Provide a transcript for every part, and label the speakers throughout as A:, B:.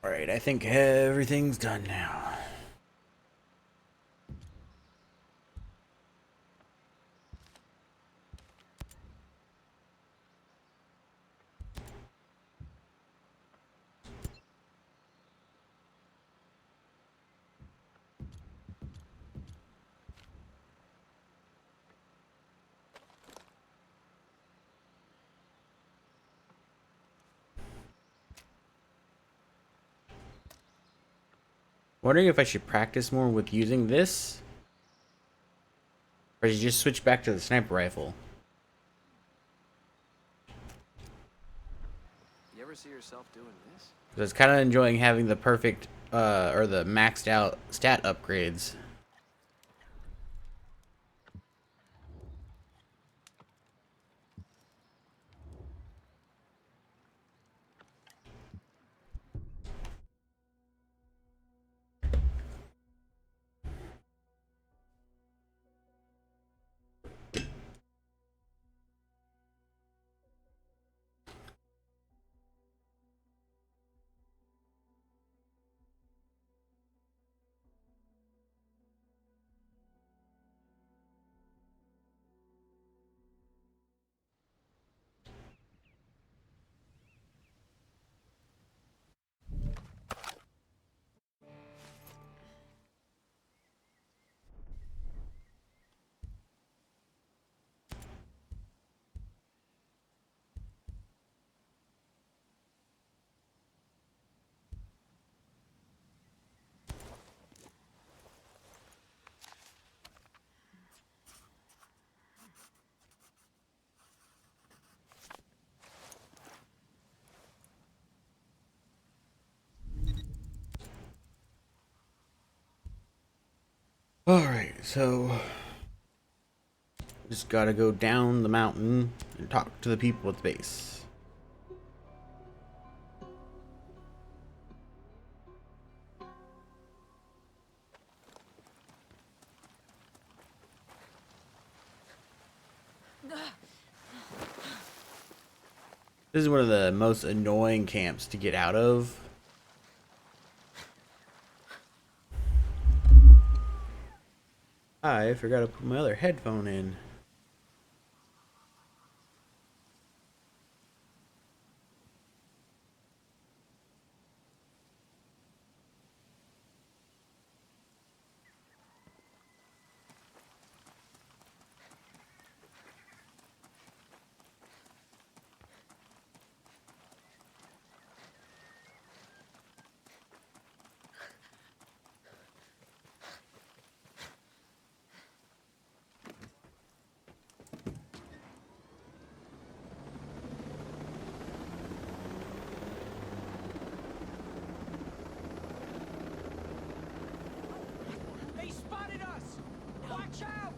A: Alright, I think everything's done now. Wondering if I should practice more with using this, or should you just switch back to the sniper rifle?
B: You ever see yourself doing this?
A: Because I was kind of enjoying having the perfect, or the maxed out stat upgrades. Alright, so just gotta go down the mountain and talk to the people at the base. This is one of the most annoying camps to get out of. I forgot to put my other headphone in.
C: They spotted us! Watch out!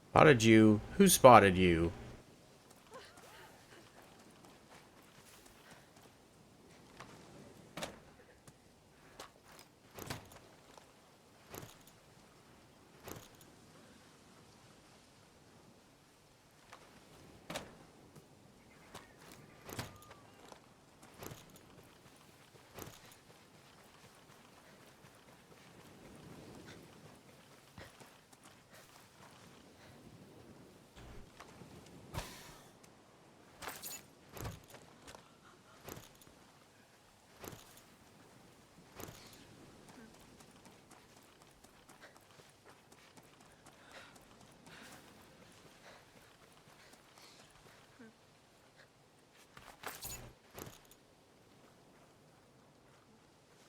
A: Spotted you? Who spotted you?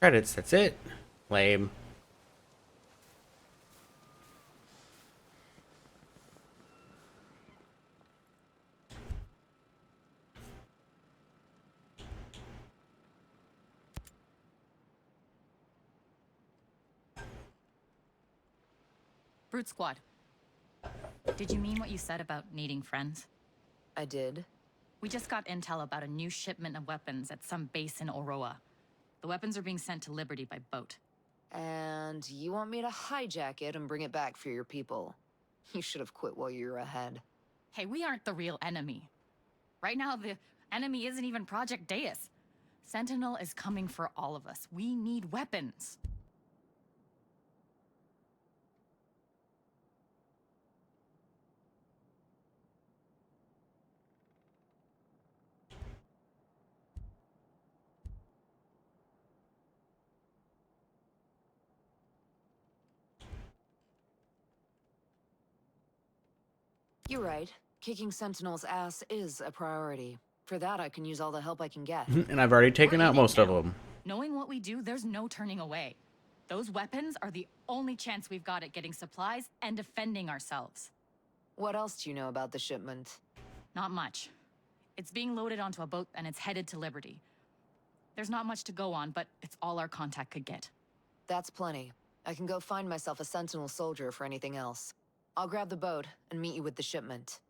A: Credits, that's it. Lame.
D: Brute Squad, did you mean what you said about needing friends?
E: I did.
D: We just got intel about a new shipment of weapons at some base in Oroa. The weapons are being sent to Liberty by boat.
E: And you want me to hijack it and bring it back for your people? You should have quit while you were ahead.
D: Hey, we aren't the real enemy. Right now, the enemy isn't even Project Deus. Sentinel is coming for all of us. We need weapons.
E: You're right. Kicking Sentinel's ass is a priority. For that, I can use all the help I can get.
A: And I've already
D: We're
A: taken
D: in
A: out
D: it
A: most of
D: now.
A: them.
D: Knowing what we do, there's no turning away. Those weapons are the only chance we've got at getting supplies and defending ourselves.
E: What else do you know about the shipment?
D: Not much. It's being loaded onto a boat and it's headed to Liberty. There's not much to go on, but it's all our contact could get.
E: That's plenty. I can go find myself a Sentinel soldier for anything else. I'll grab the boat and meet you with the shipment.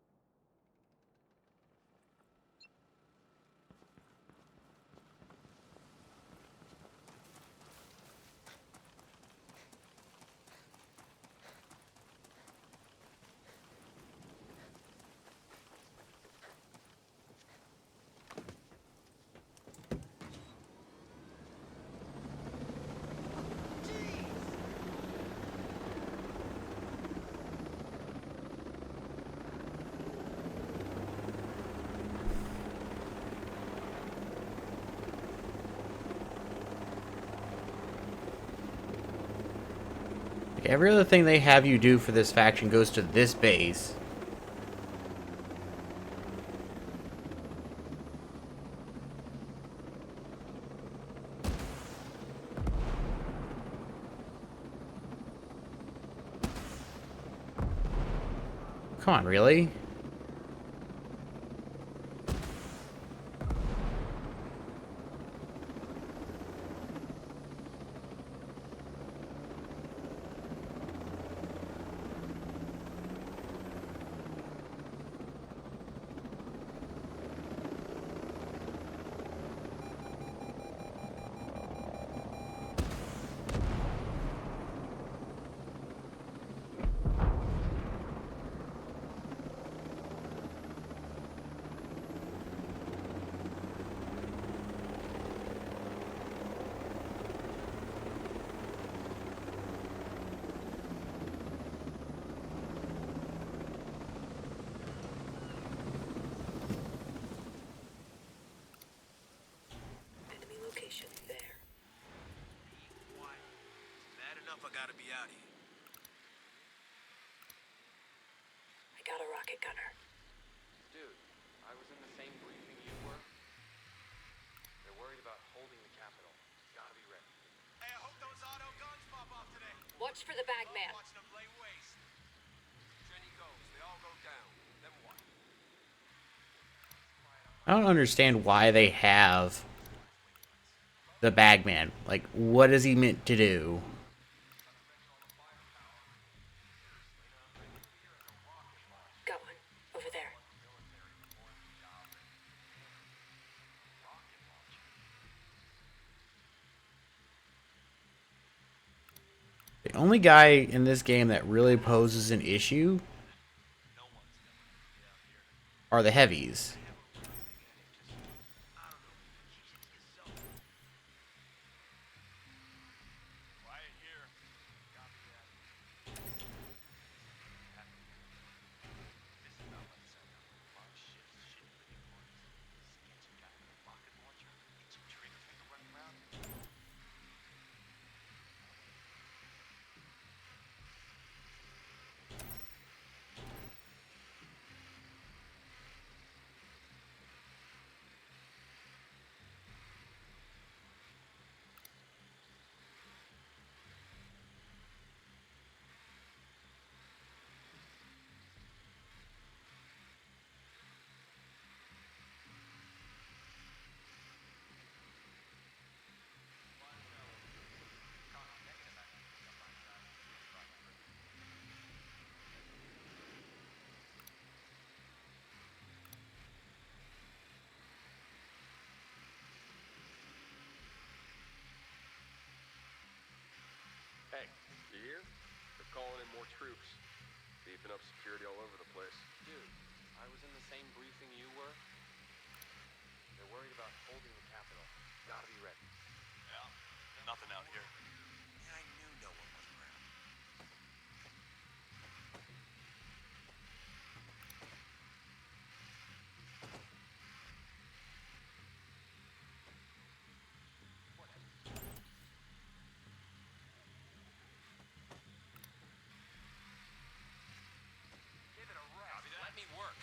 A: Every other thing they have you do for this faction goes to this base. Come on, really?
E: Enemy location there.
B: Quiet. Bad enough I gotta be out here.
E: I got a rocket gunner.
F: Dude, I was in the same briefing you were. They're worried about holding the Capitol. Gotta be ready.
B: Hey, I hope those auto guns pop off today.
E: Watch for the bagman.
B: Watching them play waste.
F: Trinity goes. They all go down. Then what?
A: I don't understand why they have the bagman. Like, what is he meant to do?
E: Got one. Over there.
A: The only guy in this game that really poses an issue are the heavies.
B: Quiet here.
F: Hey, you hear? They're calling in more troops. Beefing up security all over the place.
B: Dude, I was in the same briefing you were.
F: worried about holding the capital. Gotta be ready.
G: Yeah, nothing out here.
B: I knew no one was around.
F: Give it a rest. Let me work.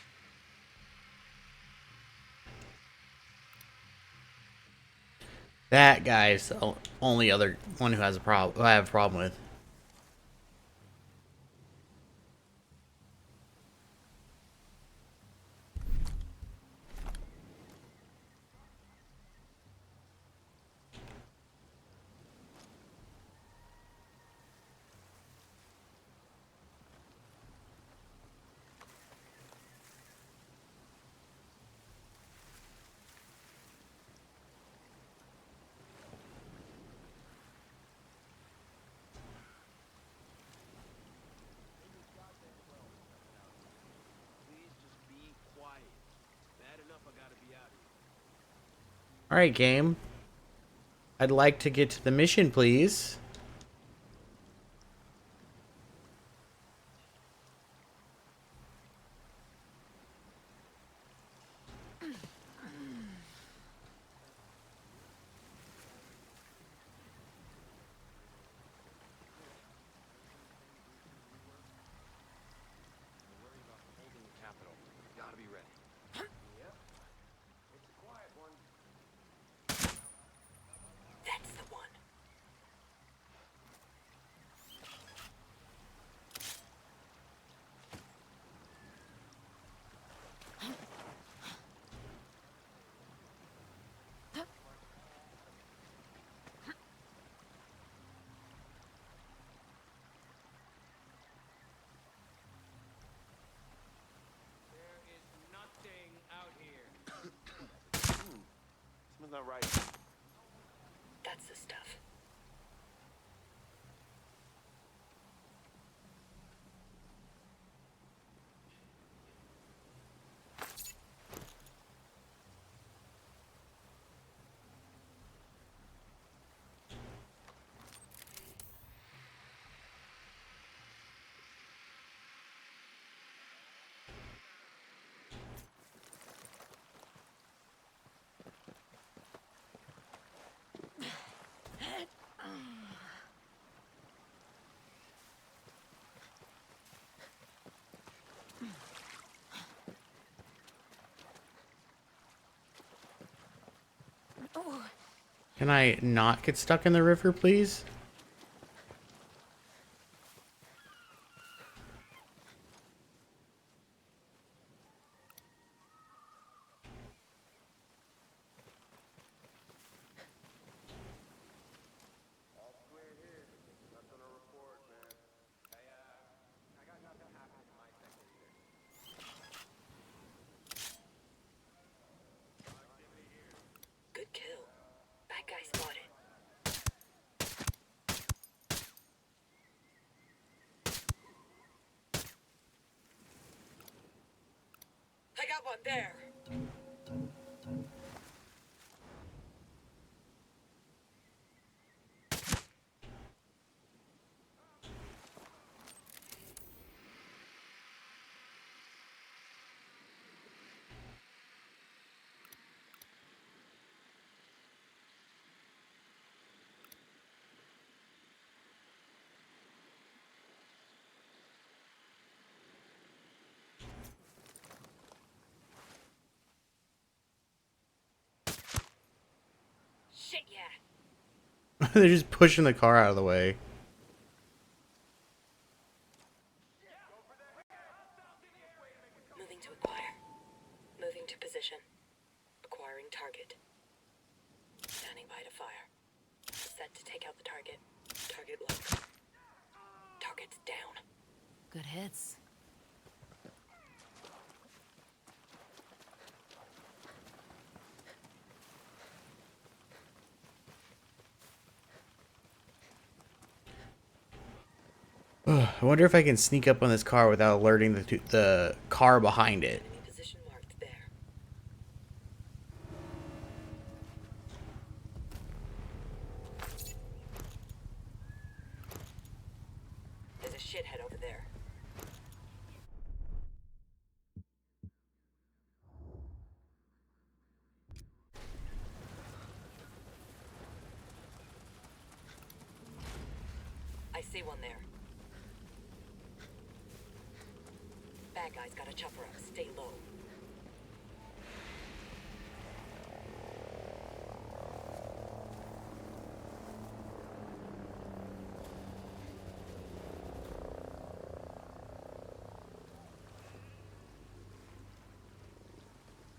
A: That guy's the only other one who has a problem. Who I have a problem with.
B: Please just be quiet. Bad enough I gotta be out here.
A: All right, game. I'd like to get to the mission, please.
F: They're worried about holding the capital. Gotta be ready.
B: Yep. It's a quiet one.
E: That's the one.
B: There is nothing out here.
G: Something's not right.
E: That's the stuff.
A: Can I not get stuck in the river, please?
B: All clear here. Nothing to report, man. Hey, I got nothing happening in my sector either.
E: Good kill. Bad guy spotted. I got one there. Shit, yeah.
A: They're just pushing the car out of the way.
E: Moving to acquire. Moving to position. Acquiring target. Standing by to fire. Set to take out the target. Target locked. Target's down. Good hits.
A: I wonder if I can sneak up on this car without alerting the car behind it.
E: Enemy position marked there. shithead over there. I see one there. Bad guy's got a chopper up. Stay low.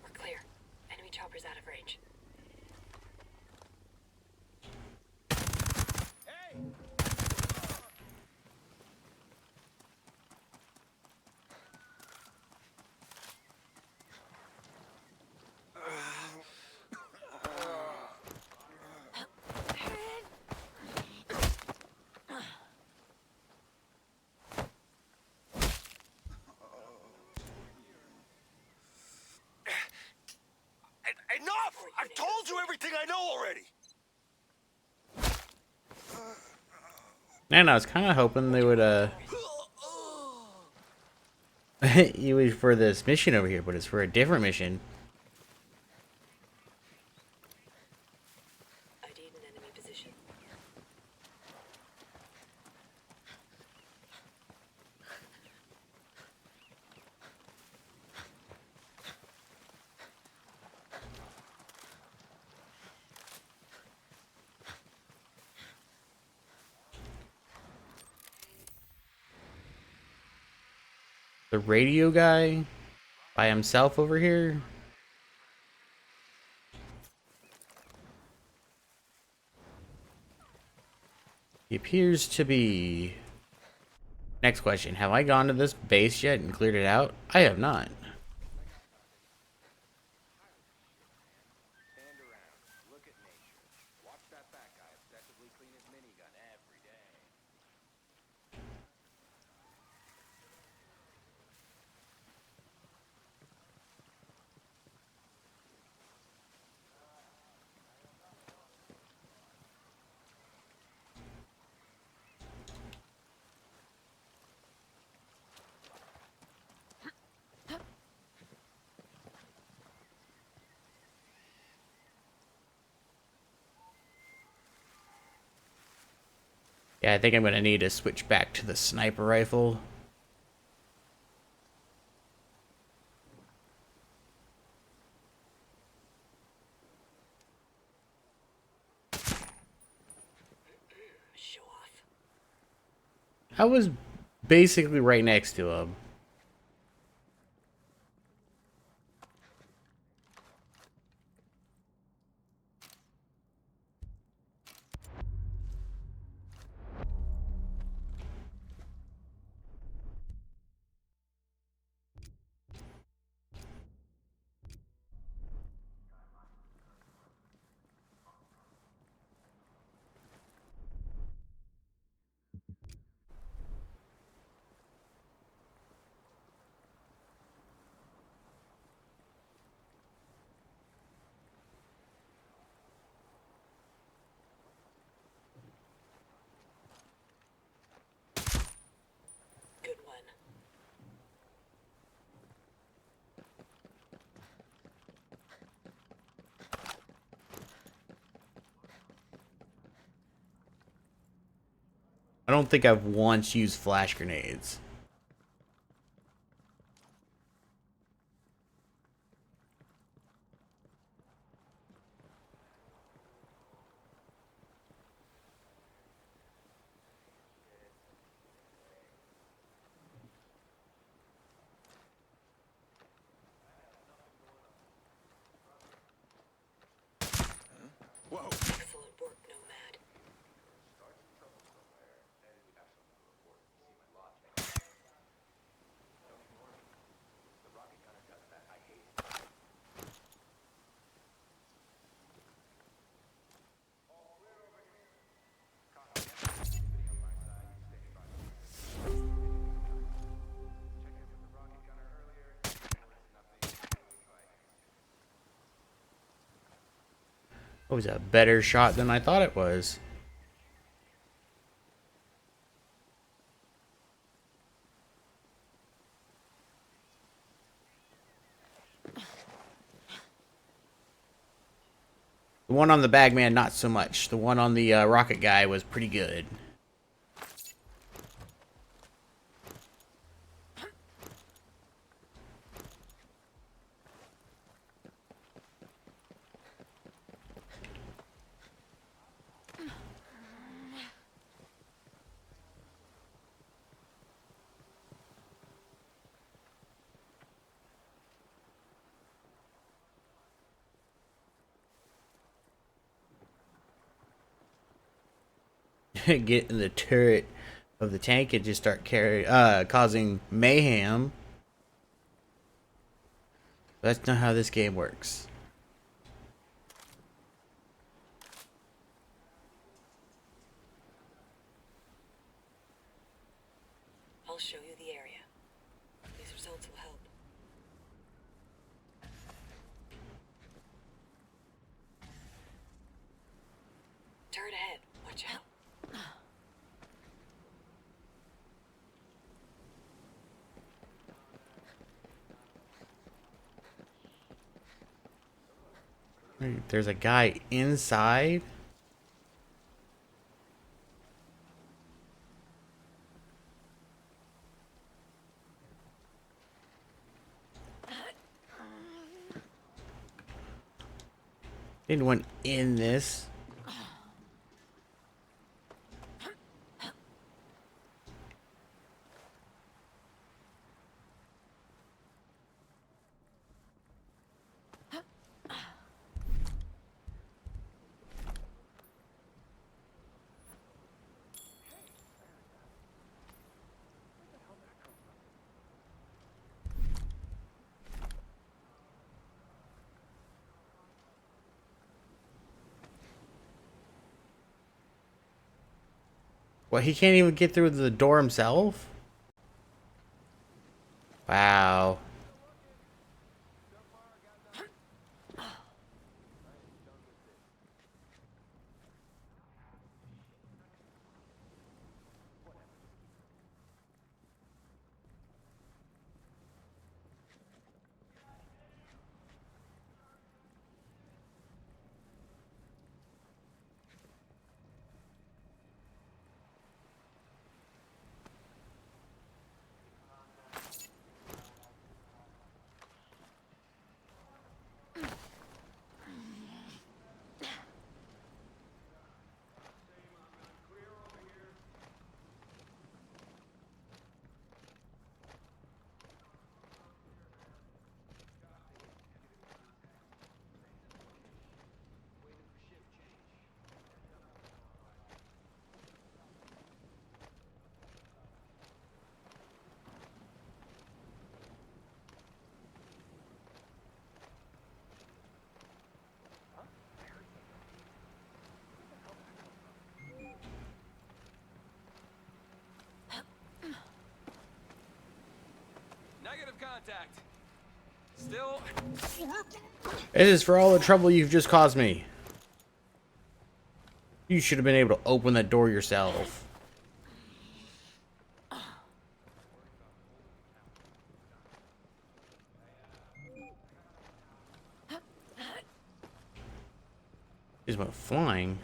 E: We're clear. Enemy chopper's out of range.
G: Enough! I've told you everything I know already!
A: Man, I was kind of hoping they would, it was for this mission over here, but it's for a different mission.
E: ID'd an enemy position.
A: The radio guy by himself over here. He appears to be... Next question. Have I gone to this base yet and cleared it out? I have not.
B: Stand around. Look at nature. Watch that fat guy obsessively clean his minigun every day.
A: Yeah, I think I'm going to need to switch back to the sniper rifle.
E: Show off.
A: I was basically right next to him.
E: Good one.
A: I don't think I've once used flash grenades.
E: Excellent work, Nomad.
A: It was a better shot than I thought it was. The one on the Bagman, not so much. The one on the rocket guy was pretty good. Get in the turret of the tank and just start causing mayhem. That's not how this game works.
E: I'll show you the area. These results will help. Turret ahead. Watch out.
A: There's a guy inside. Anyone in this? What, he can't even get through the door himself? Wow.
F: Negative contact. Still.
A: It is for all the trouble you've just caused me. You should have been able to open that door yourself. Just went flying.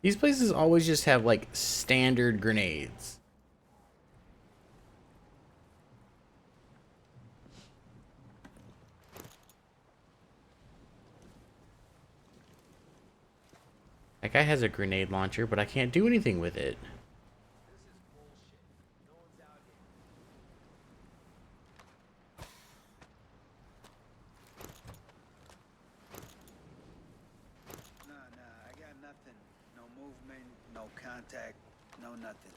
A: These places always just have like standard grenades. That guy has a grenade launcher, but I can't do anything with it.
H: Nah, I got nothing. No movement, no contact, no nothing.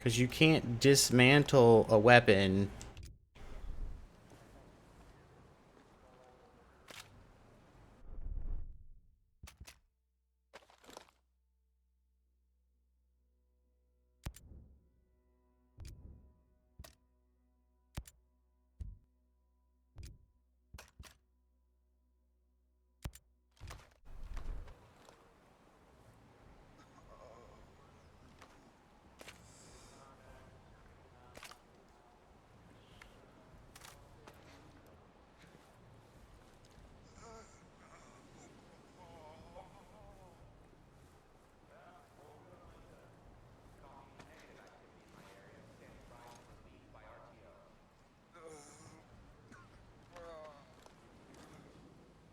A: Because you can't dismantle a weapon.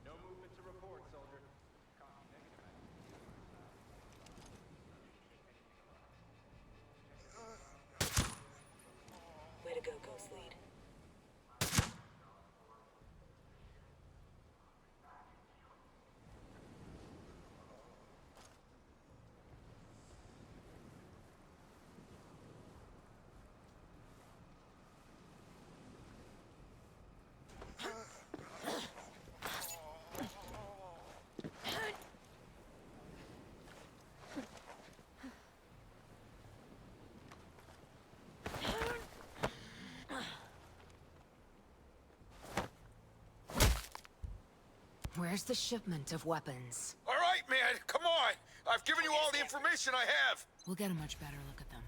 F: No movement to report, soldier. Copy. Negative activity.
E: Way to go, Ghost Lead.
I: Where's the shipment of weapons?
G: All right, man, come on. I've given you all the information I have.
I: We'll get a much better look at them.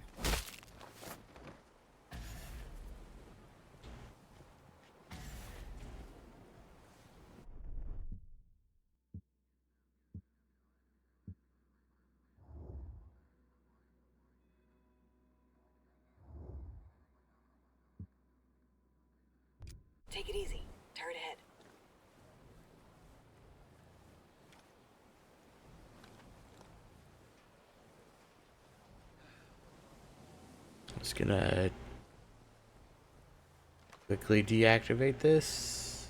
E: Take it easy. Turret ahead.
A: Just gonna quickly deactivate this.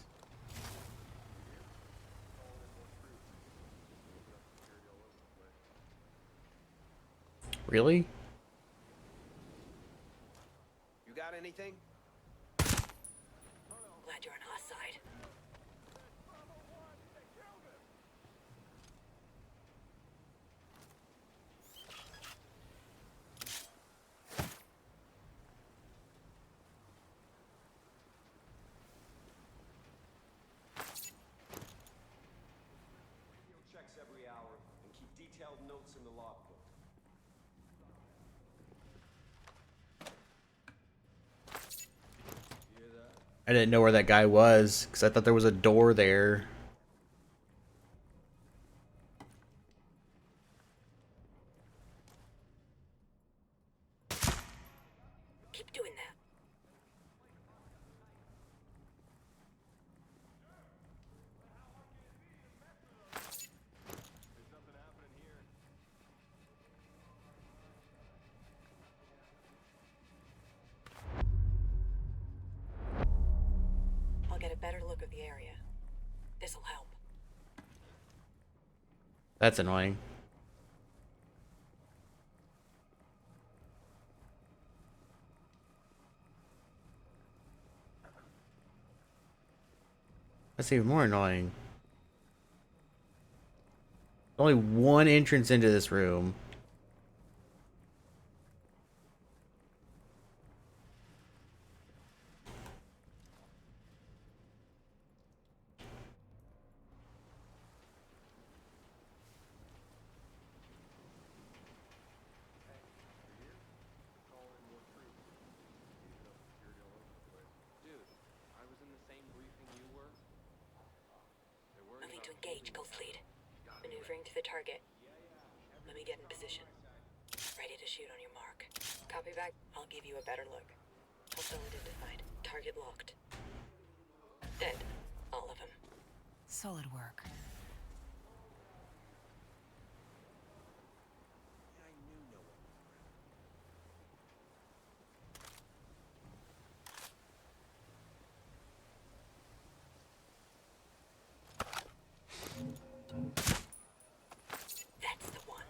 A: Really?
B: You got anything?
E: Glad you're on our side.
B: Checks every hour and keep detailed notes in the logbook. Hear that?
A: I didn't know where that guy was because I thought there was a door there.
E: Keep doing that.
B: There's nothing happening here.
E: I'll get a better look of the area. This'll help.
A: That's annoying. That's even more annoying. Only one entrance into this room.
F: Dude, I was in the same briefing you were. They're worried
E: Moving to
F: about
E: engage,
F: holding the
E: Ghost Lead.
F: capital.
E: Maneuvering to the target. Let me get in position. Ready to shoot on your mark. Copy back. I'll give you a better look. Hostile identified. Target locked. Dead. All of them.
I: Solid work.
B: I knew no one was around.
E: That's the one.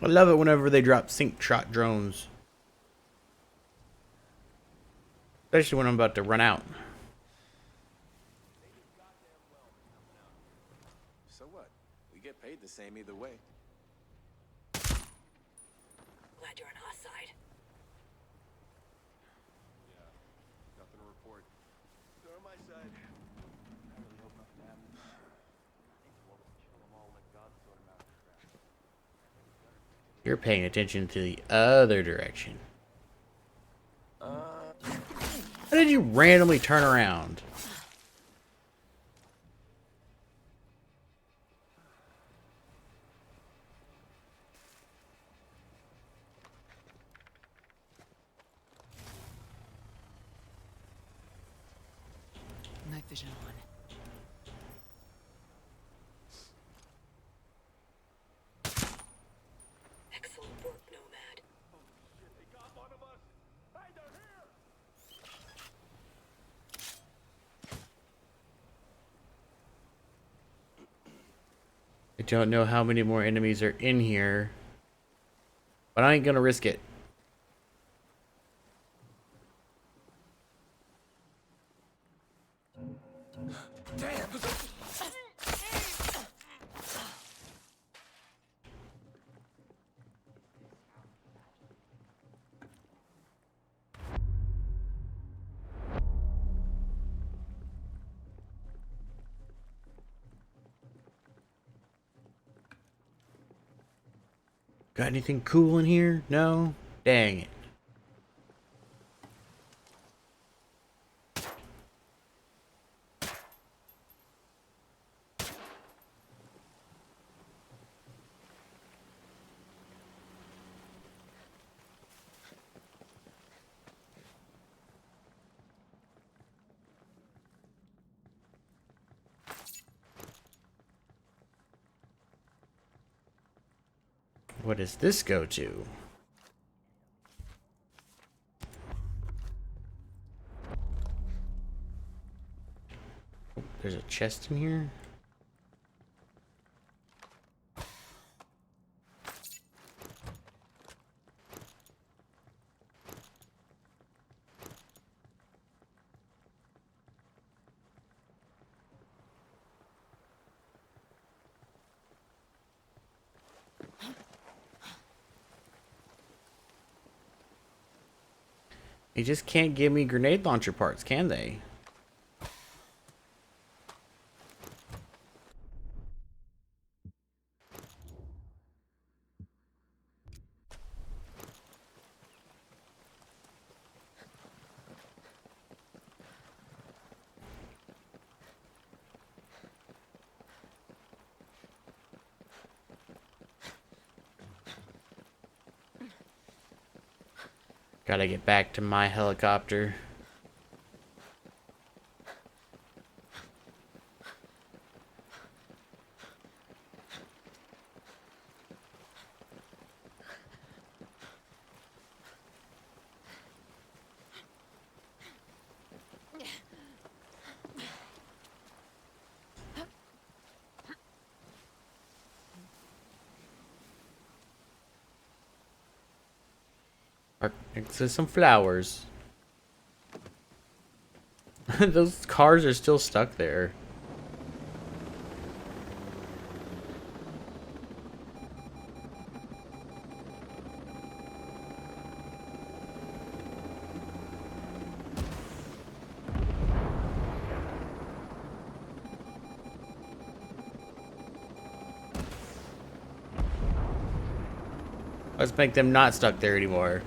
A: I love it whenever they drop sync shot drones. Especially when I'm about to run out.
B: So what? We get paid the same either way.
E: Glad you're on our side.
B: Yeah, nothing to report. They're on my side. I really hope nothing happens. I think we'll chill them all, let God sort them out.
A: You're paying attention to the other direction. How did you randomly turn around?
I: Night vision on.
E: Excellent work, Nomad.
B: They got one of us. Hey, they're here!
A: I don't know how many more enemies are in here, but I ain't gonna risk it. Got anything cool in here? No? Dang it. What does this go to? Oh, there's a chest in here. They just can't give me grenade launcher parts, can they? Gotta get back to my helicopter. Next to some flowers. Those cars are still stuck there. Let's make them not stuck there anymore.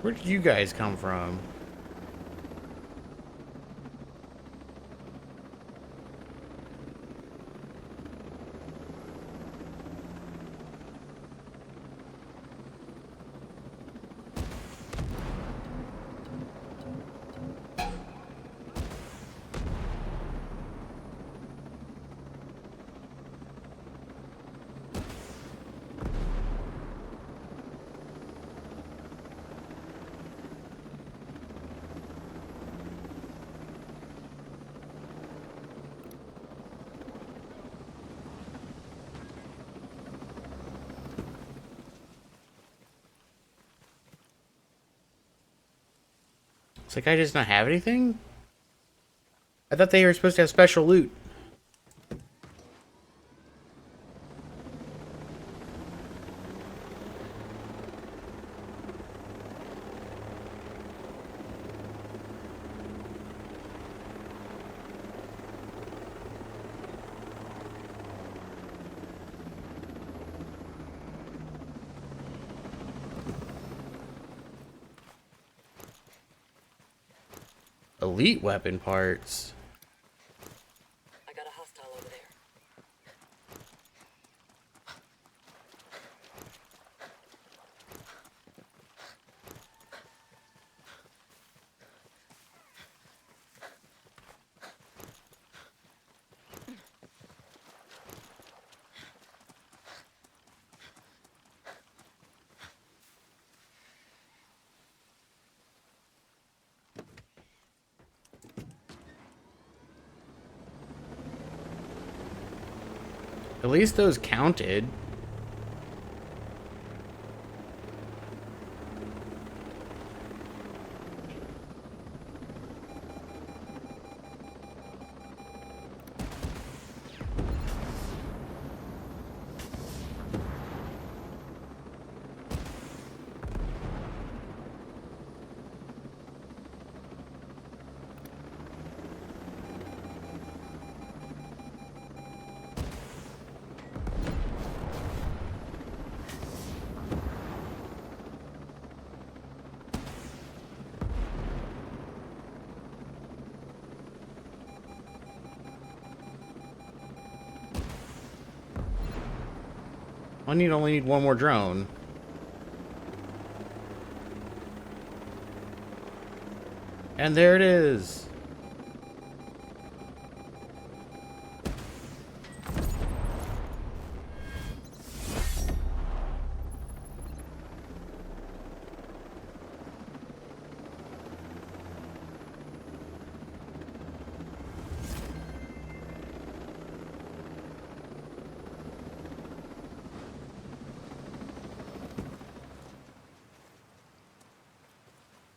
A: Where did you guys come from? It's like I just not have anything? I thought they were supposed to have special loot. Elite weapon parts.
E: I got a hostile over there.
A: At least those counted. I only need one more drone. And there it is.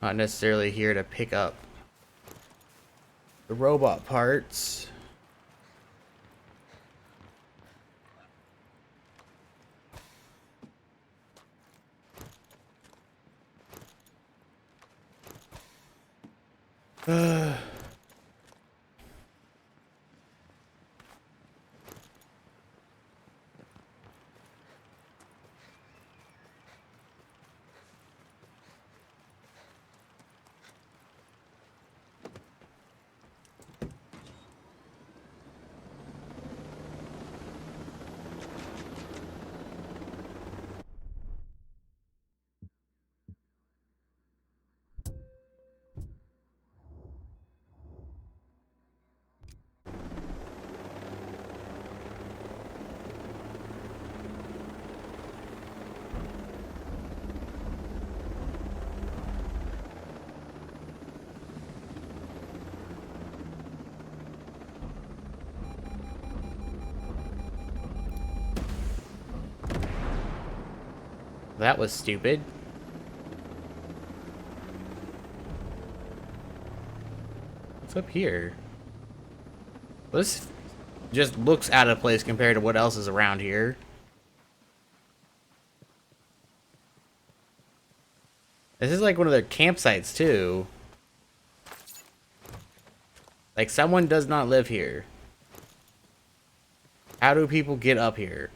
A: Not necessarily here to pick up the robot parts. That was stupid. What's up here? This just looks out of place compared to what else is around here. This is like one of their campsites too. Like someone does not live here. How do people get up here?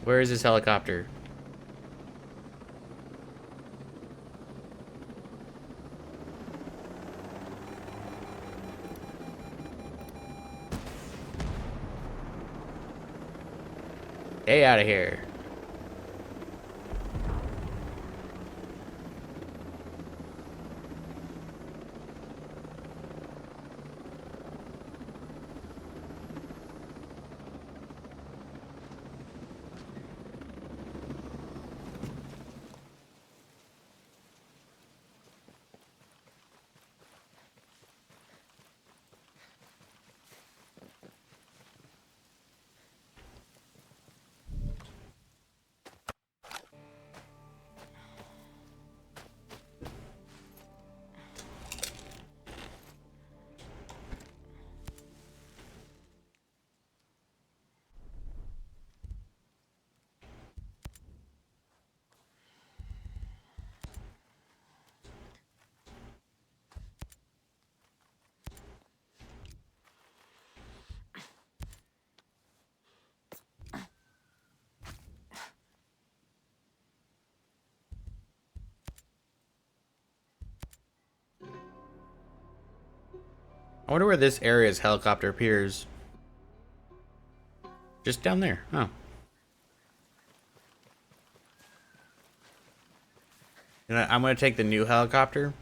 A: Where is this helicopter? Stay out of here. I wonder where this area's helicopter appears. Just down there. Oh. And I'm gonna take the new helicopter.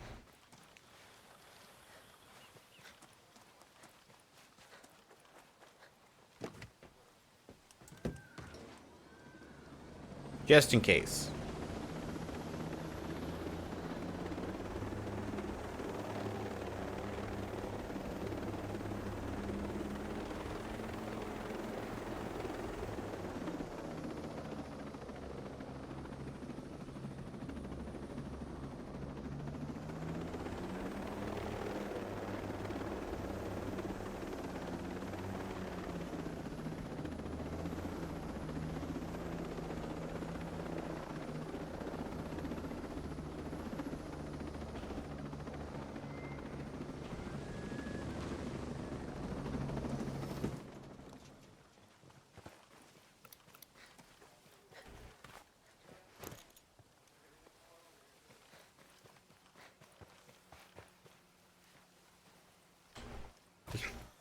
A: Just in case.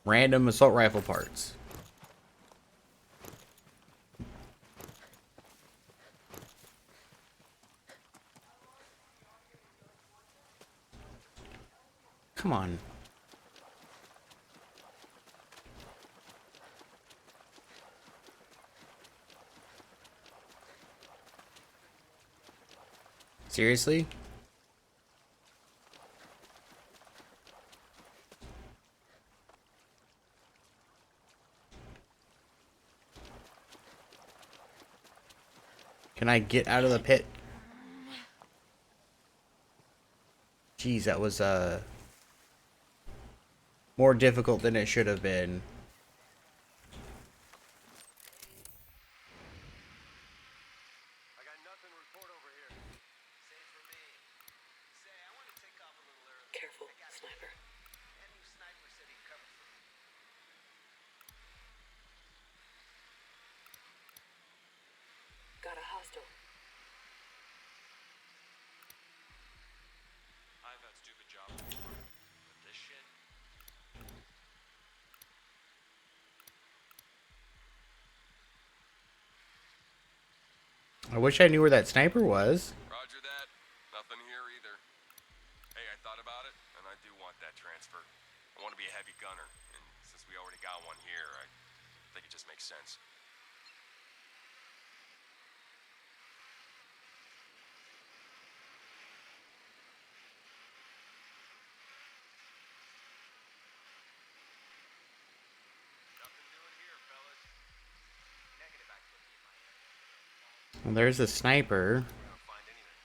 A: Random assault rifle parts. Come on. Seriously? Can I get out of the pit? Jeez, that was more difficult than it should have been.
B: I got nothing to report over here. Same for me. Say, I want to take off a little early.
E: Careful, sniper.
B: That new sniper said he'd cover for me.
E: Got a hostile.
F: I've had stupid jobs before, but this shit.
A: I wish I knew where that sniper was.
J: Roger that. Nothing here either. Hey, I thought about it, and I do want that transfer. I want to be a heavy gunner, and since we already got one here, I think it just makes sense.
B: Nothing doing here, fellas. Negative activity in my area.
A: Well, there's a sniper.
B: We don't find anything.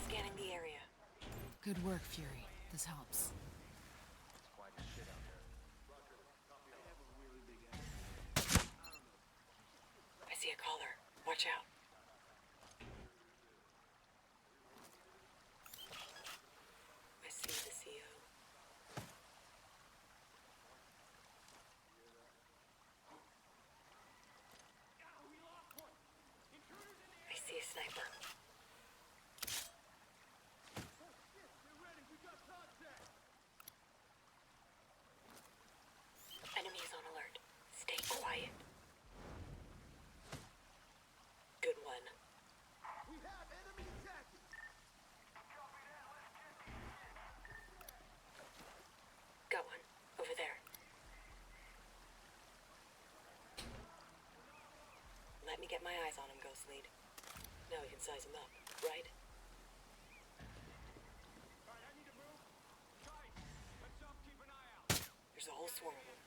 E: Scanning the area.
I: Good work, Fury. This helps.
B: It's quiet as shit out there.
E: I see a caller. Watch Watch out. I see the CO. I see a sniper. Enemies on alert. Stay quiet. Good one.
B: We have enemy attacking.
E: Got one. Over there. Let me get my eyes on him, Ghost Lead. Now we can size him up, right?
B: Alright, I need to move. Guys, let's up, keep an eye out.
E: There's a whole swarm of them.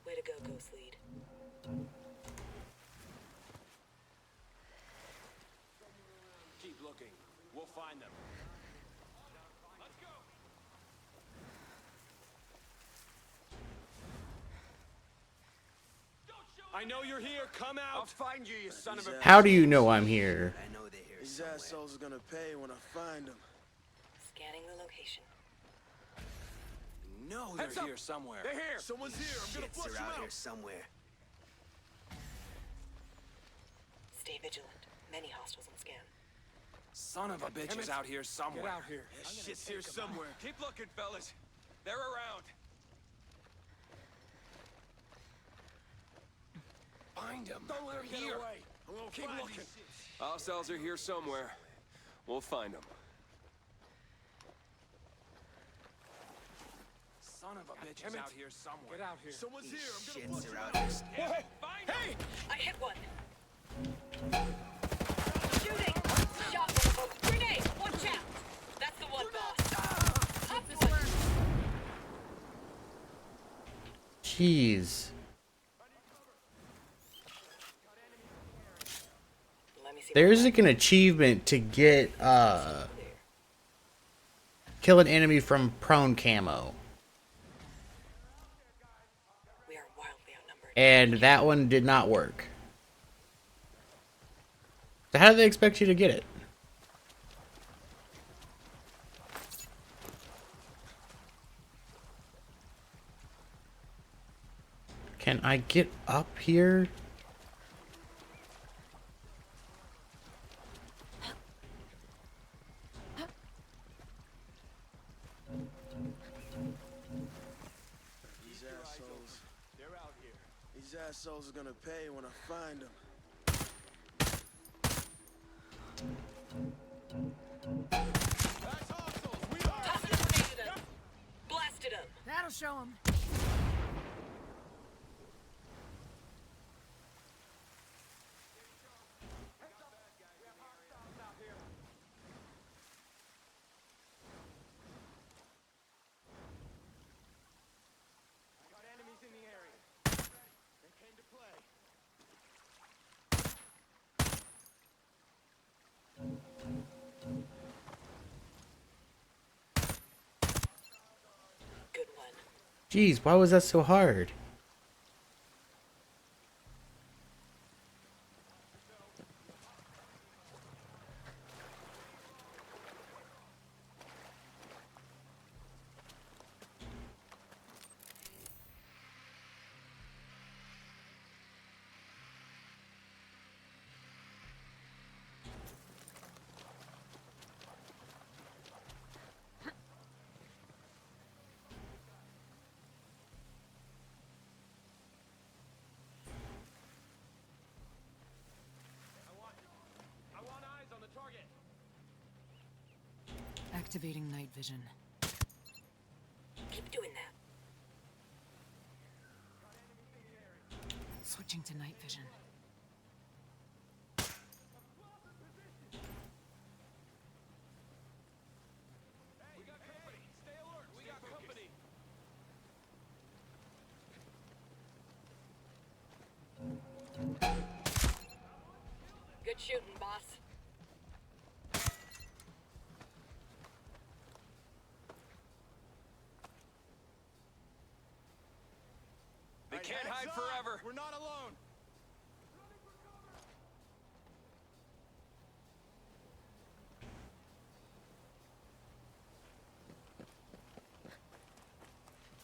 E: Way to go, Ghost Lead.
B: Keep looking. We'll find them. Let's go. I know you're here. Come out. I'll find you, you son of a.
A: How do you know I'm here?
H: I know they're here
G: These
H: somewhere.
G: assholes are gonna pay when I find them.
E: Scanning the location.
H: No,
B: Heads
H: they're
B: up.
H: here somewhere.
B: They're here.
G: Someone's here. I'm gonna
H: Shits
G: flush
H: are
G: them
H: out
G: out.
H: here somewhere.
E: Stay vigilant. Many hostiles on scan.
H: Son of a bitch is out here somewhere.
B: Get out here.
G: That shit's here somewhere.
J: Keep looking, fellas. They're around.
H: Find them.
B: Don't let them get
J: Here.
B: away.
G: I'm gonna
B: Keep
G: find
B: looking.
G: these shits.
J: Our cells are here somewhere. We'll find them.
H: Son of a bitch is
B: Emmett,
H: out here somewhere.
B: Get out here.
G: Someone's here. I'm
H: Shits
G: gonna flush
H: are
G: them
H: out
G: out.
H: here.
B: Hey!
J: Find them!
E: I hit one. Shooting! Shot one. Grenade! Watch out! That's the one, boss. Up this way.
A: Jeez.
E: Let me see.
A: There's like an achievement to get kill an enemy from prone camo.
E: We are wildly outnumbered.
A: And that one did not work. So how do they expect you to get it? Can I get up here?
G: These assholes.
B: They're out here.
G: These assholes are gonna pay when I find them.
B: That's hostiles. We are.
E: Hostile grenaded him. Blasted him.
I: That'll show him.
B: Got enemies in the area. They came to play.
E: Good one.
A: Jeez, why was that so hard?
B: I want eyes on the target.
I: Activating night vision.
E: Keep doing that.
I: Switching to night vision.
B: We got company. Stay alert. We got company.
E: Good shooting, boss.
J: They can't hide forever.
G: We're not alone.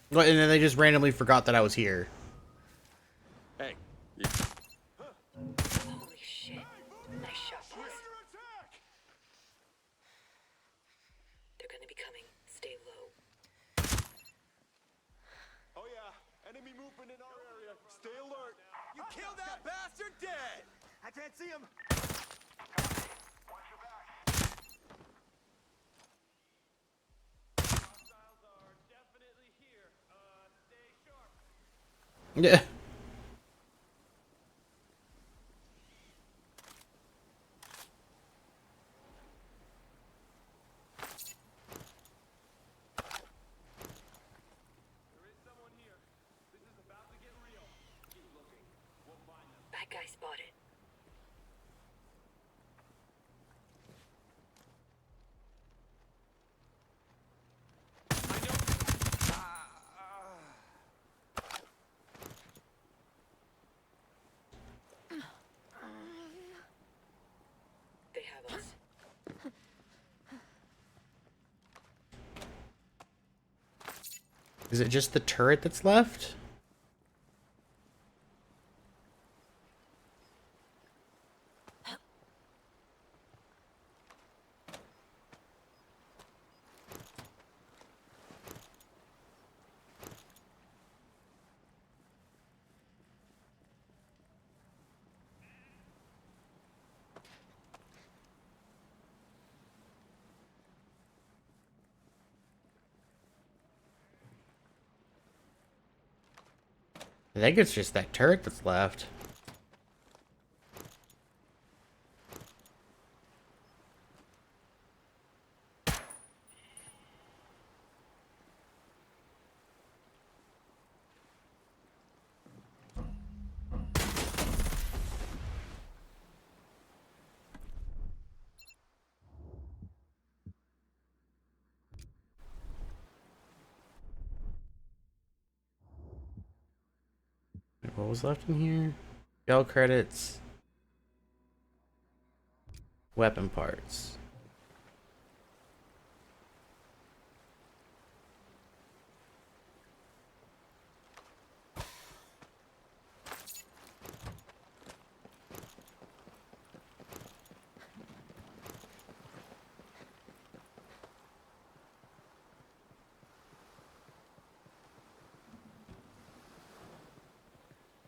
A: What, and then they just randomly forgot that I was here.
J: Hey,
E: Holy shit. Nice shot, boss. They're gonna be coming. Stay low.
G: Oh yeah, enemy movement in our area. Stay alert. You killed that bastard dead. I can't see him.
A: Yeah.
E: Bad guy spotted. They have us.
A: Is it just the turret that's left? I think it's just that turret that's left. What was left in here? Shell credits. Weapon parts.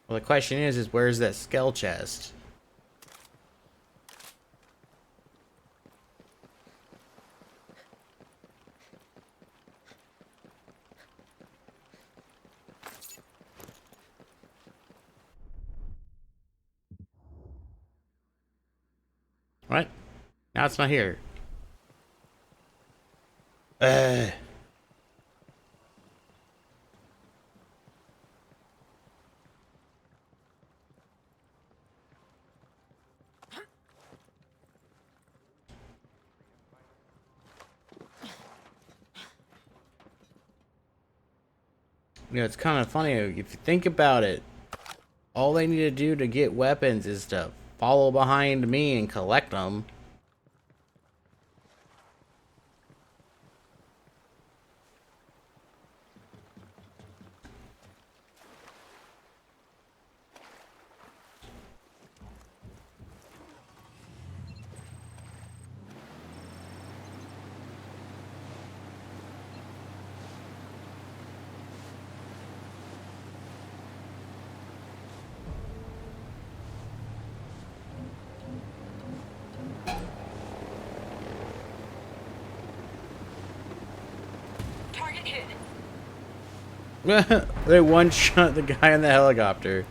A: Well, the question is where's that skull chest? What? Now it's not here. You know, it's kind of funny if you think about it. All they need to do to get weapons is to follow behind me and collect them.
E: Target hit.
A: They one-shot the guy in the helicopter.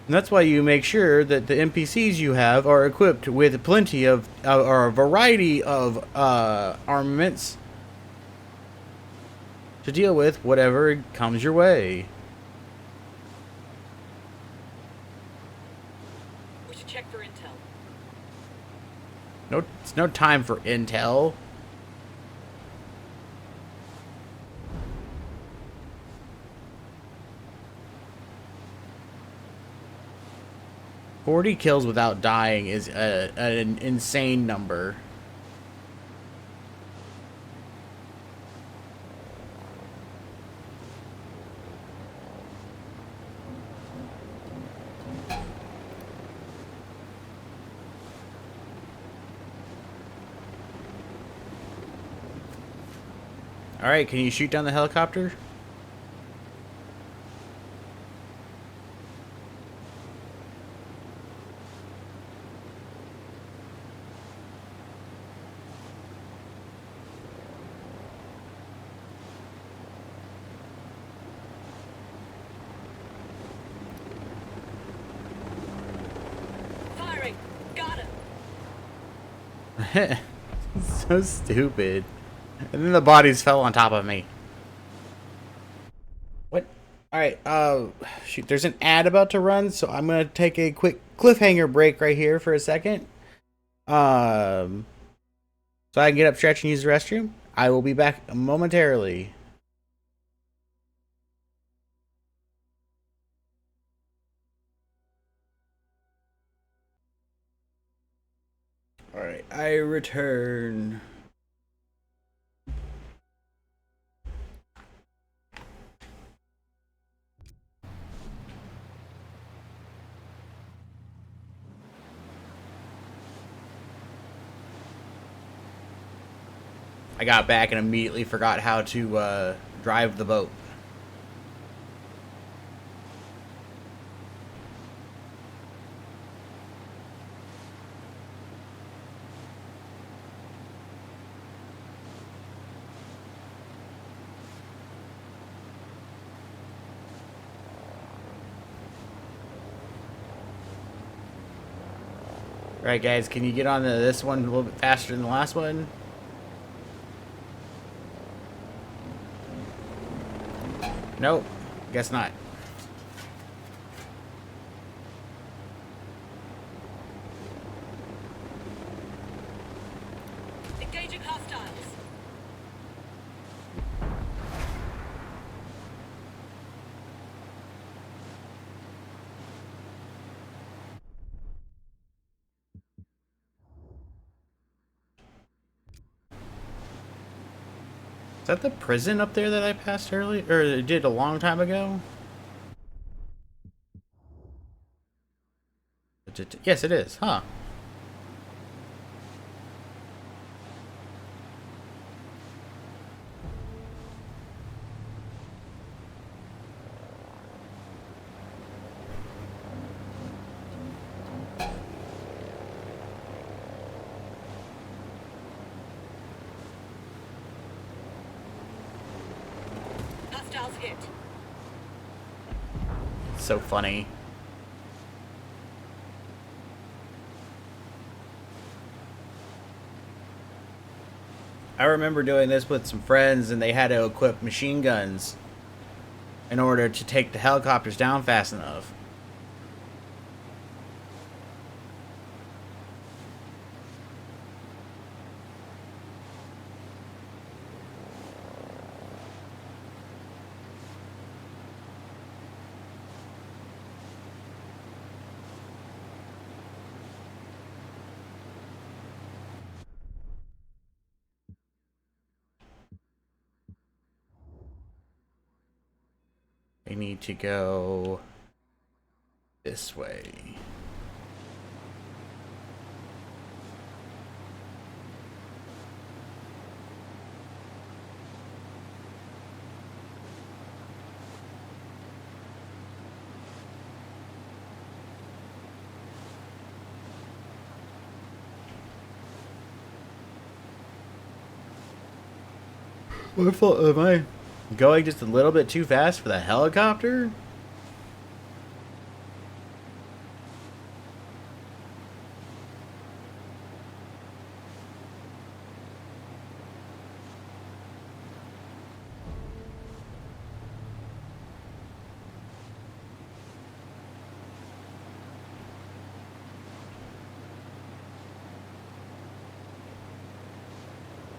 A: And that's why you make sure that the NPCs you have are equipped with plenty of, or a variety of, armaments to deal with whatever comes your way.
E: We should check for intel.
A: It's no time for intel. "40 kills without dying is an insane number. Alright, can you shoot down the helicopter?
E: Firing! Got him!
A: So stupid. And then the bodies fell on top of me. What? Alright, shoot, there's an ad about to run, so I'm gonna take a quick cliffhanger break right here for a second. So I can get up, stretch, and use the restroom. I will be back momentarily. Alright, I return. I got back and immediately forgot how to drive the boat. Alright guys, can you get on this one a little bit faster than the last one? Nope, guess not.
E: Engaging hostiles.
A: Is that the prison up there that I passed earlier, or did a long time ago? Yes, it is, huh?
E: Hostiles hit.
A: So funny. I remember doing this with some friends, and they had to equip machine guns in order to take the helicopters down fast enough. We need to go this way. What fault am I going just a little bit too fast for the helicopter?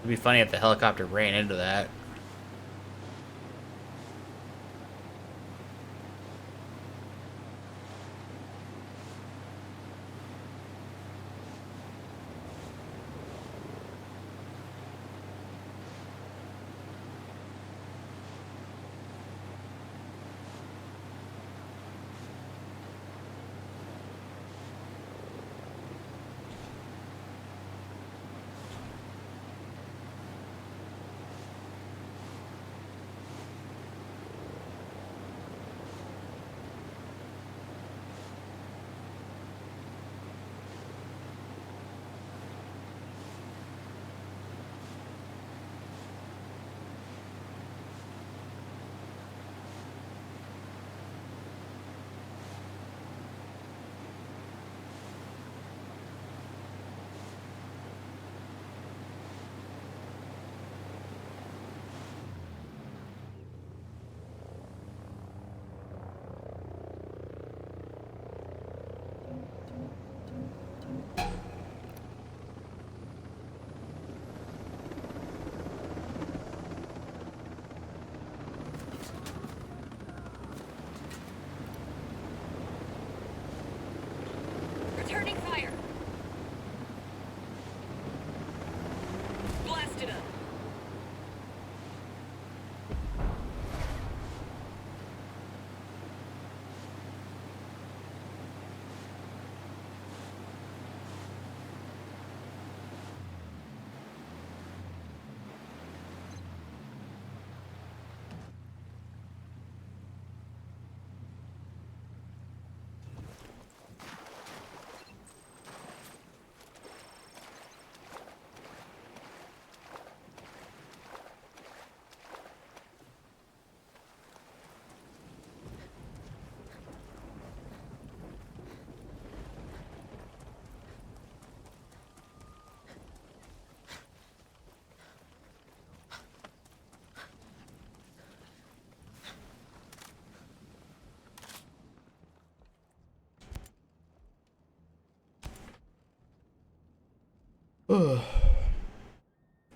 A: It'd be funny if the helicopter ran into that.
E: Returning fire. Blasted up.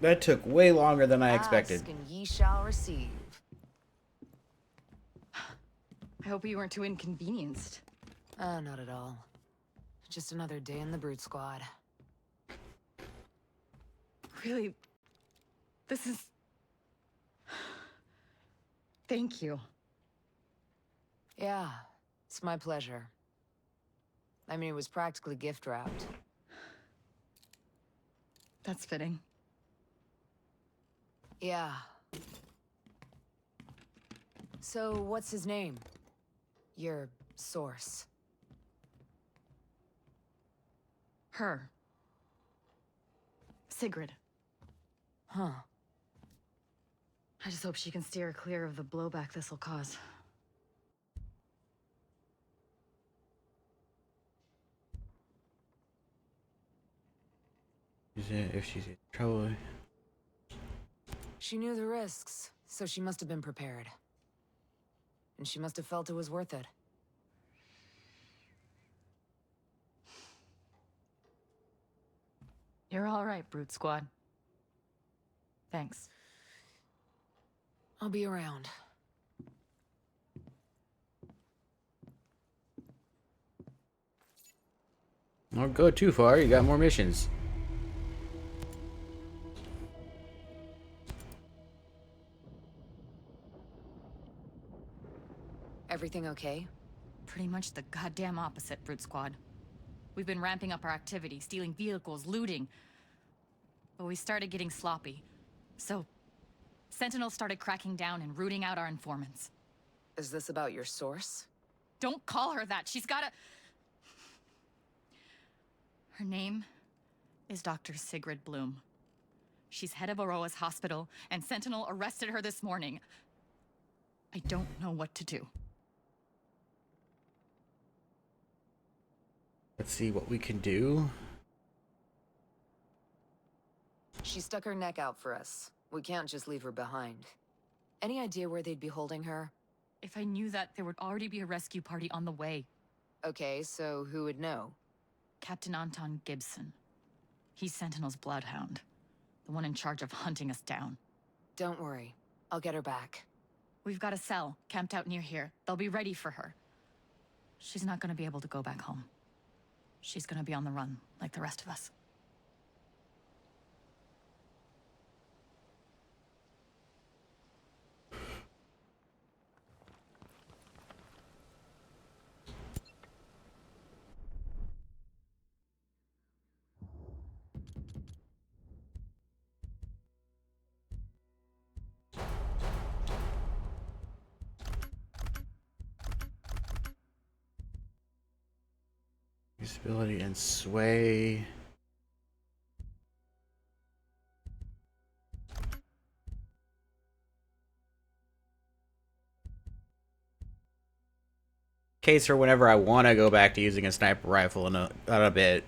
A: That took way longer than I expected.
I: Ask and ye shall receive.
D: I hope you weren't too inconvenienced.
I: Not at all. Just another day in the Brute Squad.
D: Really, this is... Thank you.
I: Yeah, it's my pleasure. I mean, it was practically gift wrapped.
D: That's fitting.
I: Yeah. So, what's his name? Your source.
D: Her. Sigrid.
I: Huh.
D: I just hope she can steer clear of the blowback this'll cause.
A: If she's in trouble.
I: She knew the risks, so she must have been prepared. And she must have felt it was worth it.
D: You're all right, Brute Squad. Thanks.
I: I'll be around.
A: Don't go too far, you got more missions.
I: Everything okay?
D: Pretty much the goddamn opposite, Brute Squad. We've been ramping up our activity, stealing vehicles, looting. But we started getting sloppy. So, Sentinel started cracking down and rooting out our informants.
I: Is this about your source?
D: Don't call her that. She's got a... Her name is Dr. Sigrid Bloom. She's head of Aurora's hospital, and Sentinel arrested her this morning. I don't know what to do.
A: Let's see what we can do.
I: She stuck her neck out for us. We can't just leave her behind. Any idea where they'd be holding her?
D: If I knew that, there would already be a rescue party on the way.
I: Okay, so who would know?
D: Captain Anton Gibson. He's Sentinel's bloodhound. The one in charge of hunting us down.
I: Don't worry. I'll get her back.
D: We've got a cell camped out near here. They'll be ready for her. She's not gonna be able to go back home. She's gonna be on the run, like the rest of us.
A: Usability and sway. Case for whenever I want to go back to using a sniper rifle in a bit.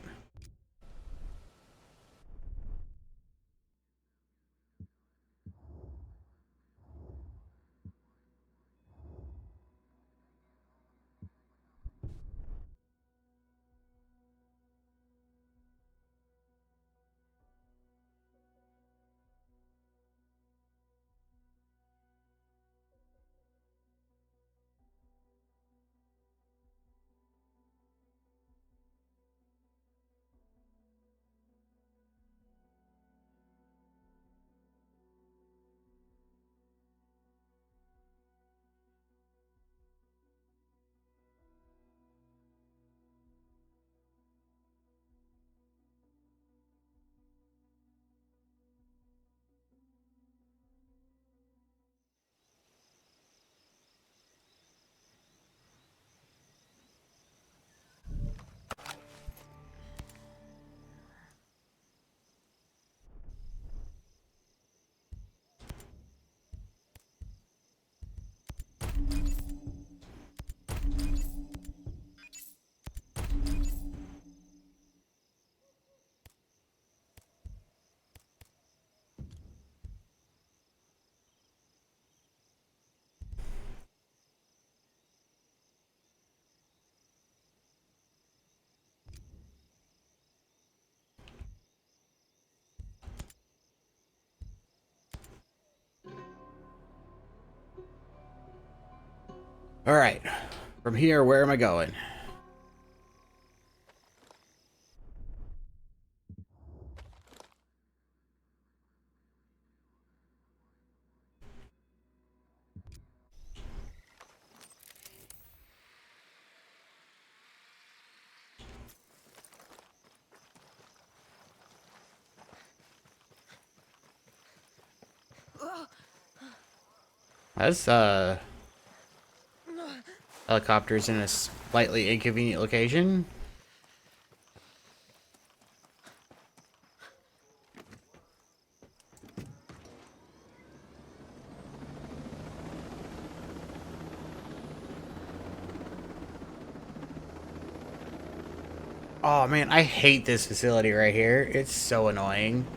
A: Alright. From here, where am I going? That's, helicopters in a slightly inconvenient location. Oh man, I hate this facility right here. It's so annoying.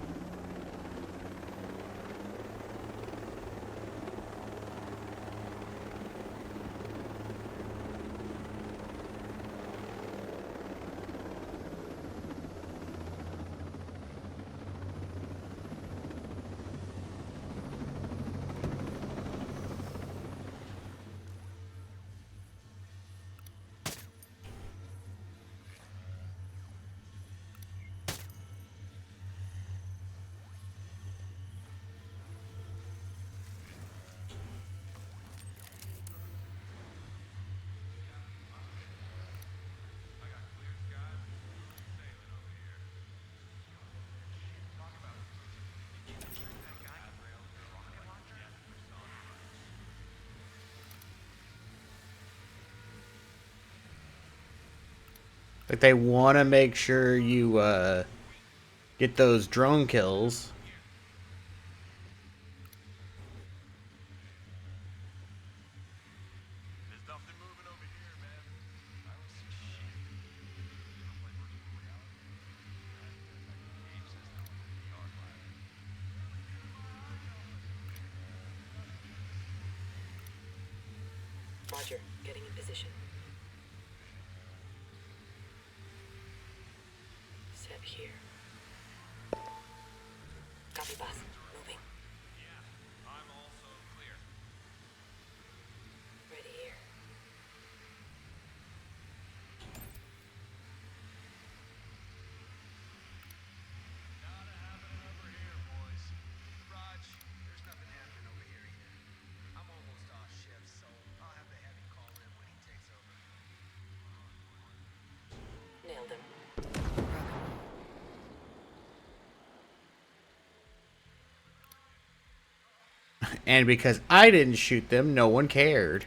A: Like, they want to make sure you, get those drone kills.
J: There's nothing moving over here, man. I don't see shit. You ever play virtual reality? Game system with a VR glasses.
E: Roger, getting in position. Set here. Copy Copy, boss. Moving.
J: Yeah, I'm also clear.
E: Ready here.
H: Nada happening over here, boys. Raj, there's nothing happening over here either. I'm almost off shift, so I'll have the heavy call in when he takes over.
E: Nailed him.
A: And because I didn't shoot them, no one cared.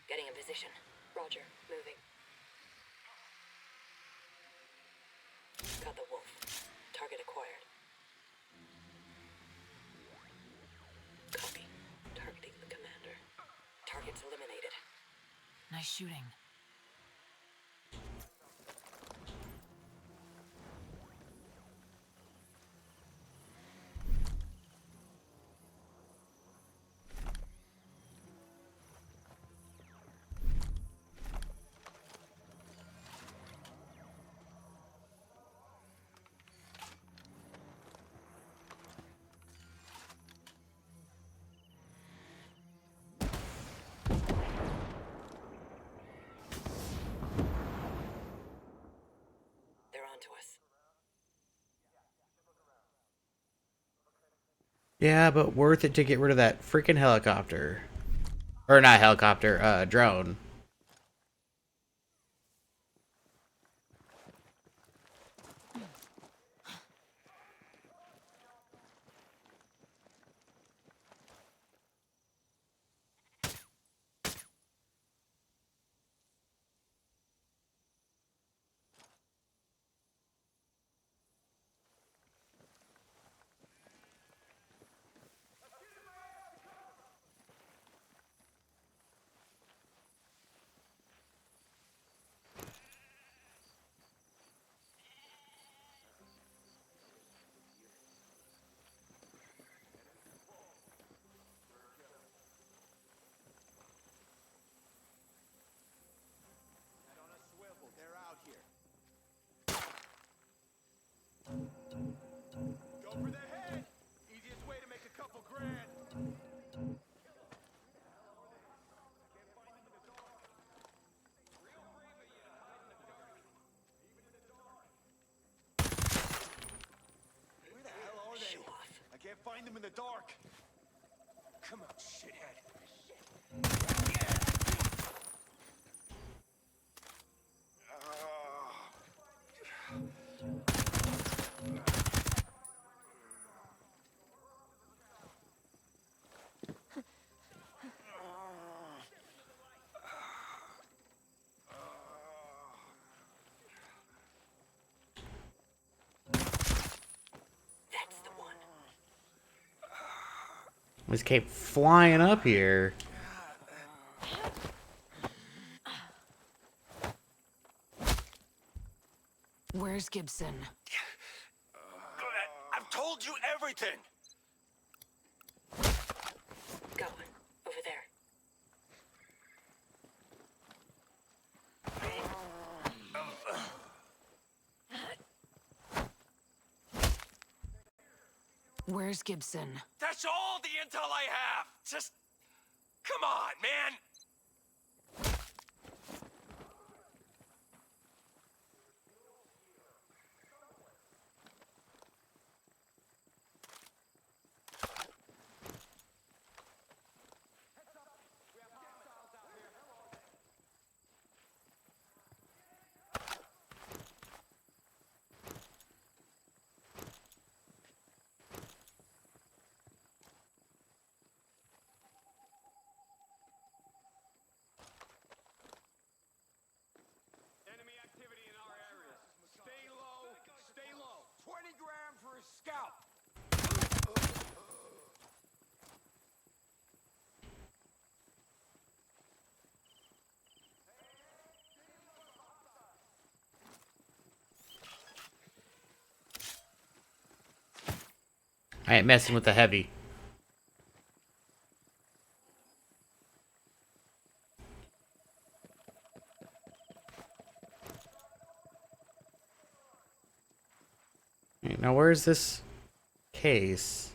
E: Getting in position. Roger. Moving. Got the wolf. Target acquired. Copy. Targeting the commander. Target's eliminated.
I: Nice shooting.
E: They're onto us.
A: Yeah, but worth it to get rid of that freaking helicopter. Or not helicopter, drone.
G: Head on a swivel. They're out here. Go for the head. Easiest way to make a couple grand. Where the hell are they?
E: Show off.
G: I can't find them in the dark. Come on, shithead.
E: That's the one.
A: Just kept flying up here.
I: Where's Gibson?
G: I've told you everything.
E: Got one. Over there.
I: Where's Gibson?
J: That's all the intel I have! Just... come on, man!
G: Enemy activity in our area. Stay low. Stay low. 20 grand for a scout.
A: I ain't messing with the heavy. Alright, now where's this case?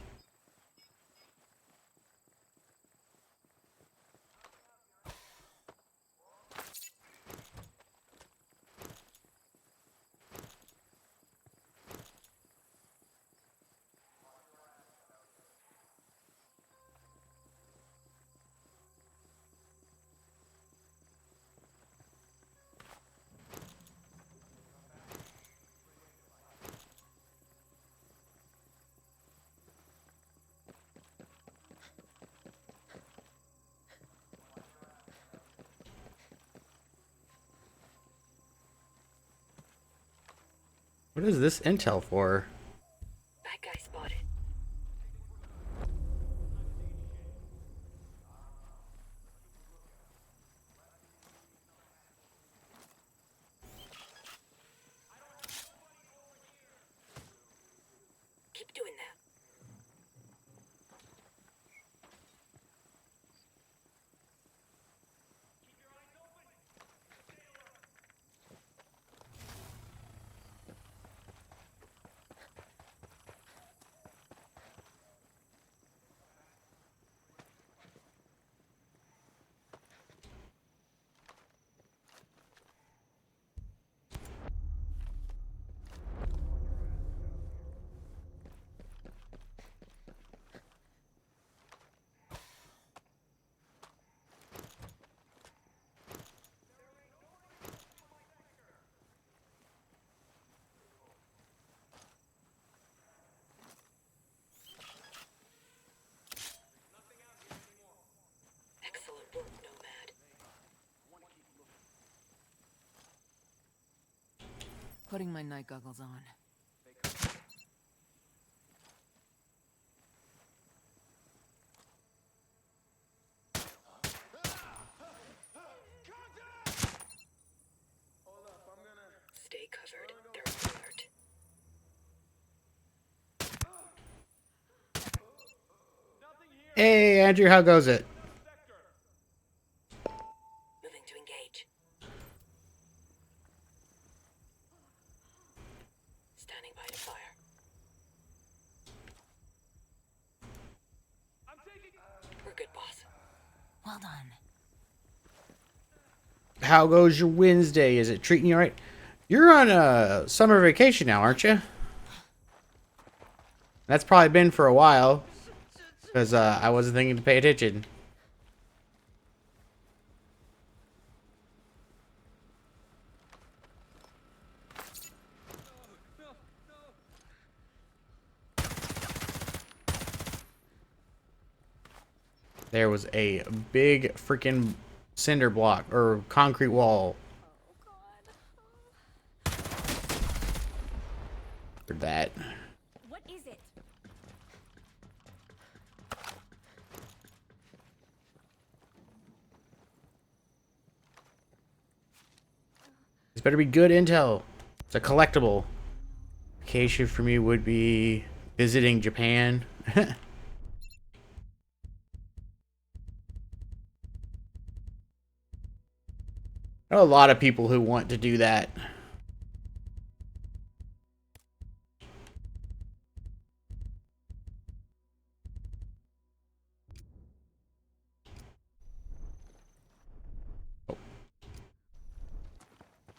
A: What is this intel for?
E: Bad guy spotted. Keep doing that. Excellent work, Nomad.
I: Putting my night goggles on.
E: Stay covered. They're on alert.
A: Hey, Andrew, how goes it?
E: Moving to engage. Standing by to fire. We're good, boss.
I: Well done.
A: How goes your Wednesday? Is it treating you right? You're on a summer vacation now, aren't you? That's probably been for a while. Because I wasn't thinking to pay attention. There was a big freaking cinder block or concrete wall. For that.
D: What is it?
A: This better be good intel. It's a collectible. Vacation for me would be visiting Japan. I know a lot of people who want to do that.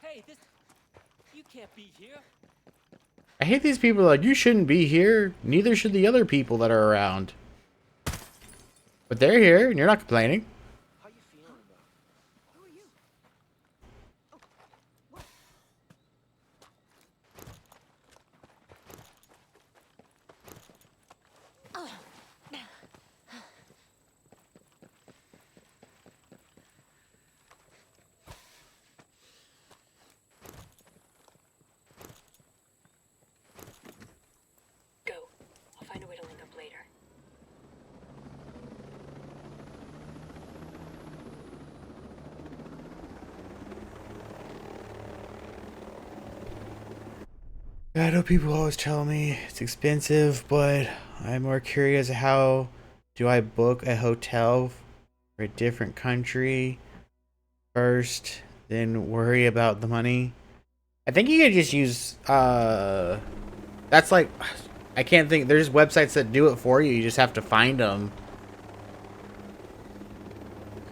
C: Hey, this... You can't be here.
A: I hate these people like, you shouldn't be here. Neither should the other people that are around. But they're here, and you're not complaining.
C: How you feeling, though? Who are you?
E: Go. I'll find a way to link up later.
A: I know people always tell me it's expensive, but I'm more curious how do I book a hotel for a different country first, then worry about the money. I think you could just use that's like I can't think there's websites that do it for you. You just have to find them.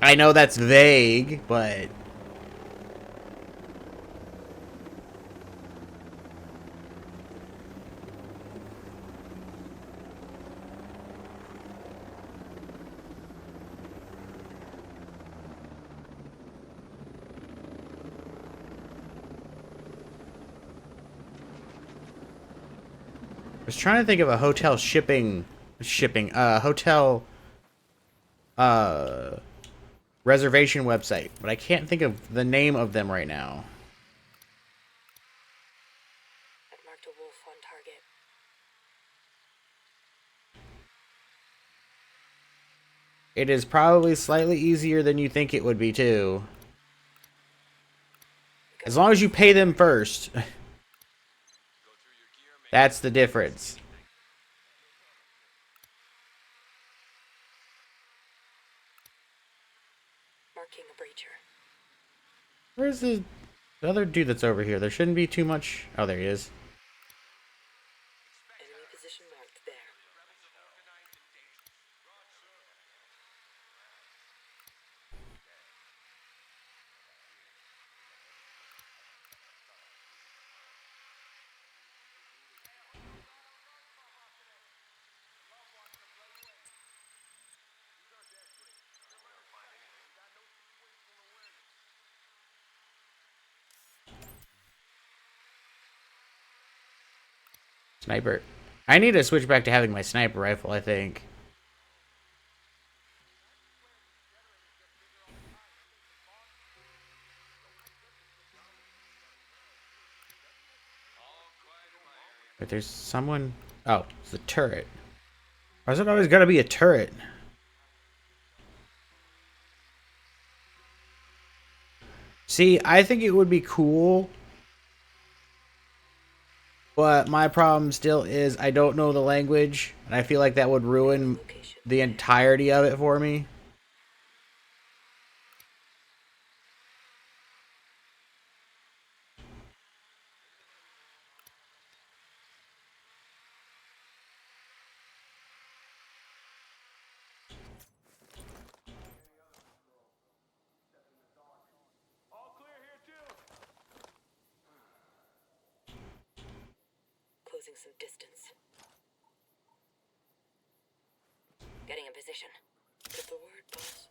A: I know that's vague, but I was trying to think of a hotel hotel uh reservation website, but I can't think of the name of them right now.
E: I've marked a wolf on target.
A: It is probably slightly easier than you think it would be too. As long as you pay them first. That's the difference.
E: Marking a breacher.
A: Where's the other dude that's over here? There shouldn't be too much. Oh, there he is.
E: Enemy position marked there.
A: Sniper. I need to switch back to having my sniper rifle, I think. But there's someone... Oh, it's a turret. Why is it always gotta be a turret? See, I think it would be cool, but my problem still is I don't know the language, and I feel like that would ruin the entirety of it for me.
E: Closing some distance. Getting in position. Get the word, boss.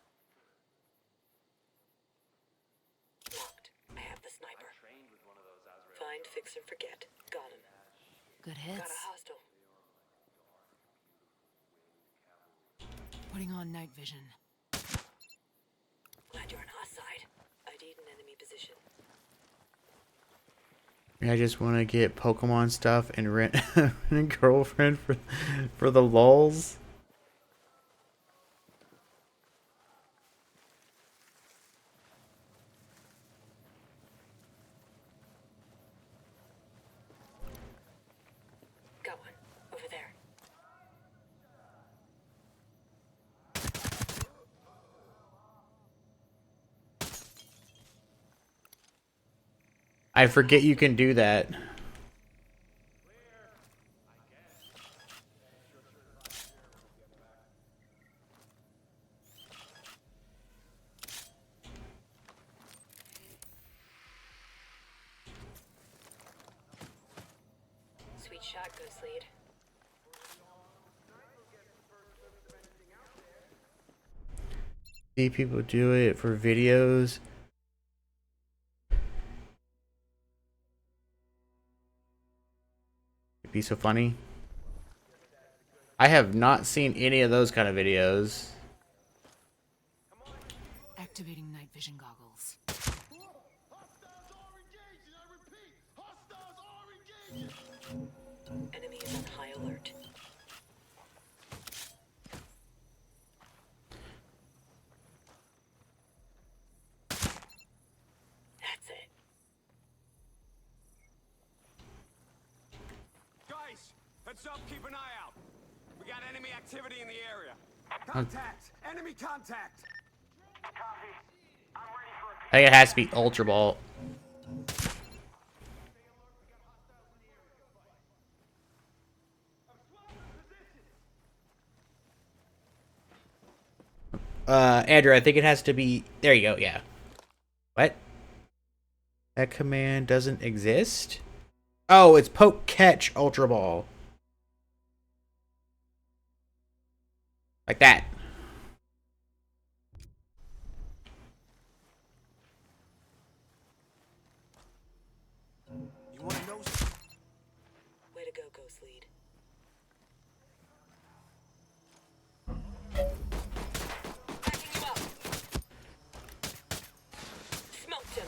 E: Locked. I have the sniper. Find, fix, and forget. Got him.
I: Good
E: Got
I: hits.
E: a hostile.
I: Putting on night vision.
E: Glad you're on our side. ID'd an enemy position.
A: I just want to get Pokemon stuff and rent a girlfriend for the lulz.
E: Got one. Over there.
A: I forget you can do that.
E: Sweet shot, Ghost Lead.
A: See people do it for videos. It'd be so funny. I have not seen any of those kind of videos.
I: Activating night vision goggles.
E: Enemy is on high alert. That's it.
G: Heads up, keep an eye out. We got enemy activity in the area. Contact! Enemy contact! Copy. I'm ready for a...
A: I think it has to be Ultra Ball. Andrew, I think it has to be... There you go, yeah. What? That command doesn't exist? Oh, it's Poke Catch Ultra Ball. Like that.
G: You wanna know?
E: Way to go, Ghost Lead. Backing you up. Smoked him.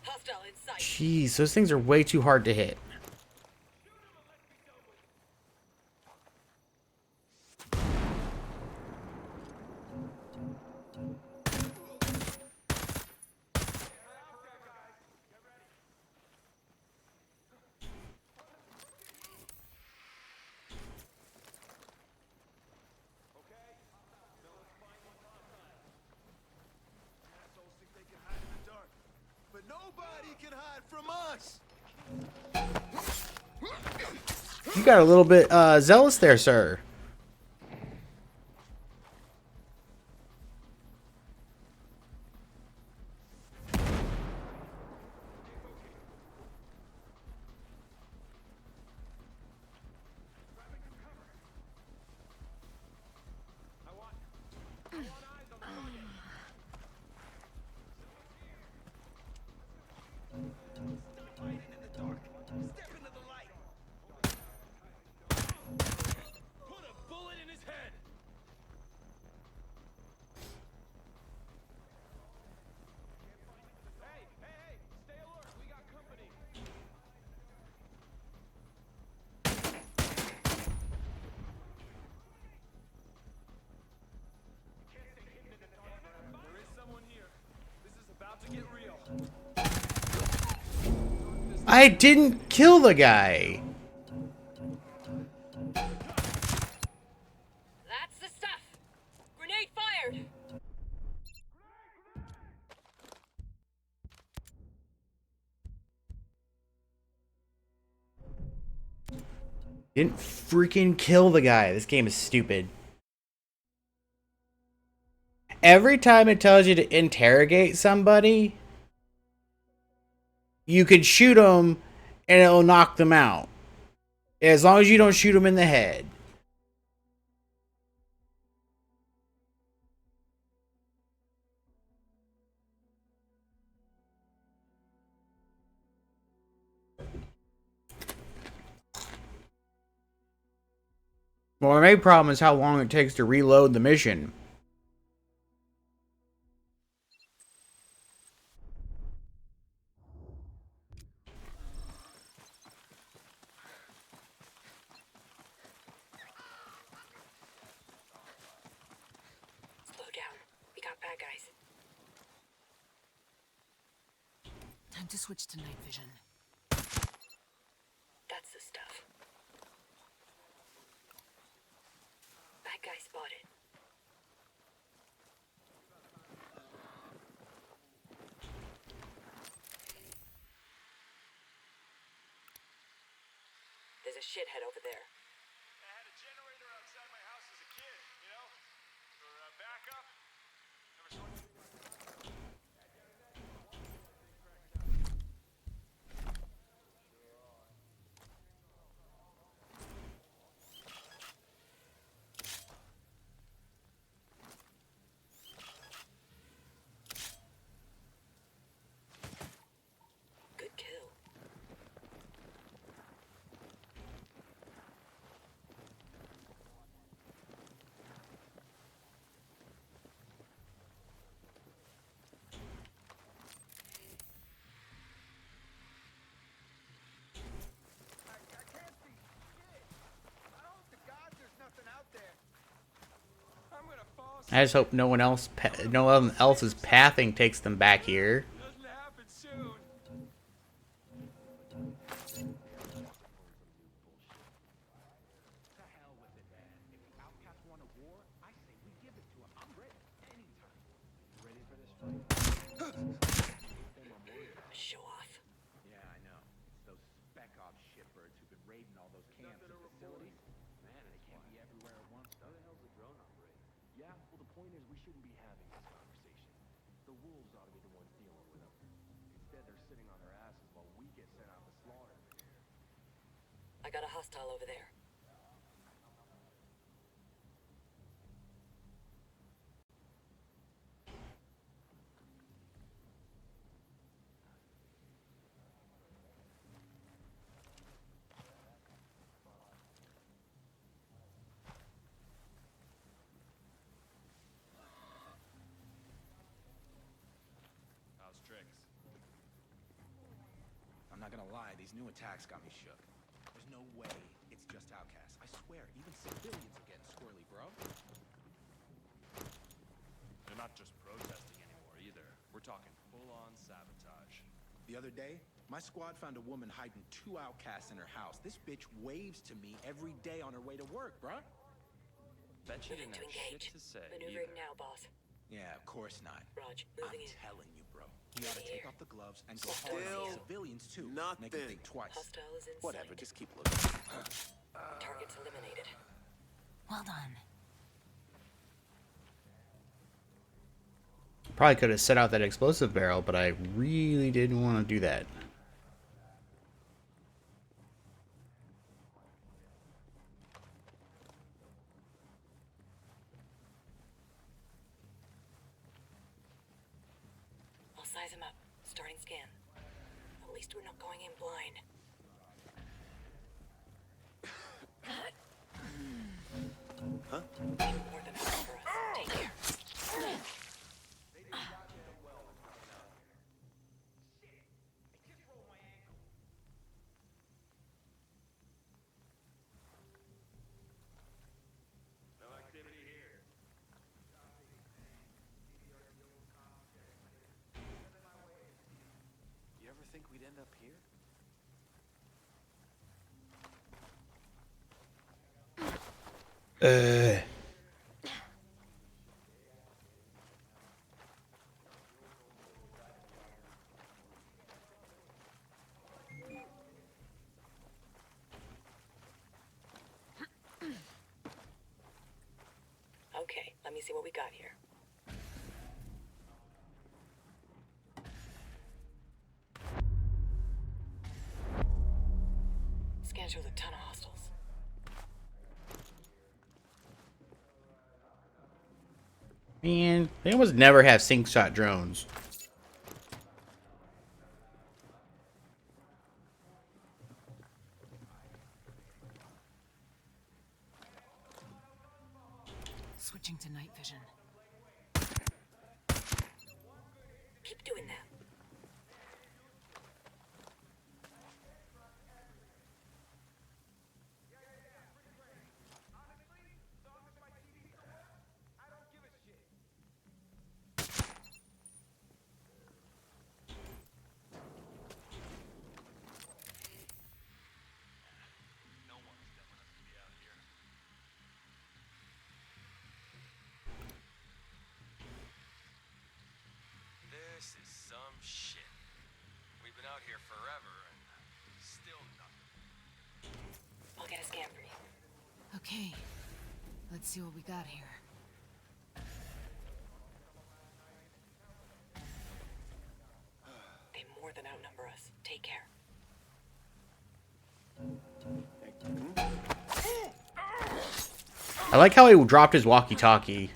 E: Hostile in sight.
A: Jeez, those things are way too hard to hit.
B: Assholes think they can hide in the dark, but nobody can hide from us.
A: You got a little bit zealous there, sir.
G: Put a bullet in his head! Hey! Stay alert! We got company! There is someone here. This is about to get real.
A: I didn't kill the guy.
E: That's the stuff. Grenade fired.
A: Didn't freaking kill the guy. This game is stupid. Every time it tells you to interrogate somebody, you could shoot them and it'll knock them out. As long as you don't shoot them in the head. Well, my main problem is how long it takes to reload the mission.
E: Slow down. We got bad guys.
I: Time to switch to night vision.
E: That's the stuff. Bad guy spotted. There's a shithead over there.
G: I had a generator outside my house as a kid, you know? For backup.
E: Good kill.
B: I can't see shit. I hope to God there's nothing out there.
G: I'm gonna fall
A: I just hope no one else's pathing takes them back here.
G: Doesn't happen soon.
E: Show off.
B: Yeah, I know. It's those spec ops shitbirds who've been raiding all those camps and facilities. Man, they can't be everywhere at once. How the hell's the drone operating? Yeah, well, the point is we shouldn't be having this conversation. The wolves ought to be the ones dealing with them. Instead, they're sitting on their asses while we get sent out to slaughter.
E: I got a hostile over there.
J: How's tricks?
K: I'm not gonna lie, these new attacks got me shook. There's no way it's just outcasts. I swear, even civilians are getting squirrely, bro.
J: They're not just protesting anymore either. We're talking full-on sabotage.
K: The other day, my squad found a woman hiding 2 outcasts in her house. This bitch waves to me every day on her way to work, bruh.
J: Bet you
E: Moving
J: didn't
E: to
J: have shit
E: engage.
J: to say
E: Maneuvering
J: either.
E: now, boss.
K: Yeah, of course not.
E: Raj,
K: I'm
E: moving in.
K: telling you, bro. We ought to take off the gloves and go
E: Still
K: hard on the civilians, too. Make them think twice.
E: Hostile is in
K: Whatever,
E: sight.
K: just keep looking.
E: Target's eliminated.
I: Well done.
A: Probably could have set out that explosive barrel, but I really didn't want to do that.
E: I'll size him up. Starting scan. At least we're not going in blind.
B: Huh?
E: More than enough for us. Take care.
B: No activity here. You ever think we'd end up here?
E: Okay, let me see what we got here. Scan through the ton of hostiles.
A: Man, they almost never have sync shot drones.
I: Switching to night vision.
E: Keep doing that.
J: No one's dumb enough to be out here. This is some shit. We've been out here forever and still nothing.
E: I'll get a scan for you.
I: Okay, let's see what we got here.
E: They more than outnumber us. Take care.
A: I like how he dropped his walkie-talkie.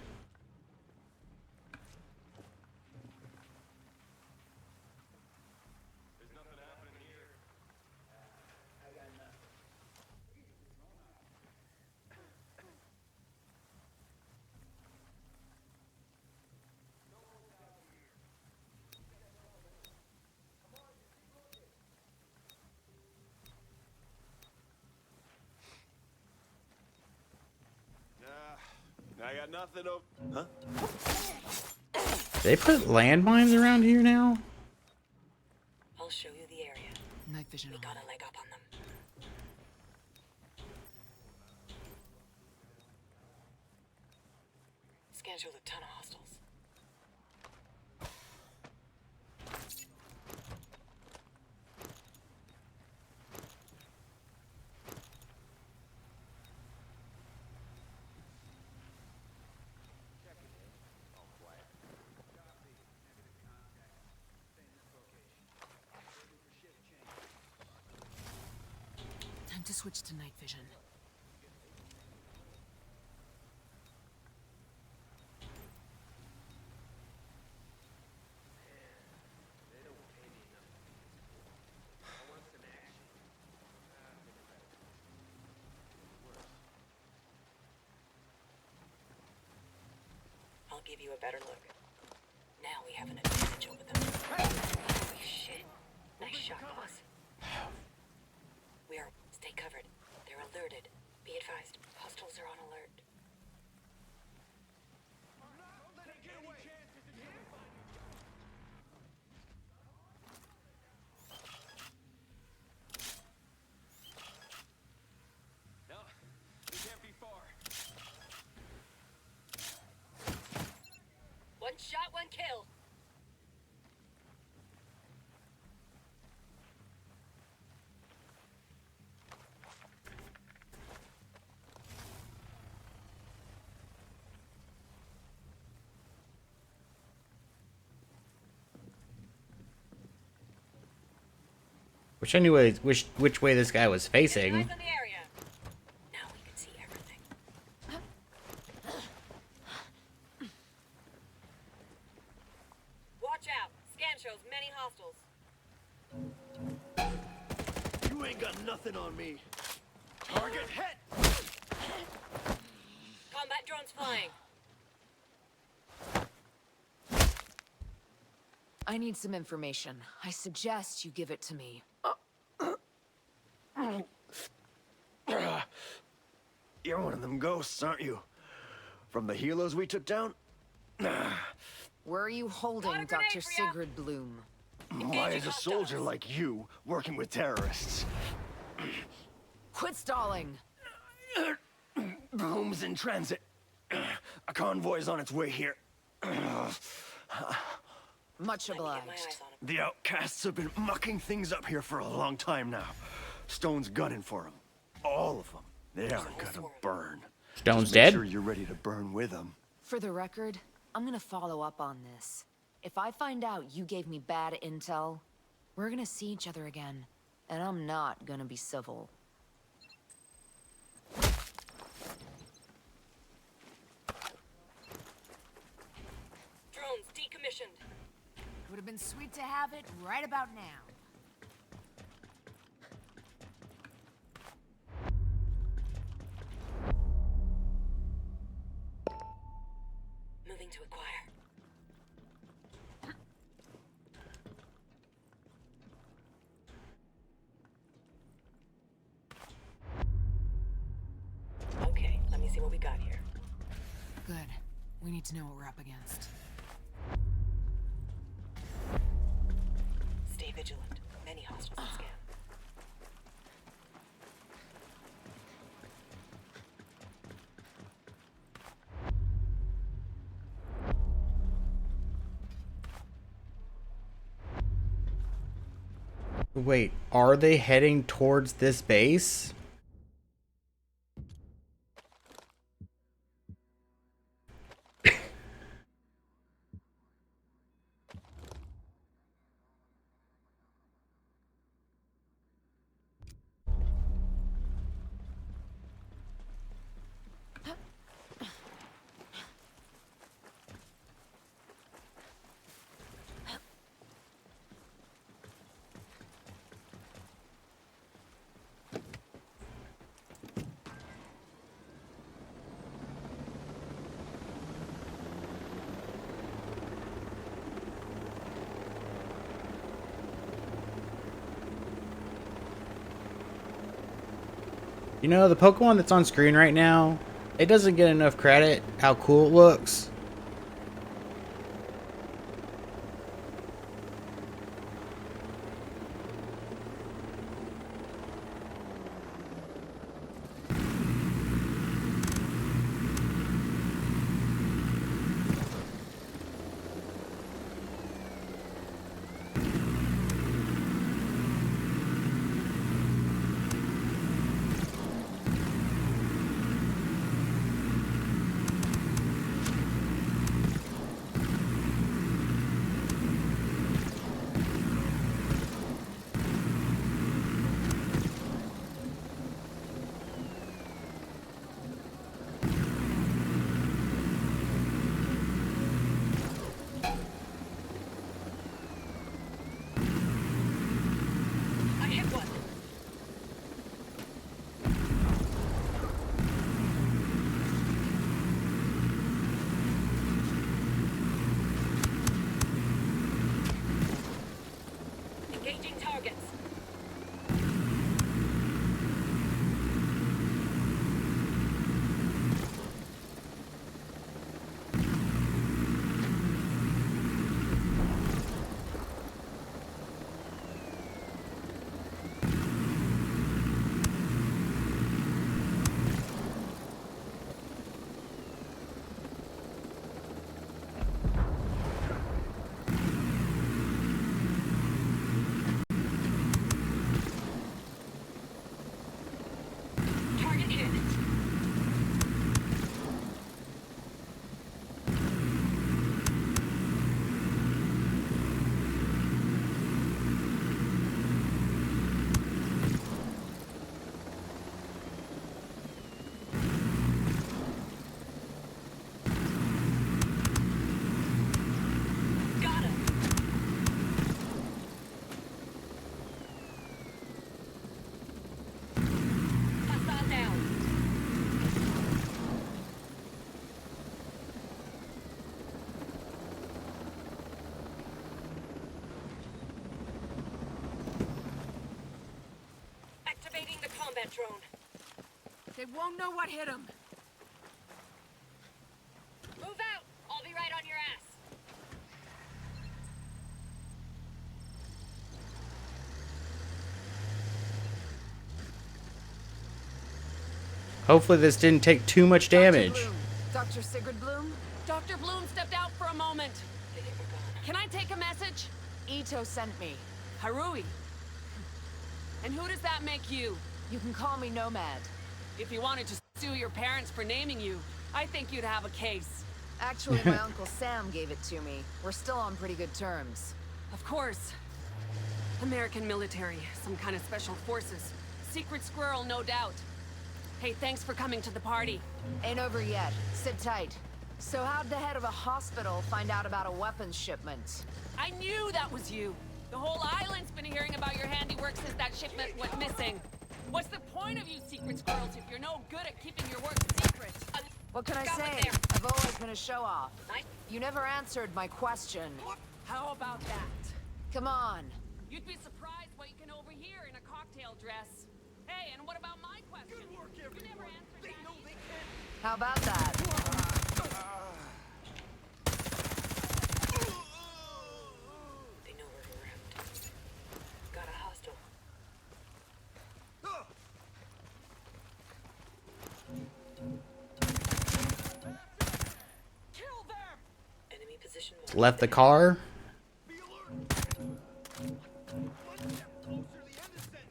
B: There's nothing happening here. I got nothing over. Huh?
A: They put landmines around here now?
E: I'll show you the area.
I: Night vision
E: We
I: on.
E: got a leg up on them. Scan through the ton of hostiles.
I: Time to switch to night vision.
E: I'll give you a better look. Now we have an advantage over them. Holy shit. Nice shot, boss. We are... Stay covered. They're alerted. Be advised. Hostiles are on alert.
F: No, we can't be far.
E: One shot, one kill.
A: Which anyways, which way this guy was facing.
E: Eyes on the area. Now we can see everything. Watch out. Scan shows many hostiles.
B: You ain't got nothing on me. Target hit!
E: Combat drones flying.
I: I need some information. I suggest you give it to me.
B: You're one of them ghosts, aren't you? From the helos we took down?
I: Where are you holding,
E: Got a grenade
I: Dr.
E: for ya.
I: Sigrid Bloom?
B: Why is a soldier like you working with terrorists?
I: Quit stalling!
B: Bloom's in transit. A convoy's on its way here.
I: Much
E: Let me get my
I: obliged.
E: eyes on him.
B: The outcasts have been mucking things up here for a long time now. Stone's gunning for them. All of them. They aren't gonna burn.
A: Stone's
B: Just make
A: dead?
B: sure you're ready to burn with them.
I: For the record, I'm gonna follow up on this. If I find out you gave me bad intel, we're gonna see each other again. And I'm not gonna be civil.
E: Drones decommissioned.
I: Would have been sweet to have it right about now.
E: Moving to acquire. Okay, let me see what we got here.
I: Good. We need to know what we're up against.
E: Stay vigilant. Many hostiles on scan.
A: Wait, are they heading towards this base? You know, the Pokemon that's on screen right now, it doesn't get enough credit how cool it looks.
I: They won't know what hit them.
E: Move out! I'll be right on your ass.
A: Hopefully this didn't take too much damage.
I: Dr. Sigurd Bloom?
L: Dr. Bloom stepped out for a moment. Can I take a message?
I: Ito sent me.
L: Harui. And who does that make you?
I: You can call me Nomad.
L: If you wanted to sue your parents for naming you, I think you'd have a case.
I: Actually, my Uncle Sam gave it to me. We're still on pretty good terms.
L: Of course. American military, some kind of special forces. Secret squirrel, no doubt. Hey, thanks for coming to the party.
I: Ain't over yet. Sit tight. So how'd the head of a hospital find out about a weapons shipment?
L: I knew that was you. The whole island's been hearing about your handiwork since that shipment went missing. What's the point of you secret squirrels if you're no good at keeping your work secret?
I: What can I
L: Got
I: say?
L: it there.
I: I've always been a show-off. You never answered my question.
L: How about that?
I: Come on.
L: You'd be surprised what you can overhear in a cocktail dress. Hey, and what about my question?
G: Good work,
L: You
G: everyone.
L: never answered
G: They
L: that
G: know they
L: either.
G: can't.
I: How about that?
E: They know we're around. Got a hostile.
G: Kill them!
E: Enemy position.
A: Left the car.
G: Be alert! One step closer, the end is sent.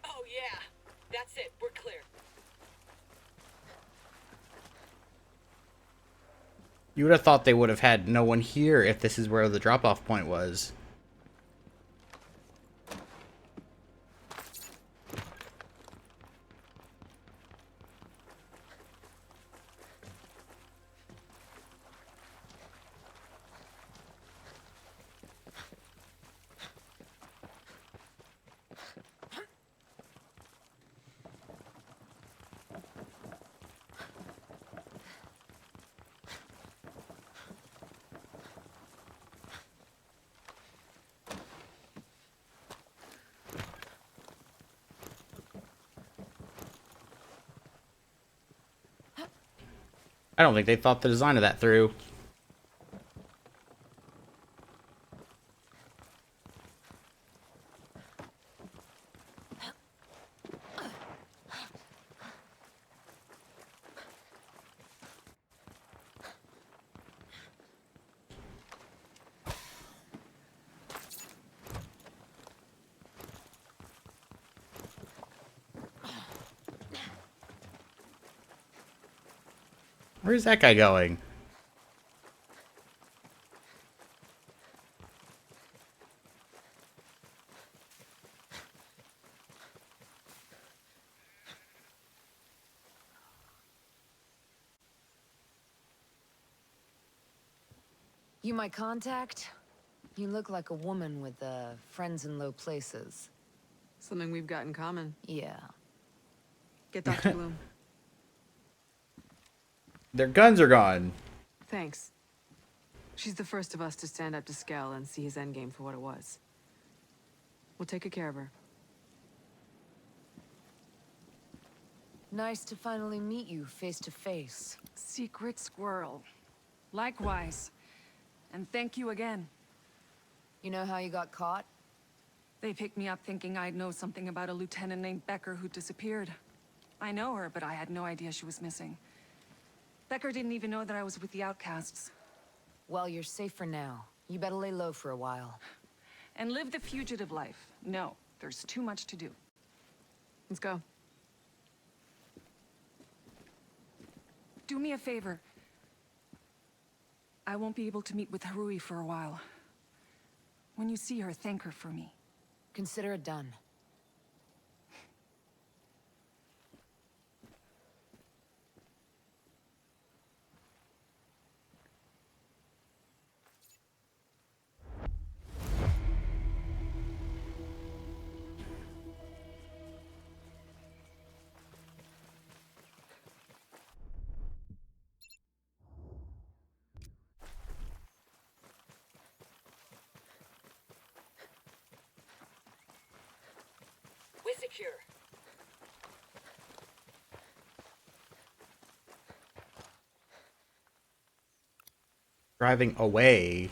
E: Oh yeah, that's it. We're clear.
A: You would have thought they would have had no one here if this is where the drop-off point was. I don't think they thought the design of that through. Where's that guy going?
I: You my contact? You look like a woman with, friends in low places.
M: Something we've got in common.
I: Yeah.
M: Get Dr. Bloom.
A: Their guns are gone.
M: Thanks. She's the first of us to stand up to Skell and see his endgame for what it was. We'll take good care of her.
I: Nice to finally meet you face to face.
M: Secret squirrel. Likewise. And thank you again.
I: You know how you got caught?
M: They picked me up thinking I'd know something about a lieutenant named Becker who disappeared. I know her, but I had no idea she was missing. Becker didn't even know that I was with the outcasts.
I: Well, you're safe for now. You better lay low for a while.
M: And live the fugitive life. No, there's too much to do. Let's go. Do me a favor. I won't be able to meet with Harui for a while. When you see her, thank her for me.
I: Consider it done.
E: We're secure.
A: Driving away.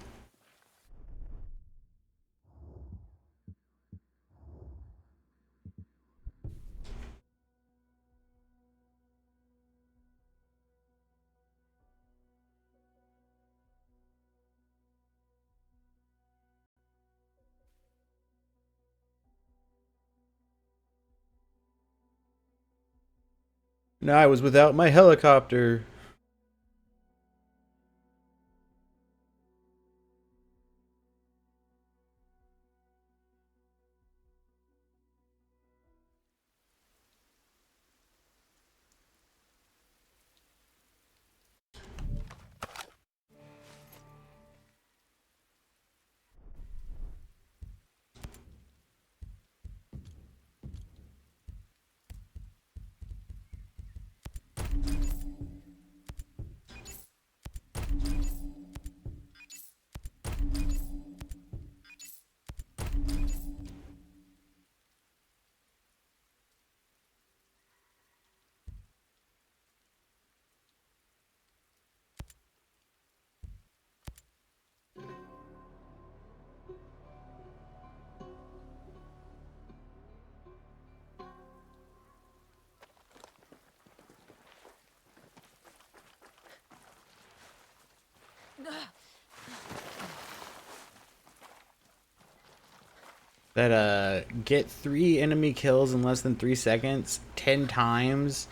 A: No, I was without my helicopter. That get 3 enemy kills in less than 3 seconds 10 times.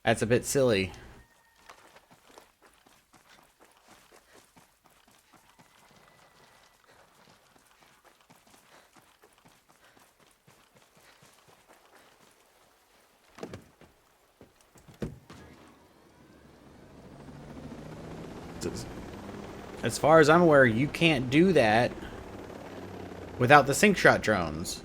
A: That's a bit silly. As far as I'm aware, you can't do that without the sync shot drones.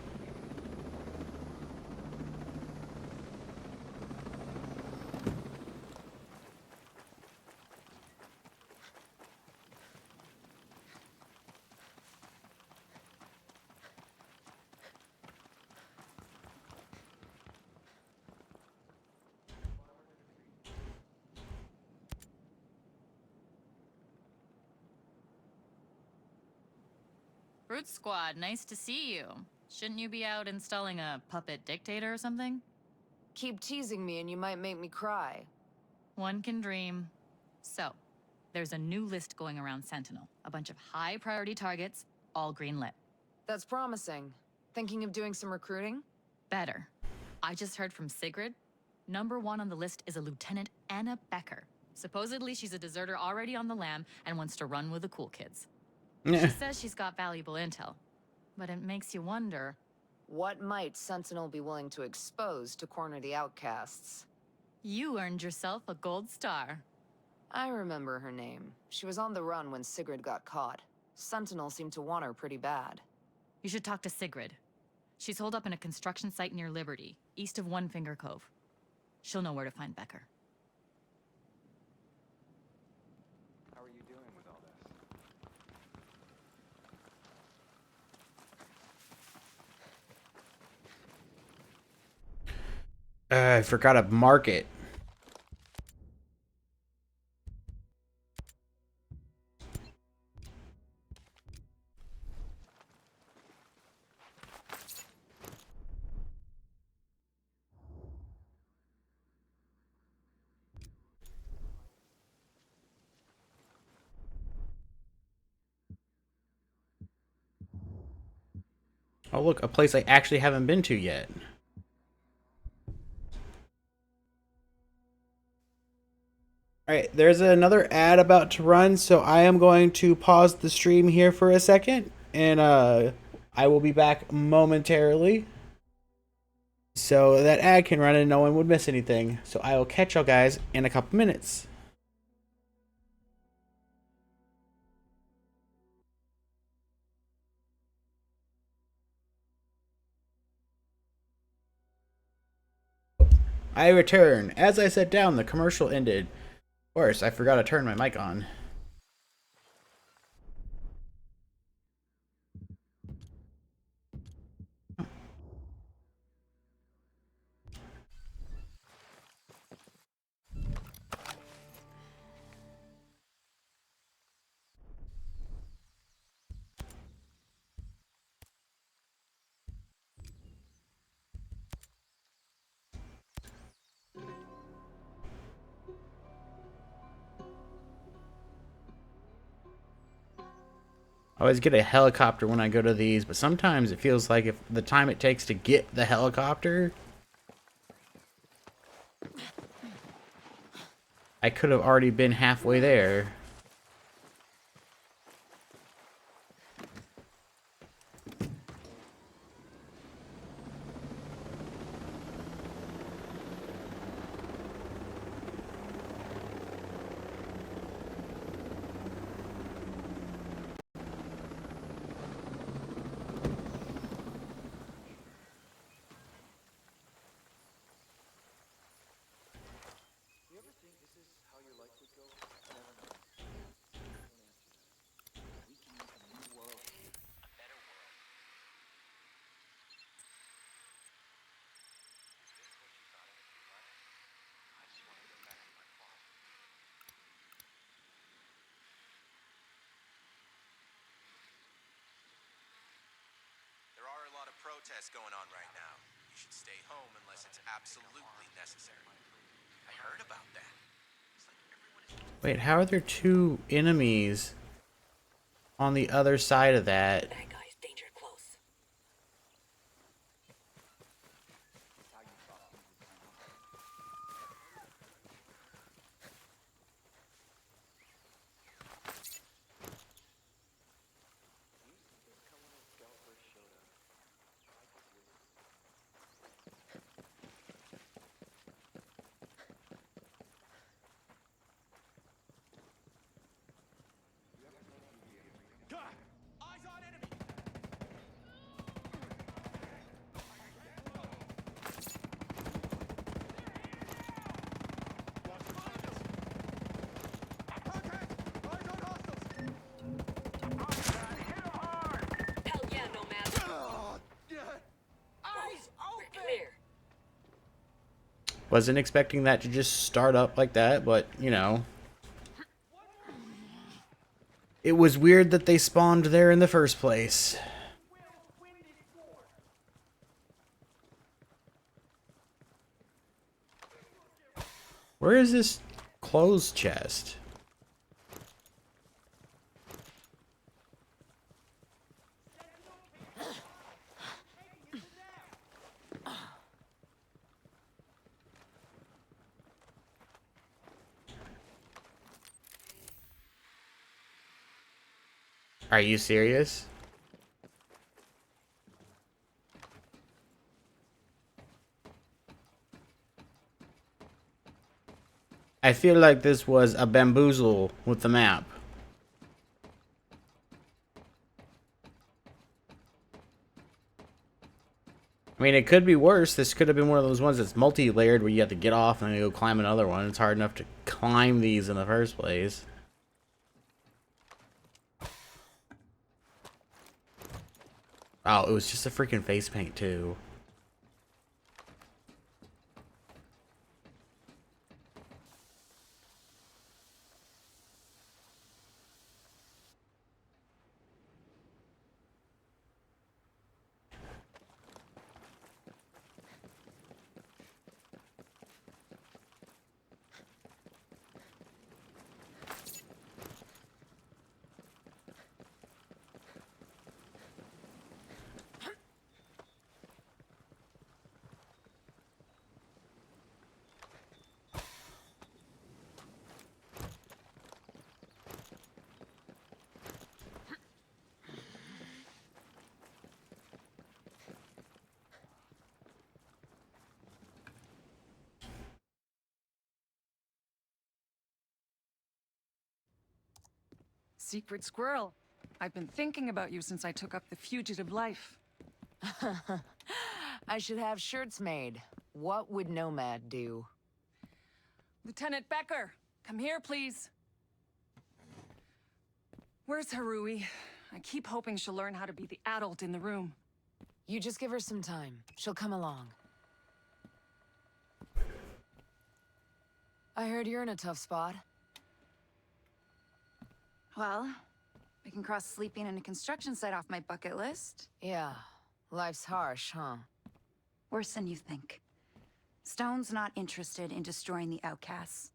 D: Brute Squad, nice to see you. Shouldn't you be out installing a puppet dictator or something?
I: Keep teasing me and you might make me cry.
D: One can dream. So, there's a new list going around Sentinel. A bunch of high-priority targets, all green-lit.
I: That's promising. Thinking of doing some recruiting?
D: Better. I just heard from Sigrid. Number 1 on the list is a Lieutenant Anna Becker. Supposedly, she's a deserter already on the lam and wants to run with the cool kids. She says she's got valuable intel, but it makes you wonder...
I: What might Sentinel be willing to expose to corner the outcasts?
D: You earned yourself a gold star.
I: I remember her name. She was on the run when Sigrid got caught. Sentinel seemed to want her pretty bad.
D: You should talk to Sigrid. She's holed up in a construction site near Liberty, east of One Finger Cove. She'll know where to find Becker.
F: How are you doing with all this?
A: I forgot to mark it. Oh, look, a place I actually haven't been to yet. Alright, there's another ad about to run, so I am going to pause the stream here for a second, and I will be back momentarily. So that ad can run and no one would miss anything. So I will catch y'all guys in a couple minutes. I return. As I sat down, the commercial ended. Of course, I forgot to turn my mic on. I always get a helicopter when I go to these, but sometimes it feels like if the time it takes to get the helicopter, I could have already been halfway there.
B: You ever think this is how your life would go? Never mind. Don't answer that. We can make a new world here. A better world. Is this what you thought it would be like? I just want to go back to my father.
H: There are a lot of protests going on right now. You should stay home unless it's absolutely necessary. I heard about that. It's like everyone is...
A: Wait, how are there two enemies on the other side of that?
E: Bad guys, danger close.
B: How you thought things would turn out. Do you see this color when Scout first showed up? I like his whistle.
G: God! Eyes on enemy!
E: Hell yeah, Nomad.
G: Eyes
E: We're
G: open!
E: clear.
A: Wasn't expecting that to just start up like that, but, you know. It was weird that they spawned there in the first place. Where is this clothes chest? Are you serious? I feel like this was a bamboozle with the map. I mean, it could be worse. This could have been one of those ones that's multi-layered where you have to get off and then go climb another one. It's hard enough to climb these in the first place. Oh, it was just a freaking face paint too.
M: Secret squirrel. I've been thinking about you since I took up the fugitive life.
I: I should have shirts made. What would Nomad do?
M: Lieutenant Becker, come here, please. Where's Harui? I keep hoping she'll learn how to be the adult in the room.
I: You just give her some time. She'll come along. I heard you're in a tough spot.
N: Well, I can cross sleeping in a construction site off my bucket list.
I: Yeah, life's harsh, huh?
N: Worse than you think. Stone's not interested in destroying the outcasts.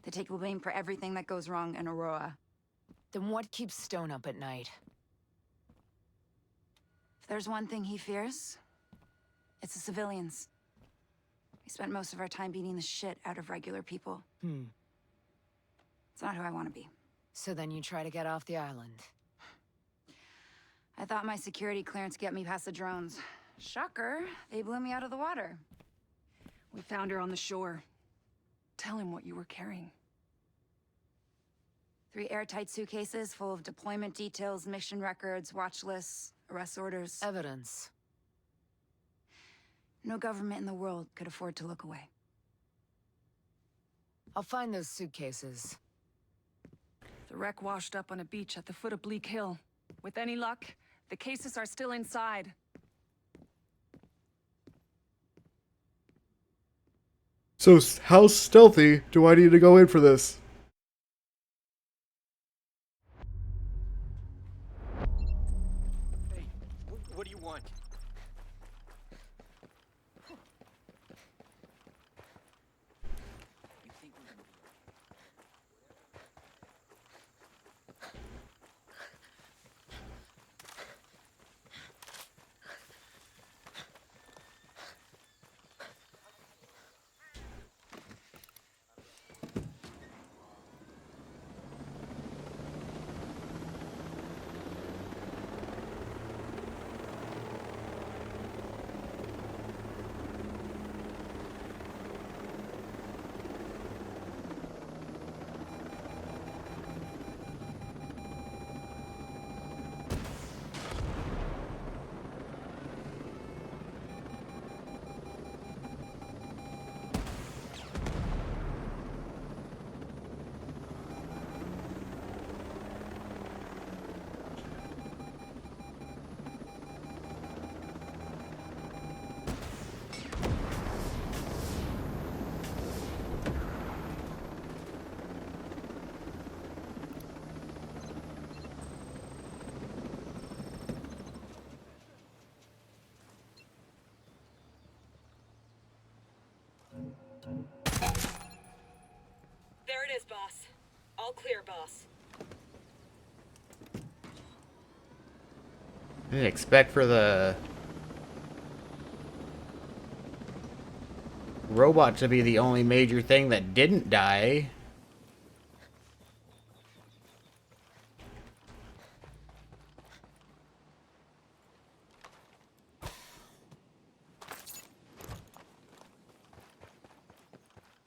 N: They take the blame for everything that goes wrong in Aurora.
I: Then what keeps Stone up at night?
N: there's one thing he fears, it's the civilians. We spent most of our time beating the shit out of regular people. It's not who I want to be.
I: So then you try to get off the island.
N: I thought my security clearance get me past the drones. Shocker, they blew me out of the water.
M: We found her on the shore. Tell him what you were carrying.
N: 3 airtight suitcases full of deployment details, mission records, watch lists, arrest orders.
I: Evidence.
N: No government in the world could afford to look away.
I: I'll find those suitcases.
M: The wreck washed up on a beach at the foot of Bleak Hill. With any luck, the cases are still inside.
A: So how stealthy do I need to go in for this?
C: Hey, what do you want? You think we're gonna
E: There it is, boss. All clear, boss.
A: I didn't expect for the robot to be the only major thing that didn't die.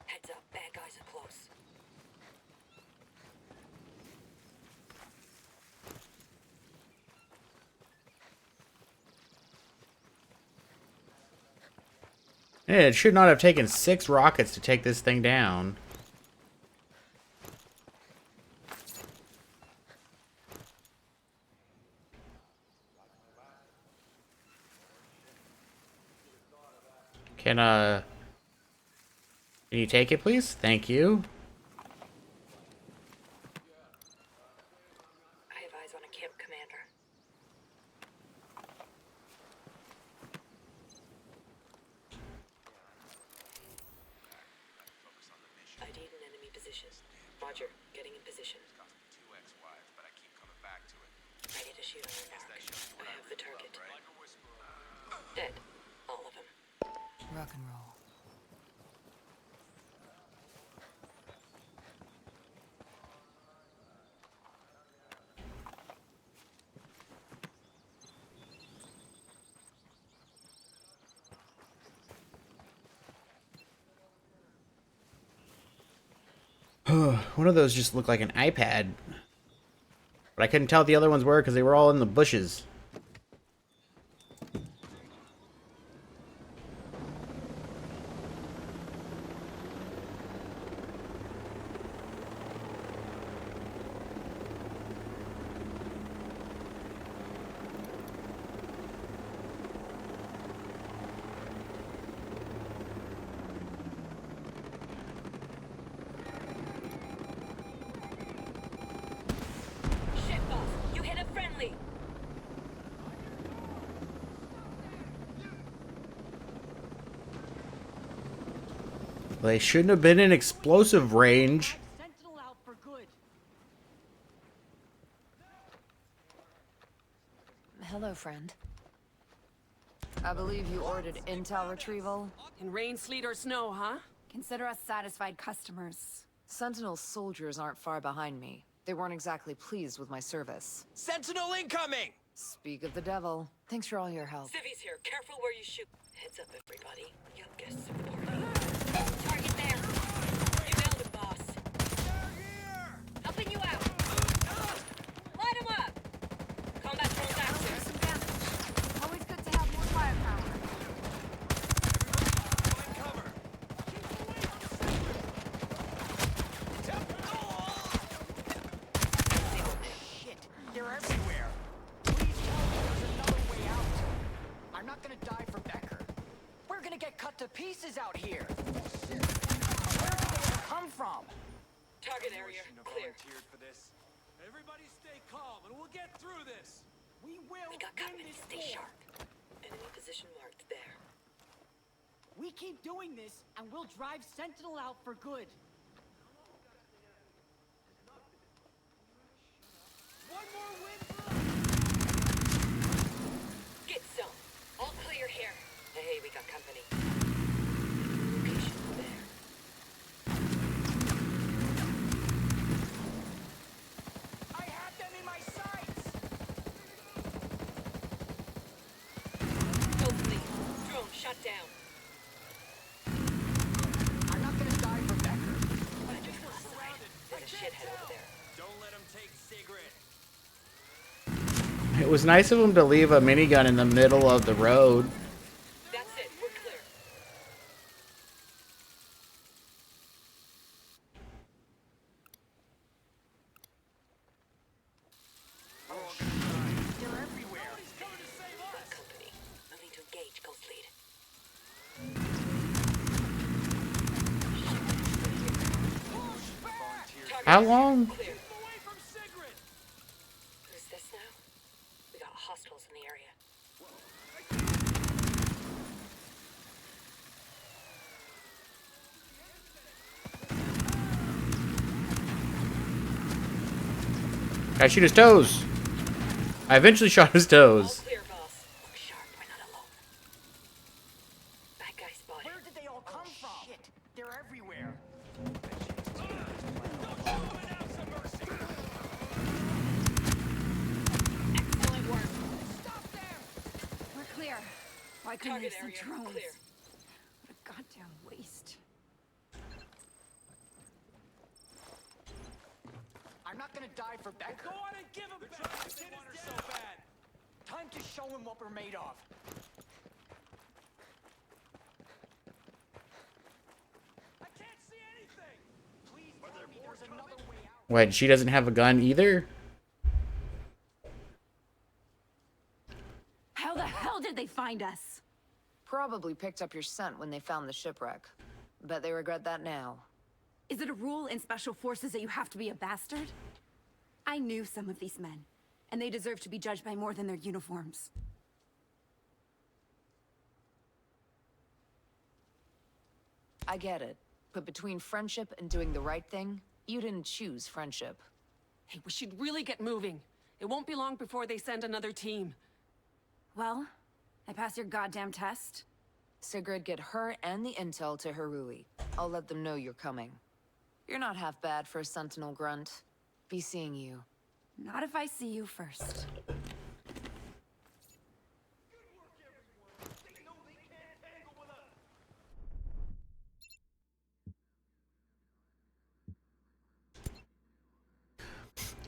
E: Heads up, bad guys are close.
A: Yeah, it should not have taken 6 rockets to take this thing down. Can you take it, please? Thank you.
E: I have eyes on a camp commander. ID'd an enemy position. Roger, getting in position. Ready to shoot on your mark. I have the target. Dead. All of them.
I: Rock and roll.
A: One of those just looked like an iPad. But I couldn't tell what the other ones were because they were all in the bushes.
E: Shit, boss! You hit a friendly!
A: They shouldn't have been in explosive range.
C: Sentinel out for good.
I: Hello, friend. I believe you ordered intel retrieval.
L: In rain, sleet, or snow, huh?
N: Consider us satisfied customers.
I: Sentinel soldiers aren't far behind me. They weren't exactly pleased with my service.
G: Sentinel incoming!
I: Speak of the devil. Thanks for all your help.
E: Civvies here. Careful where you shoot. Heads up, everybody. Young guests of the party. Target there. You nailed it, boss. Helping you out. Light 'em up. Combat drones active.
N: Some damage. Always good to have more firepower.
G: Find cover.
C: Shit, they're everywhere. Please tell me there's another way out. I'm not gonna die for Becker. We're gonna get cut to pieces out here. Where did they even come from?
E: Target area clear.
G: Volunteered for this. Everybody stay calm and we'll get through this.
C: We will
E: We got
C: win
E: company.
C: this
E: Stay
C: war.
E: sharp. Enemy position marked there.
C: We keep doing this, and we'll drive Sentinel out for good.
G: One more win for us.
E: Get some. All clear here. Hey, we got company. Location there.
C: I had them in my sights!
E: Go fleet. Drone shut down.
C: I'm not gonna die for Becker.
E: Find your class side. There's a shithead over there.
G: Don't let him take Sigrid.
A: It was nice of him to leave a minigun in the middle of the road.
E: That's it. We're clear.
C: They're everywhere.
G: Nobody's coming to save
E: Got
G: us.
E: company. Moving to engage. Ghost lead. Target
A: How long?
E: clear.
G: Keep away from Sigrid.
E: Who's this now? We got hostiles in the area.
A: I shoot his toes. I eventually shot his
E: All
A: toes.
E: clear, boss. Look sharp. We're not alone. Bad guy spotted.
C: Where did they all come from? Shit, they're everywhere.
E: Excellent work.
N: We're clear. Why couldn't
E: Target
N: they send
E: area
N: drones?
E: clear.
N: What a goddamn waste.
C: I'm not gonna die for Becker.
G: Go on and give him back. This hit is so bad.
C: Time to show him what we're made of.
G: I can't see anything.
C: Please tell me there's another way out.
A: What, she doesn't have a gun either?
N: How the hell did they find us?
I: Probably picked up your scent when they found the shipwreck. Bet they regret that now.
N: Is it a rule in special forces that you have to be a bastard? I knew some of these men, and they deserve to be judged by more than their uniforms.
I: I get it. But between friendship and doing the right thing, you didn't choose friendship.
L: Hey, we should really get moving. It won't be long before they send another team.
N: Well, I passed your goddamn test.
I: Sigrid, get her and the intel to Harui. I'll let them know you're coming. You're not half bad for a Sentinel grunt. Be seeing you.
N: Not if I see you first.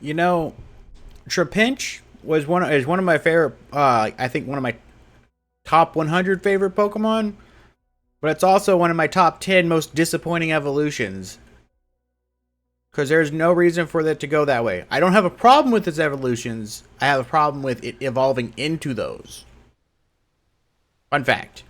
A: You know, Trapinch is one of my favorite. I think one of my top 100 favorite Pokemon, but it's also one of my top 10 most disappointing evolutions. Because there's no reason for that to go that way. I don't have a problem with its evolutions. I have a problem with it evolving into those. Fun fact.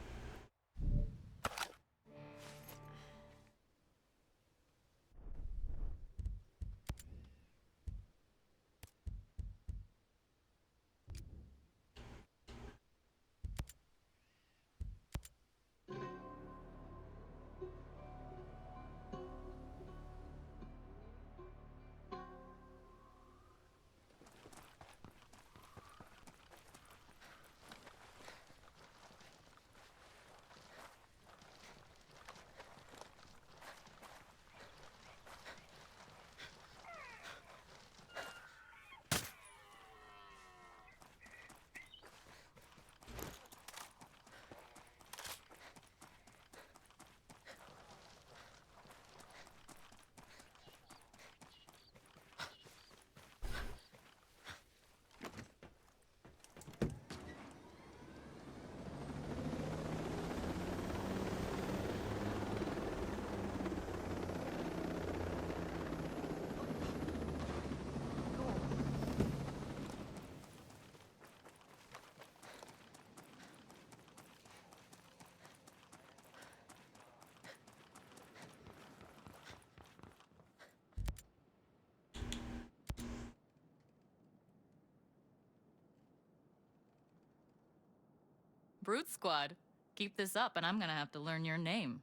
D: Brute Squad. Keep this up and I'm gonna have to learn your name.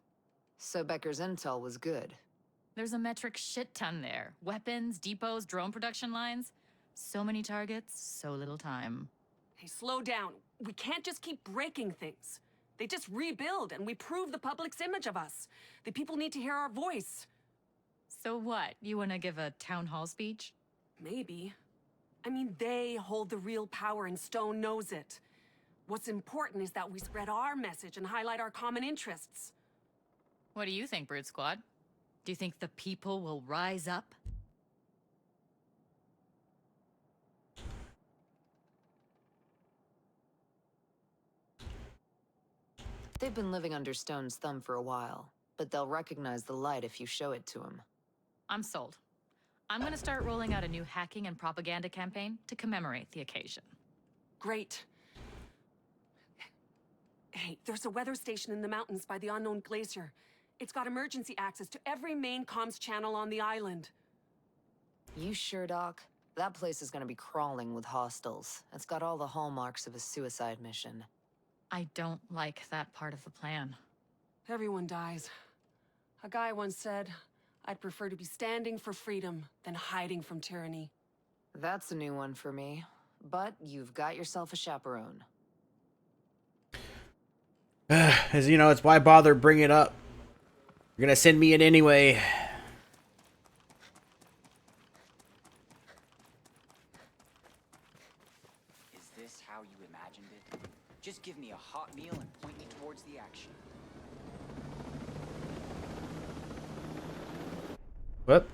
I: So Becker's intel was good.
D: There's a metric shit ton there. Weapons, depots, drone production lines. So many targets, so little time.
L: Hey, slow down. We can't just keep breaking things. They just rebuild and we prove the public's image of us. The people need to hear our voice.
D: So what? You wanna give a town hall speech?
L: Maybe. I mean, they hold the real power and Stone knows it. What's important is that we spread our message and highlight our common interests.
D: What do you think, Brute Squad? Do you think the people will rise up?
I: They've been living under Stone's thumb for a while, but they'll recognize the light if you show it to them.
D: I'm sold. I'm gonna start rolling out a new hacking and propaganda campaign to commemorate the occasion.
L: Great. Hey, there's a weather station in the mountains by the unknown glacier. It's got emergency access to every main comms channel on the island.
I: You sure, Doc? That place is gonna be crawling with hostiles. It's got all the hallmarks of a suicide mission.
D: I don't like that part of the plan.
L: Everyone dies. A guy once said, I'd prefer to be standing for freedom than hiding from tyranny.
I: That's a new one for me. But you've got yourself a chaperone.
A: As you know, it's why bother bringing it up. You're gonna send me in anyway.
C: Is this how you imagined it? Just give me a hot meal and point me towards the action.
A: Whoop.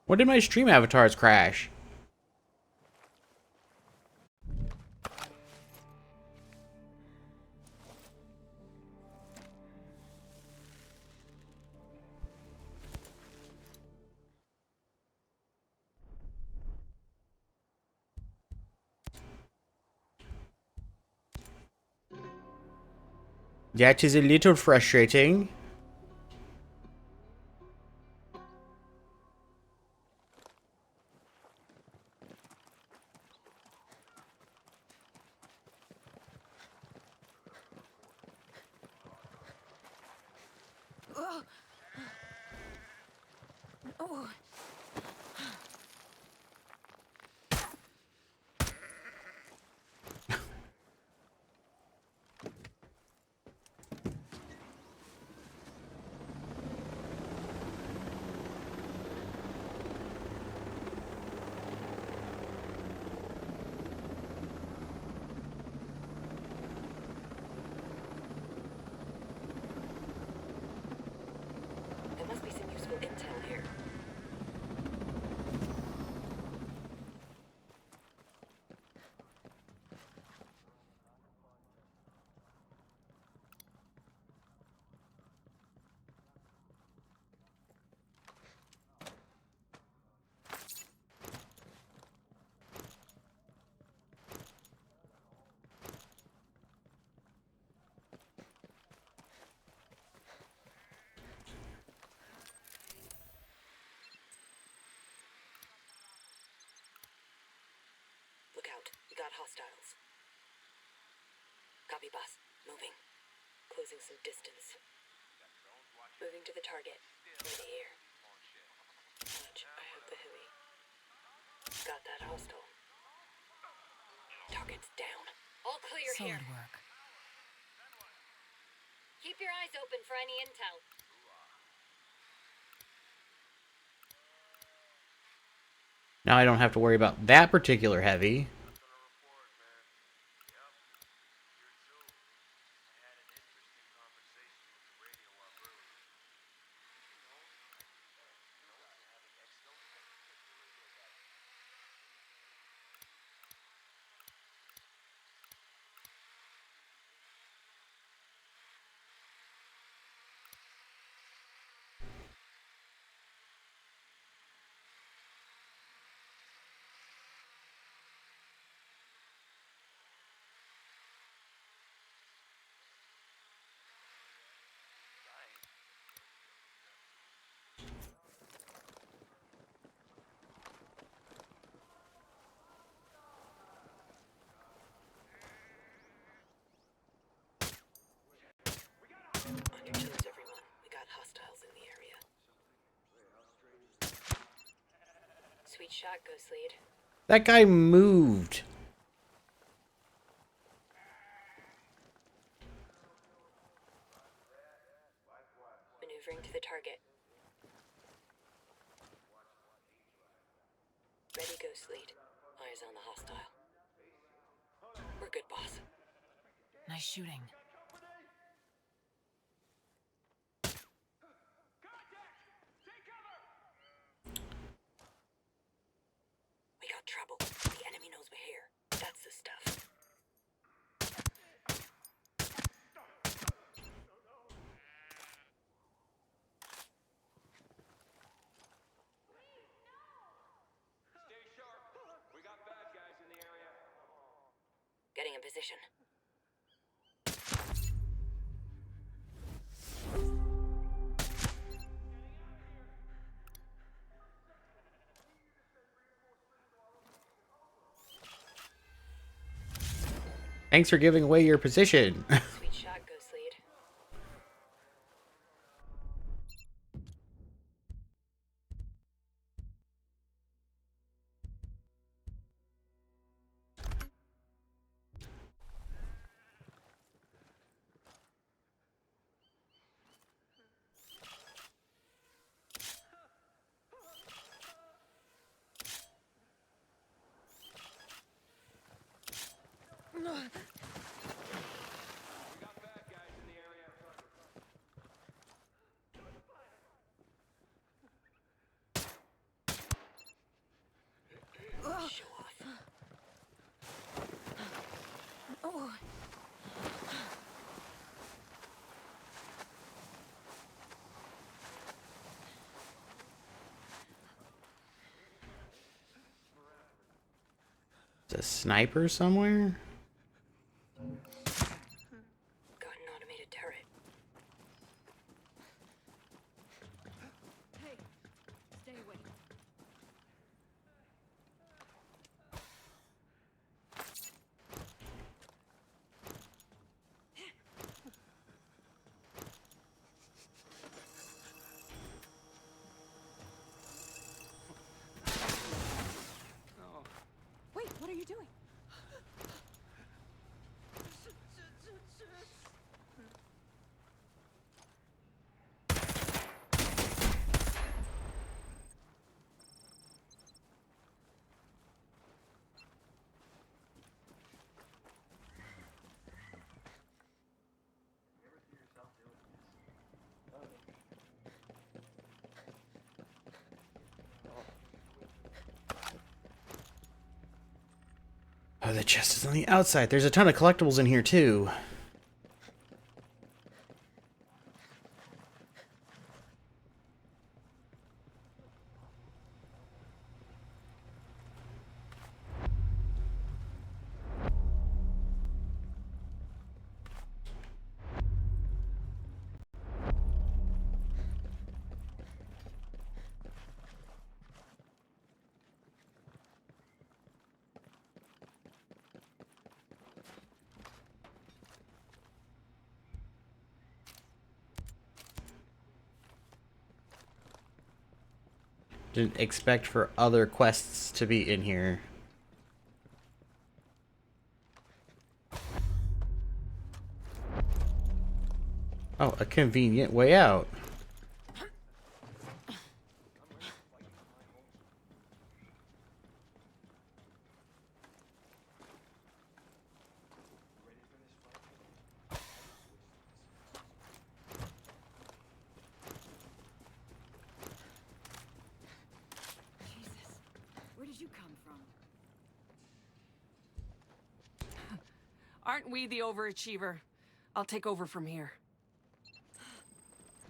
A: When did my stream avatars crash? That is a little frustrating.
I: Oh.
E: There must be some useful intel here. Look out. We got hostiles. Copy, boss. Moving. Closing some distance. Moving to the target. Over here. Watch. I have the heli. Got that hostile. Target's down. All clear here.
I: Solid work.
E: Keep your eyes open for any intel.
A: Now I don't have to worry about that particular heavy.
E: On your toes, everyone. We got hostiles in the area. Sweet shot, Ghost Lead.
A: That guy moved.
E: Maneuvering to the target. Ready, Ghost Lead. Eyes on the hostile. We're good, boss.
I: Nice shooting.
E: We got trouble. The enemy knows we're here. That's the stuff.
F: Stay sharp. We got bad guys in the area.
E: Getting in position.
A: Thanks for giving away your position.
E: Sweet shot, Ghost Lead.
F: We got bad guys in the area.
E: Show off.
I: Oh.
A: Is a sniper somewhere?
E: Got an automated turret.
M: Hey, stay away. Wait, what are you doing?
A: Oh, the chest is on the outside. There's a ton of collectibles in here, too. Didn't expect for other quests to be in here. Oh, a convenient way out.
L: Aren't we the overachiever? I'll take over from here.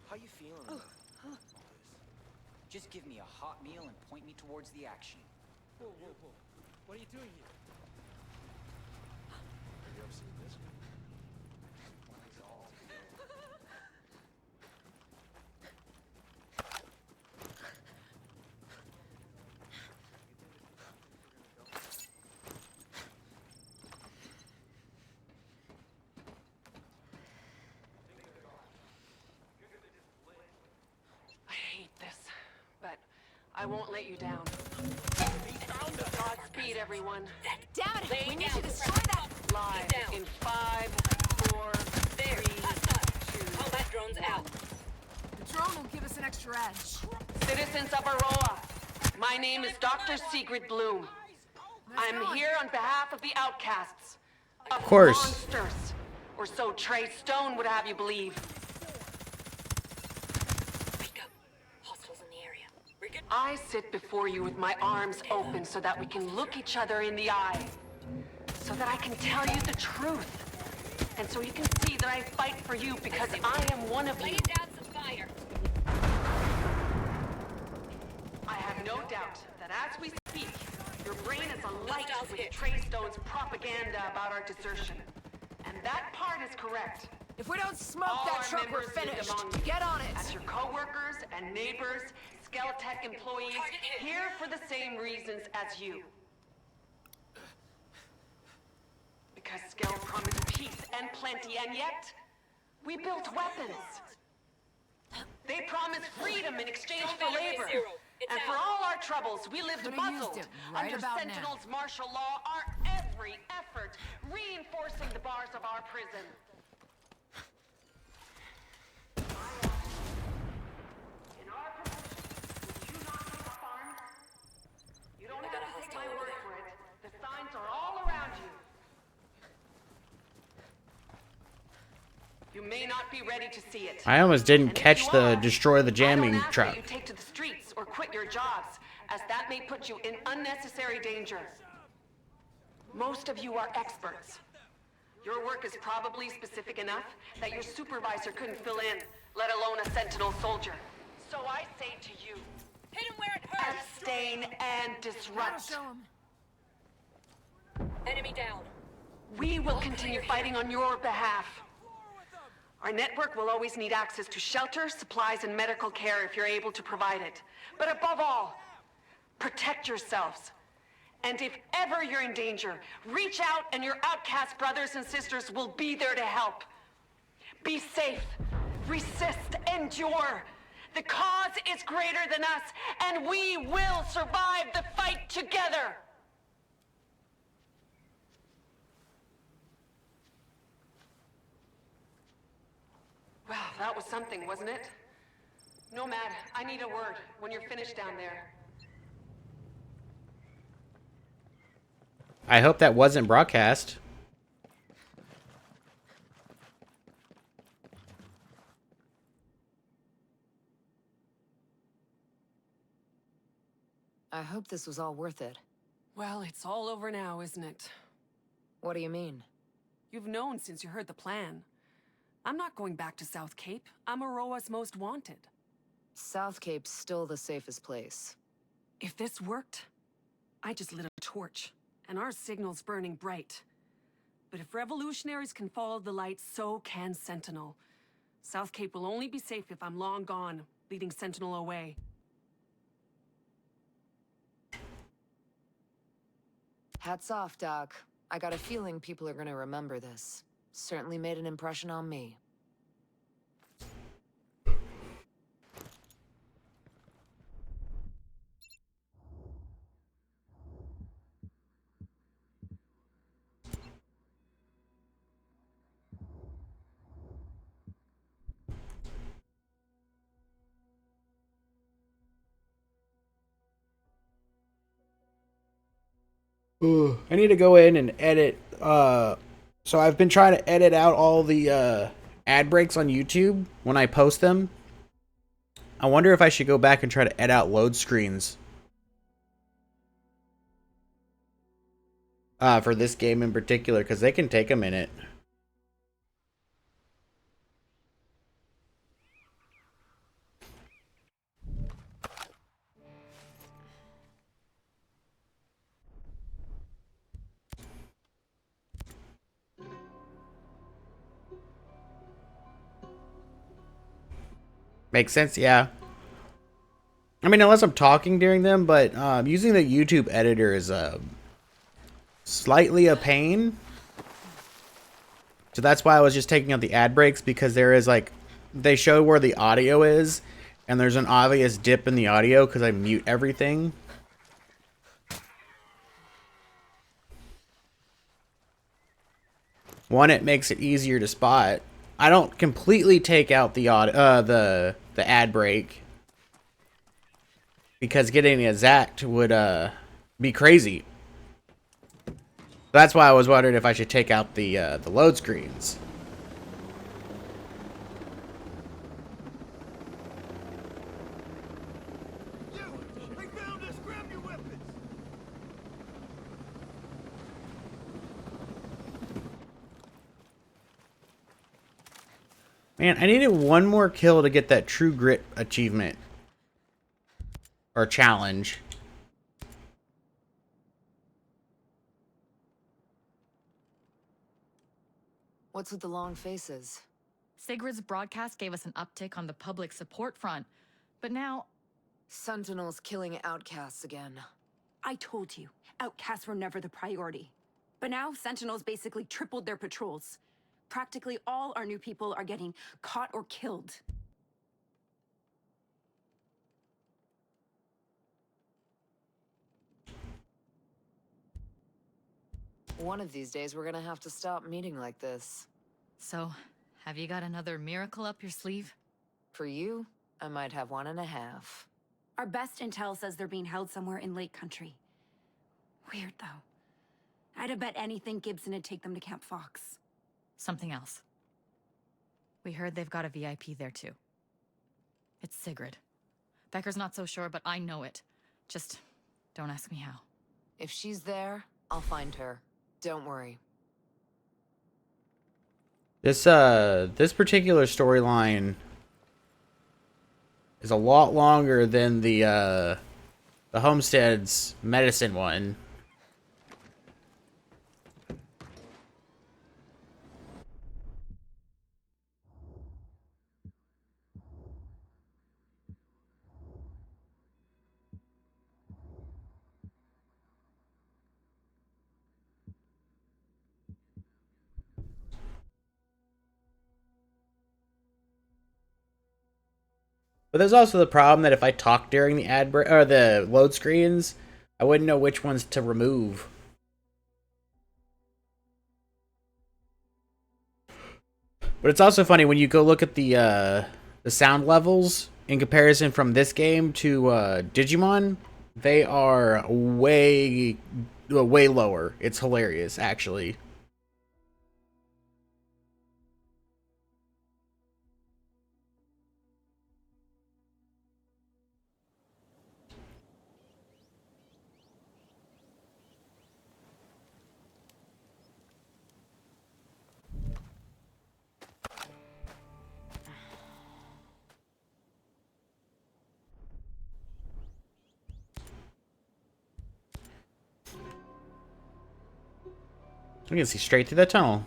C: How you feeling about all this? Just give me a hot meal and point me towards the action.
B: Whoa, whoa, whoa. What are you doing here? Have you ever seen this?
L: I hate this, but I won't let you down. Godspeed, everyone.
I: Damn it!
L: Lay
I: We need
L: down.
I: to destroy that!
L: Live in 5, 4, 3, 2.
E: Combat drones out.
I: The drone will give us an extra edge.
L: Citizens of Aroa, my name is Dr. Sigrid Bloom. I'm here on behalf of the outcasts. Of
A: course.
L: Monsters. Or so Trey Stone would have you believe.
E: Rico, hostiles in the area. We're good.
L: I sit before you with my arms open so that we can look each other in the eye. So that I can tell you the truth. And so you can see that I fight for you because I am one of you.
E: Lay down some fire.
L: I have no doubt that as we speak, your brain is alight
E: Hostiles
L: with
E: hit.
L: Trey Stone's propaganda about our desertion. And that part is correct.
I: If we don't smoke
L: All
I: that
L: our
I: truck, we're
L: members live
I: finished.
L: among you.
I: Get on it.
L: As your co-workers and neighbors, Skeletech employees,
E: Target hit.
L: here for the same reasons as you. Because Skell promised peace and plenty, and yet, we built weapons. They promised freedom in exchange for
E: Combat
L: labor.
E: zero. It's
L: And for
E: out.
L: all our troubles, we lived
I: Could've
L: muzzled
I: used it right
L: under
I: about now.
L: Sentinel's martial law, our every effort reinforcing the bars of our prison. In our position, would you not take up arms? You don't
E: I got
L: have
E: a
L: to take
E: hostile
L: my
E: over
L: word
E: there.
L: for it. The signs are all around you. You may not be ready to see it.
A: I almost didn't
L: And if
A: catch
L: you
A: the
L: are,
A: destroy the
L: I
A: jamming
L: don't ask
A: truck.
L: that you take to the streets or quit your jobs, as that may put you in unnecessary danger. Most of you are experts. Your work is probably specific enough that your supervisor couldn't fill in, let alone a Sentinel soldier. So I say to you,
E: Hit him where it hurts.
L: abstain and disrupt.
I: Show 'em.
E: Enemy down.
L: We will continue fighting on your behalf. Our network will always need access to shelter, supplies, and medical care if you're able to provide it. But above all, protect yourselves. And if ever you're in danger, reach out and your outcast brothers and sisters will be there to help. Be safe, resist, endure. The cause is greater than us, and we will survive the fight together. Well, that was something, wasn't it? Nomad, I need a word when you're finished down there.
A: I hope that wasn't broadcast.
I: I hope this was all worth it.
L: Well, it's all over now, isn't it?
I: What do you mean?
L: You've known since you heard the plan. I'm not going back to South Cape. I'm Aroa's most wanted.
I: South Cape's still the safest place.
L: If this worked, I just lit a torch, and our signal's burning bright. But if revolutionaries can follow the light, so can Sentinel. South Cape will only be safe if I'm long gone, leading Sentinel away.
I: Hats off, Doc. I got a feeling people are gonna remember this. Certainly made an impression on me.
A: I need to go in and edit. So I've been trying to edit out all the ad breaks on YouTube when I post them. I wonder if I should go back and try to edit out load screens. for this game in particular, because they can take a minute. Makes sense, yeah. I mean, unless I'm talking during them, but using the YouTube editor is slightly a pain. So that's why I was just taking out the ad breaks, because there is like, they show where the audio is, and there's an obvious dip in the audio because I mute everything. One, it makes it easier to spot. I don't completely take out the the ad break, because getting it exact would be crazy. That's why I was wondering if I should take out the load screens. Man, I needed one more kill to get that True Grit achievement. Or challenge.
I: What's with the long faces?
D: Sigrid's broadcast gave us an uptick on the public support front, but now...
I: Sentinels killing outcasts again.
N: I told you, outcasts were never the priority. But now, Sentinels basically tripled their patrols. Practically all our new people are getting caught or killed.
I: One of these days, we're gonna have to stop meeting like this.
D: So, have you got another miracle up your sleeve?
I: For you, I might have 1.5.
N: Our best intel says they're being held somewhere in Lake Country. Weird, though. I'd have bet anything Gibson would take them to Camp Fox.
D: Something else. We heard they've got a VIP there, too. It's Sigrid. Becker's not so sure, but I know it. Just don't ask me how.
I: If she's there, I'll find her. Don't worry.
A: This particular storyline is a lot longer than the Homestead's medicine one. But there's also the problem that if I talk during the ad break or the load screens, I wouldn't know which ones to remove. But it's also funny when you go look at the sound levels in comparison from this game to Digimon. They are way lower. It's hilarious, actually. We can see straight through that tunnel.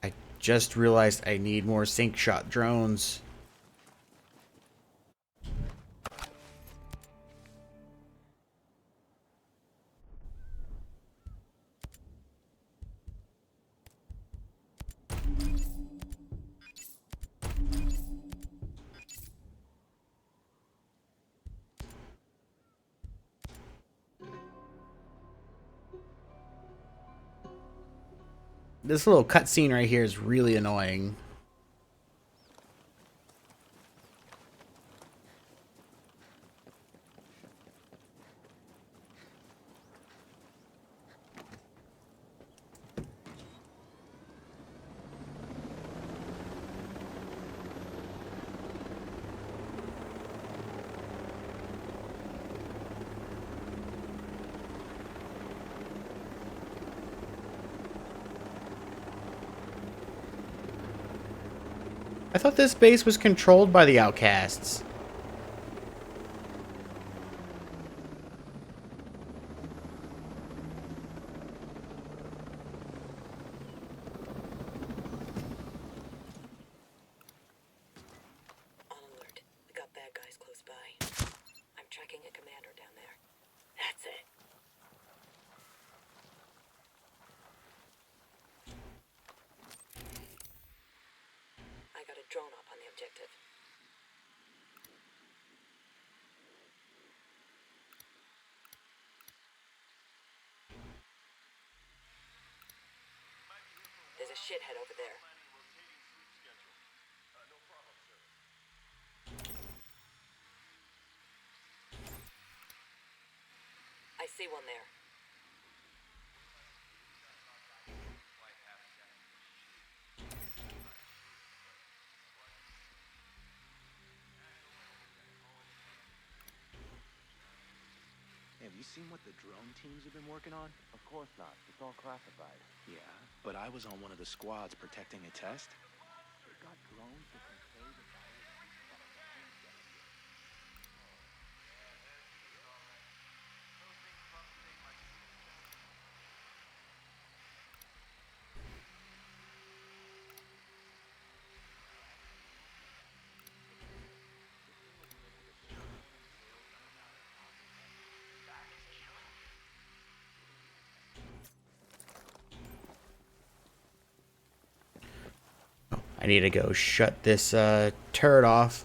A: I just realized I need more sync shot drones. This little cutscene right here is really annoying. thought this base was controlled by the outcasts.
E: On alert. We got bad guys close by. I'm tracking a commander down there. That's it. I got a drone up on the objective. There's a shithead over there. I see one there.
B: Hey, have you seen what the drone teams have been working on?
F: Of course not. It's all classified.
B: Yeah, but I was on one of the squads protecting a test.
F: They got drones that can carry the virus.
A: I need to go shut this turret off.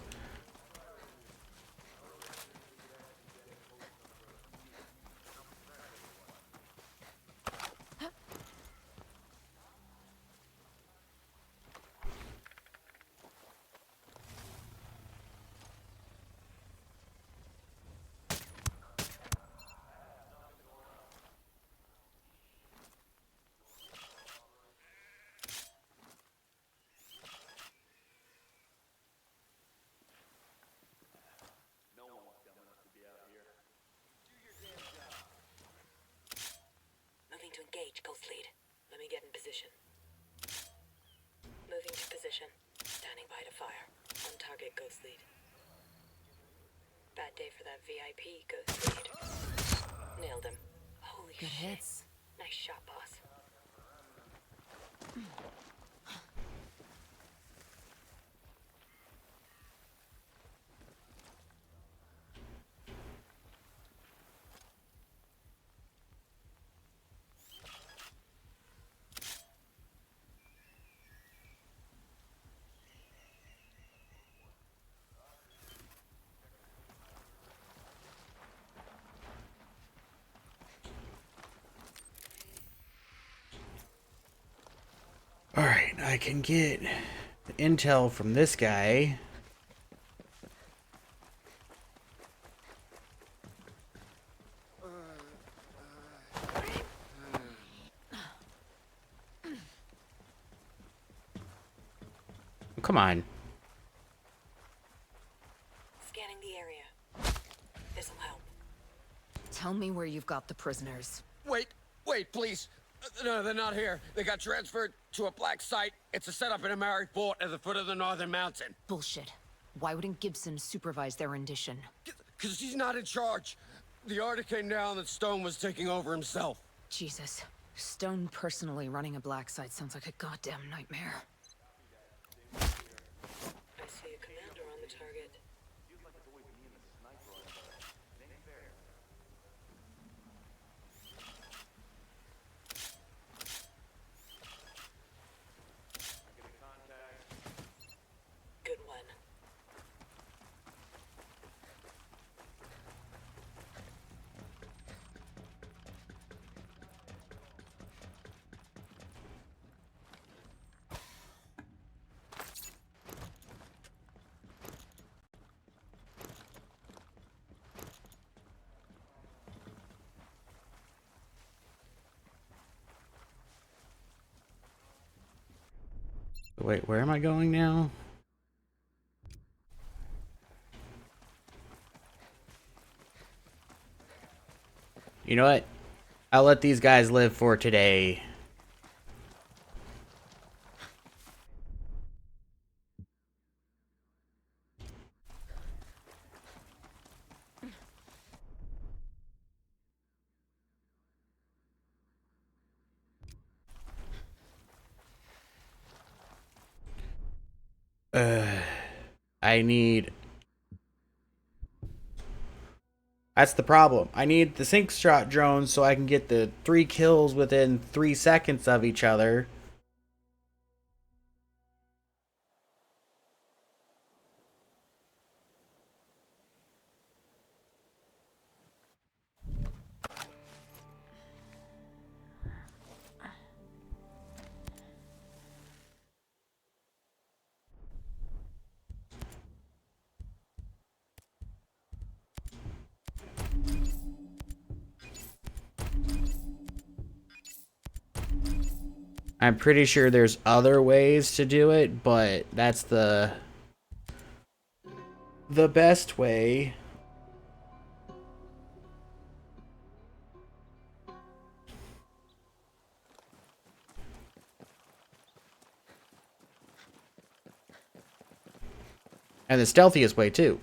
E: Moving to engage, Ghost Lead. Let me get in position. Moving to position. Standing by to fire. On target, Ghost Lead. Bad day for that VIP, Ghost Lead. Nailed him. Holy
I: Good
E: shit.
I: hits.
E: Nice shot, boss.
A: Alright, I can get the intel from this guy. Come on.
E: Scanning the area. This'll help.
I: Tell me where you've got the prisoners.
G: Wait, please. No, they're not here. They got transferred to a black site. It's a setup in a married fort at the foot of the northern mountain.
I: Bullshit. Why wouldn't Gibson supervise their rendition?
G: Because he's not in charge. The order came down that Stone was taking over himself.
I: Jesus. Stone personally running a black site sounds like a goddamn nightmare.
E: I see a commander on the target. Good one.
A: Wait, where am I going now? You know what? I'll let these guys live for today. I need... That's the problem. I need the sync shot drones so I can get the 3 kills within 3 seconds of each other. I'm pretty sure there's other ways to do it, but that's the best way. And the stealthiest way too.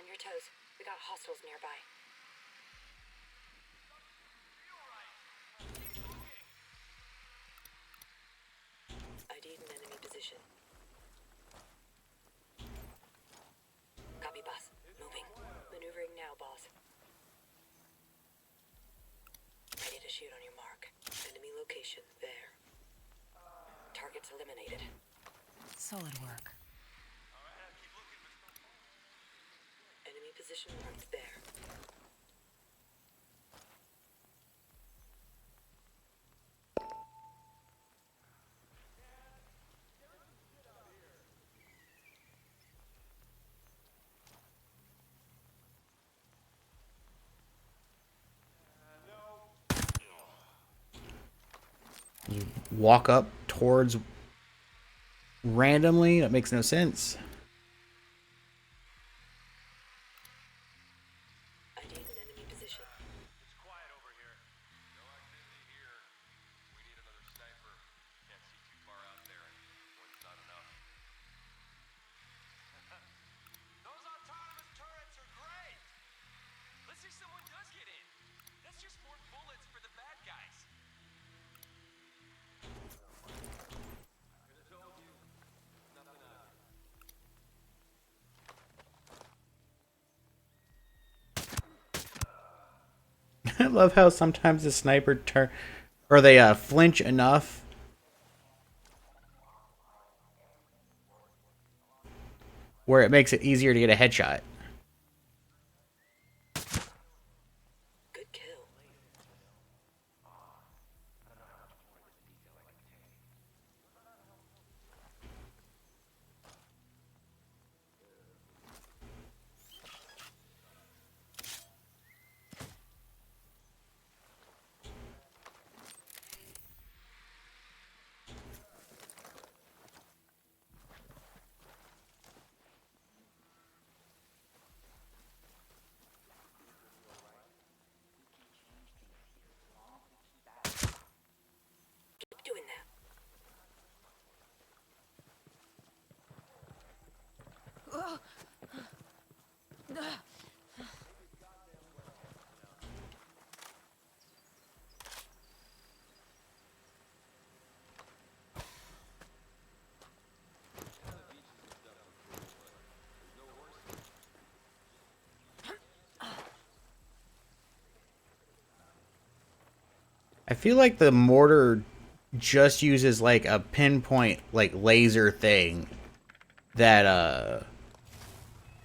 E: On your toes. We got hostiles nearby. ID'd an enemy position. Copy, boss. Moving. Maneuvering now, boss. Ready to shoot on your mark. Enemy location there. Targets eliminated.
I: Solid work.
E: Enemy position marked there.
A: You walk up towards randomly? That makes no sense.
E: ID'd an enemy position.
F: It's quiet over here. No activity here. We need another sniper. Can't see too far out there, and one's not enough. Those autonomous turrets are great! Let's see someone does get in. That's just more bullets for the bad guys. Could've told you. Nothing out.
A: I love how sometimes the sniper they flinch enough where it makes it easier to get a headshot.
E: Good kill. Keep doing that.
A: I feel like the mortar just uses like a pinpoint like laser thing that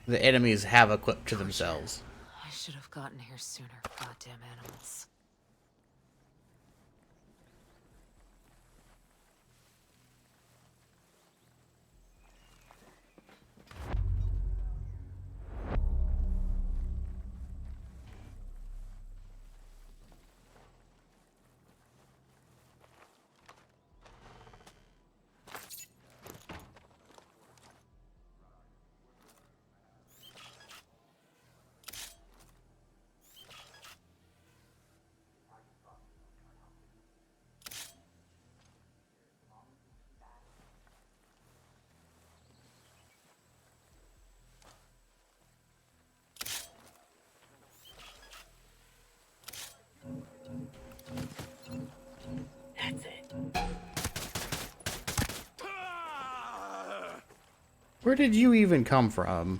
A: the enemies have equipped to themselves.
I: I should have gotten here sooner, goddamn animals.
A: Where did you even come from?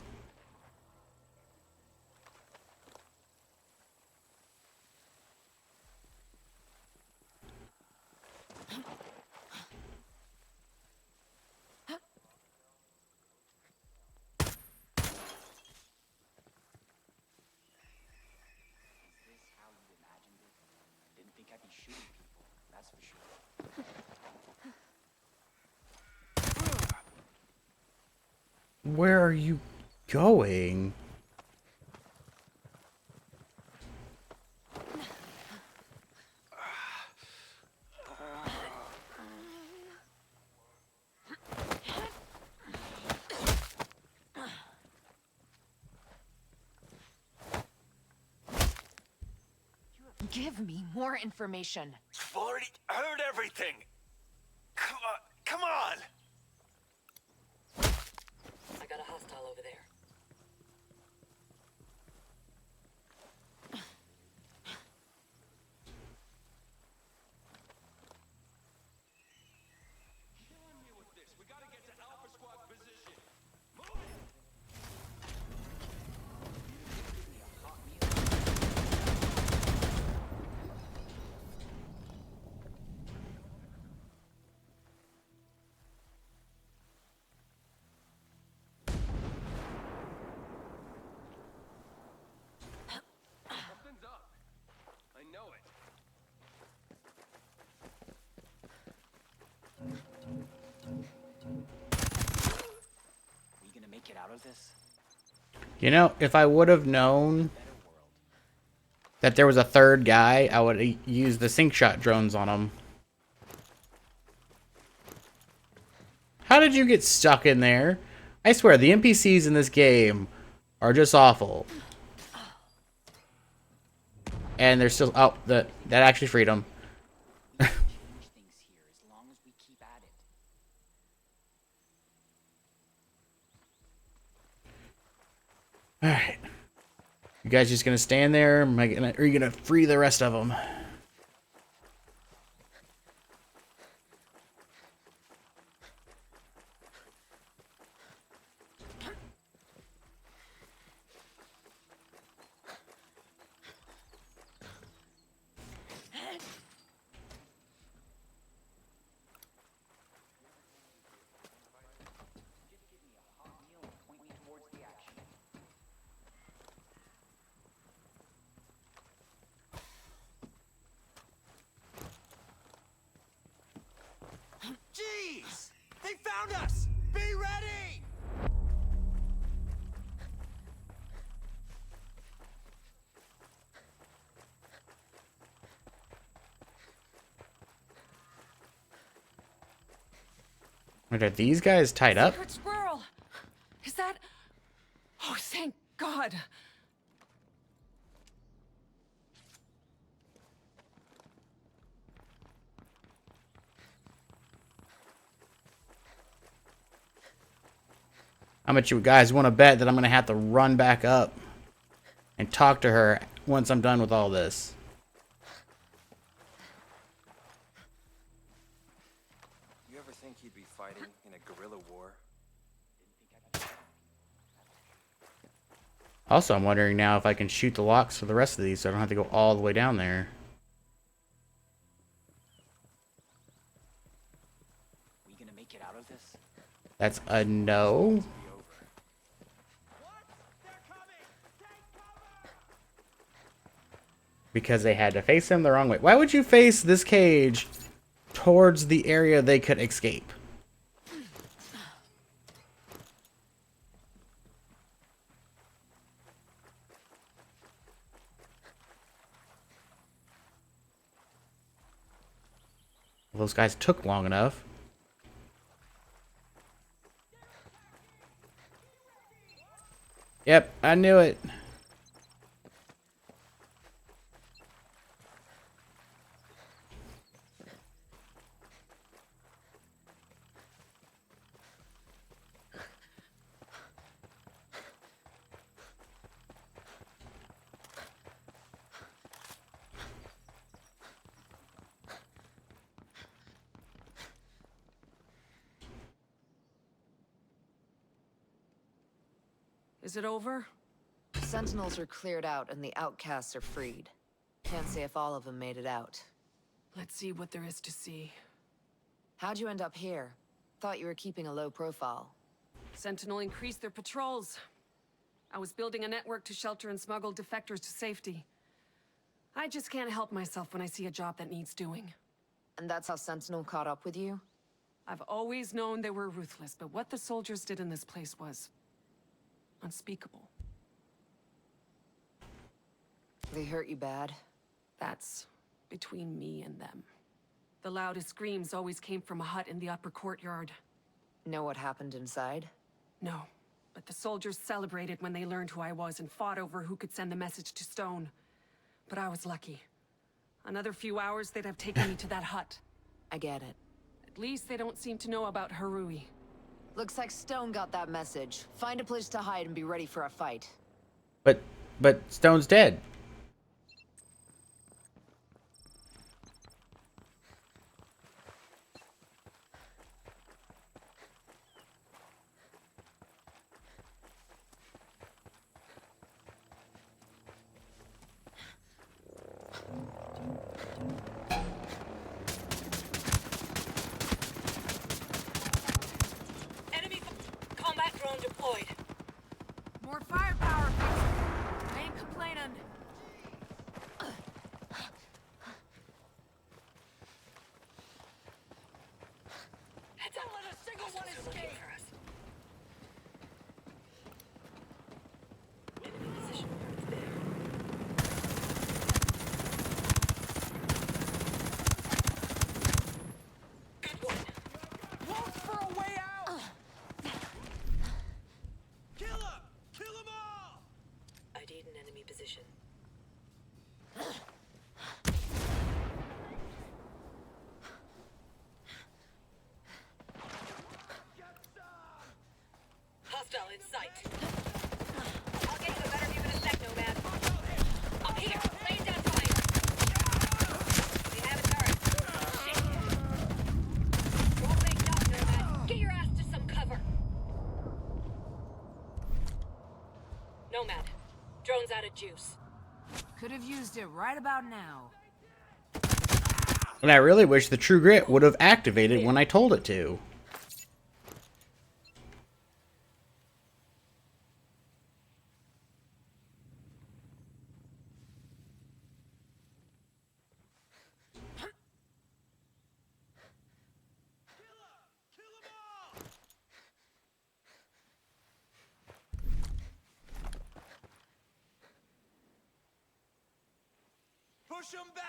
A: Where are you going?
I: Give me more information.
G: You've already heard everything. Come on.
E: I got a hostile over there.
F: Something's up. I know it.
C: We gonna make it out of this?
A: You know, if I would have known that there was a third guy, I would have used the sync shot drones on him. How did you get stuck in there? I swear, the NPCs in this game are just awful. And they're still... Oh, that actually freed him.
C: Change things here as long as we keep at it.
A: Alright. You guys just gonna stand there? Or are you gonna free the rest of them?
G: Jeez! They found us! Be ready!
A: Wait, are these guys tied up?
M: Secret squirrel! Is that... Oh, thank God!
A: How much you guys want to bet that I'm gonna have to run back up and talk to her once I'm done with all this?
J: You ever think you'd be fighting in a guerrilla war?
A: Also, I'm wondering now if I can shoot the locks for the rest of these so I don't have to go all the way down there.
C: We gonna make it out of this?
A: That's a no. Because they had to face him the wrong way. Why would you face this cage towards the area they could escape? Well, those guys took long enough. Yep, I knew it.
M: Is it over?
I: Sentinels are cleared out and the outcasts are freed. Can't say if all of them made it out.
M: Let's see what there is to see.
I: How'd you end up here? Thought you were keeping a low profile.
M: Sentinel increased their patrols. I was building a network to shelter and smuggle defectors to safety. I just can't help myself when I see a job that needs doing.
I: And that's how Sentinel caught up with you?
M: I've always known they were ruthless, but what the soldiers did in this place was unspeakable.
I: They hurt you bad?
M: That's between me and them. The loudest screams always came from a hut in the upper courtyard.
I: Know what happened inside?
M: No, but the soldiers celebrated when they learned who I was and fought over who could send the message to Stone. But I was lucky. Another few hours, they'd have taken me to that hut.
I: I get it.
M: At least they don't seem to know about Harui.
I: Looks like Stone got that message. Find a place to hide and be ready for a fight.
A: But Stone's dead.
E: Enemy combat drone deployed.
I: More firepower, I ain't complaining.
E: Heads up. Don't let a single one escape. For us. Enemy position marked there. Good one.
G: Look for a way out! Kill him! Kill them all!
E: ID'd an enemy position. Hostile in sight. I'll get you a better view in a sec, Nomad. Up here, laying down fire. We have a turret. Shit. Don't make up, Nomad. Get your ass to some cover. Nomad, drone's out of juice.
I: Could have used it right about now.
A: And I really wish the True Grit would have activated when I told it to.
G: Push them back!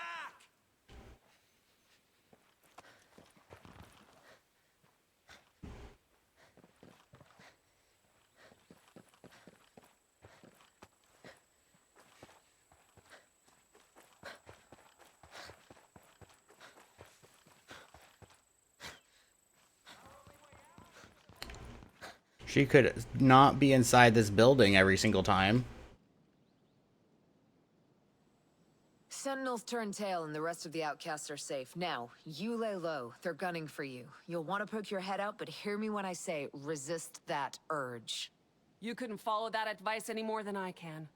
A: She could not be inside this building every single time.
I: Sentinels turn tail and the rest of the outcasts are safe. Now, you lay low. They're gunning for you. You'll want to poke your head out, but hear me when I say resist that urge.
M: You couldn't follow that advice any more than I can.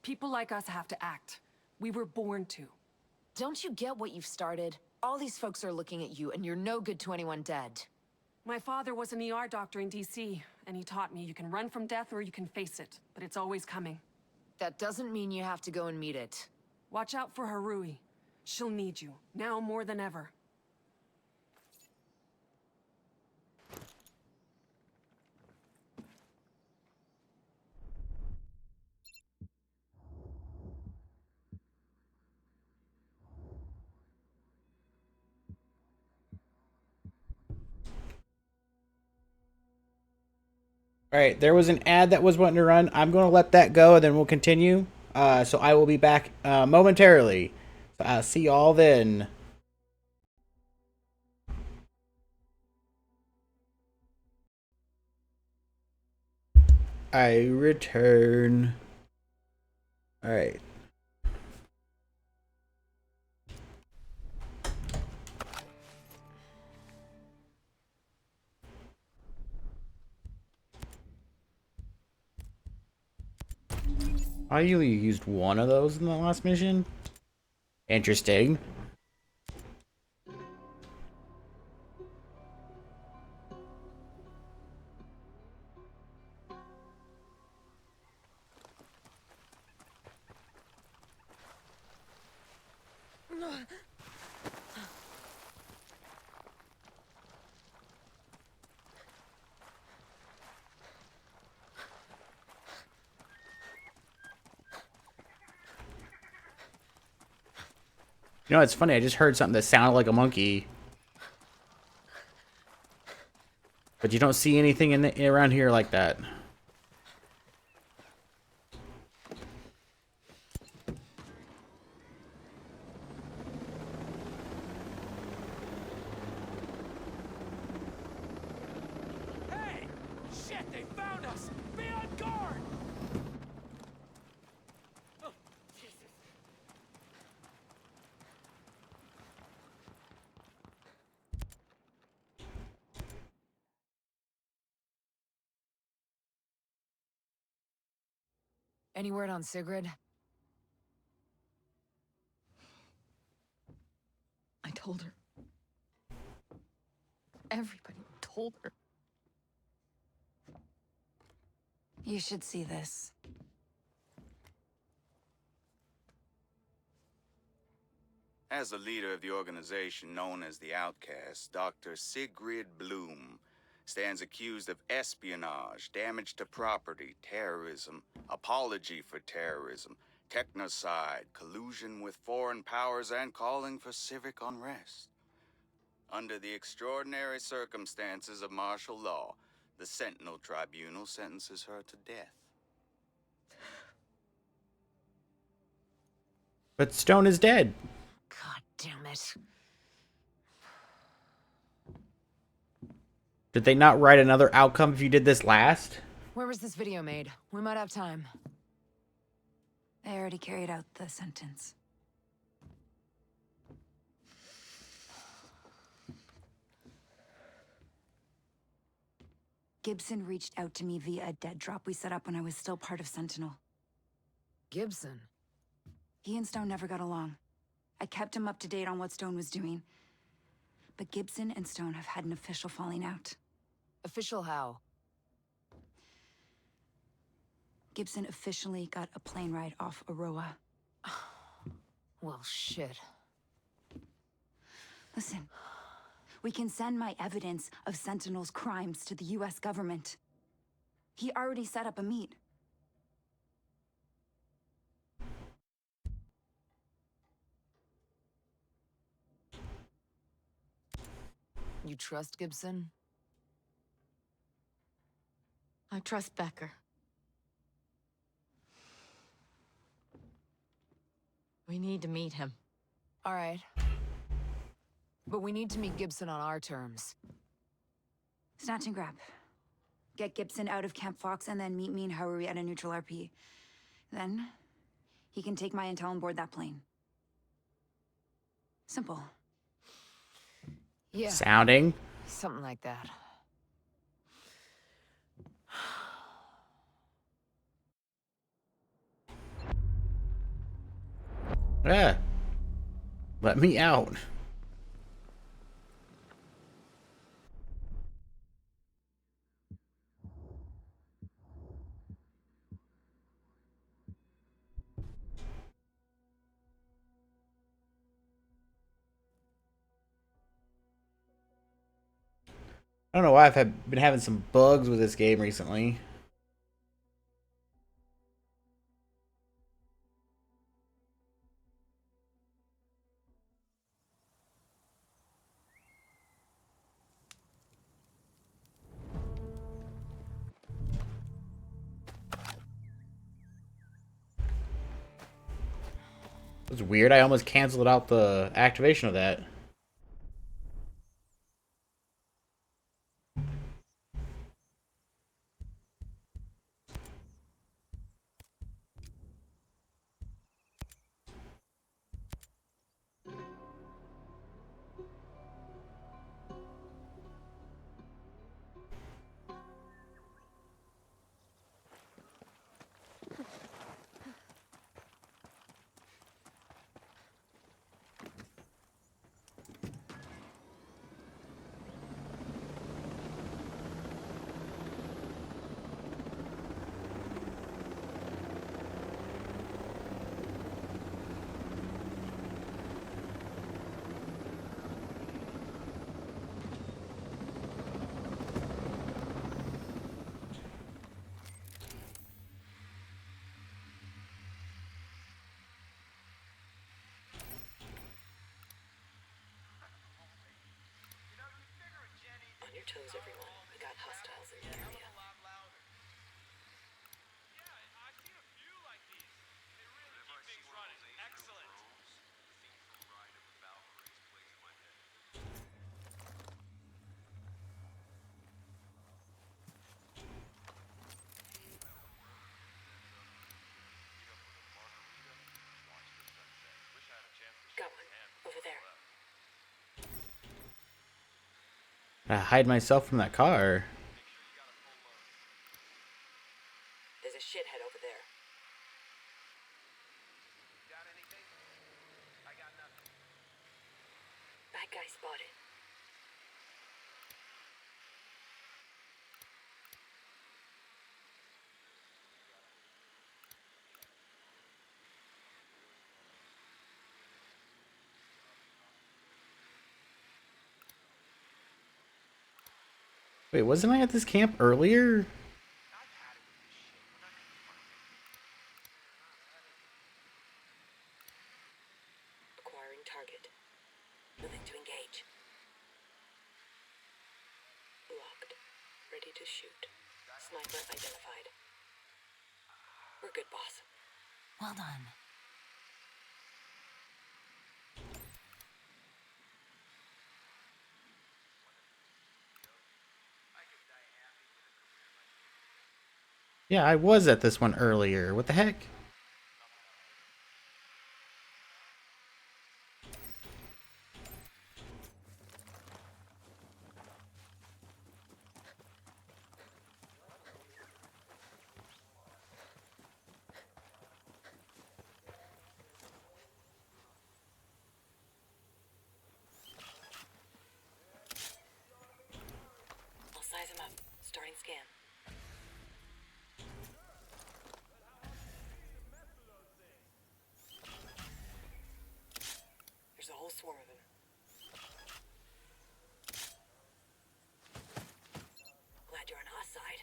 M: People like us have to act. We were born to.
I: Don't you get what you've started? All these folks are looking at you, and you're no good to anyone dead.
M: My father was an ER doctor in DC, and he taught me you can run from death or you can face it, but it's always coming.
I: That doesn't mean you have to go and meet it.
M: Watch out for Harui. She'll need you, now more than ever.
A: Alright, there was an ad that was wanting to run. I'm going to let that go, and then we'll continue. So I will be back momentarily. So I'll see y'all then. I return. Alright. I only used one of those in the last mission. Interesting. You know, it's funny. I just heard something that sounded like a monkey. But you don't see anything around here like that.
G: Hey! Shit, they found us! Be on guard! Oh, Jesus.
I: Any word on Sigrid?
D: I told her. Everybody told her.
N: You should see this.
O: As the leader of the organization known as the Outcast, Dr. Sigrid Bloom stands accused of espionage, damage to property, terrorism, apology for terrorism, technocide, collusion with foreign powers, and calling for civic unrest. Under the extraordinary circumstances of martial law, the Sentinel Tribunal sentences her to death.
A: But Stone is dead.
I: God damn it.
A: Did they not write another outcome if you did this last?
I: Where was this video made? We might have time.
N: They already carried out the sentence. Gibson reached out to me via a dead drop we set up when I was still part of Sentinel.
I: Gibson?
N: He and Stone never got along. I kept him up to date on what Stone was doing. But Gibson and Stone have had an official falling out.
I: Official how?
N: Gibson officially got a plane ride off Aroa.
I: Well, shit.
N: Listen, we can send my evidence of Sentinel's crimes to the US government. He already set up a meet.
I: You trust Gibson?
D: I trust Becker. We need to meet him.
I: All right. But we need to meet Gibson on our terms.
N: Snatch and grab. Get Gibson out of Camp Fox and then meet me in Hawaii at a neutral RP. Then, he can take my intel on board that plane. Simple.
I: Yeah.
A: Sounding.
I: Something like that.
A: Yeah. Let me out. I don't know why been having some bugs with this game recently. It was weird. I almost canceled out the activation of that. I hide myself from that car.
E: There's a shithead over there.
H: Got anything? I got nothing.
E: Bad guy spotted.
A: Wait, wasn't I at this camp earlier?
E: Acquiring target. Moving to engage. Locked. Ready to shoot. Sniper identified. We're good, boss.
D: Well done.
A: Yeah, I was at this one earlier. What the heck?
E: I'll size him up. Starting scan. There's a whole swarm of them. Glad you're on our side.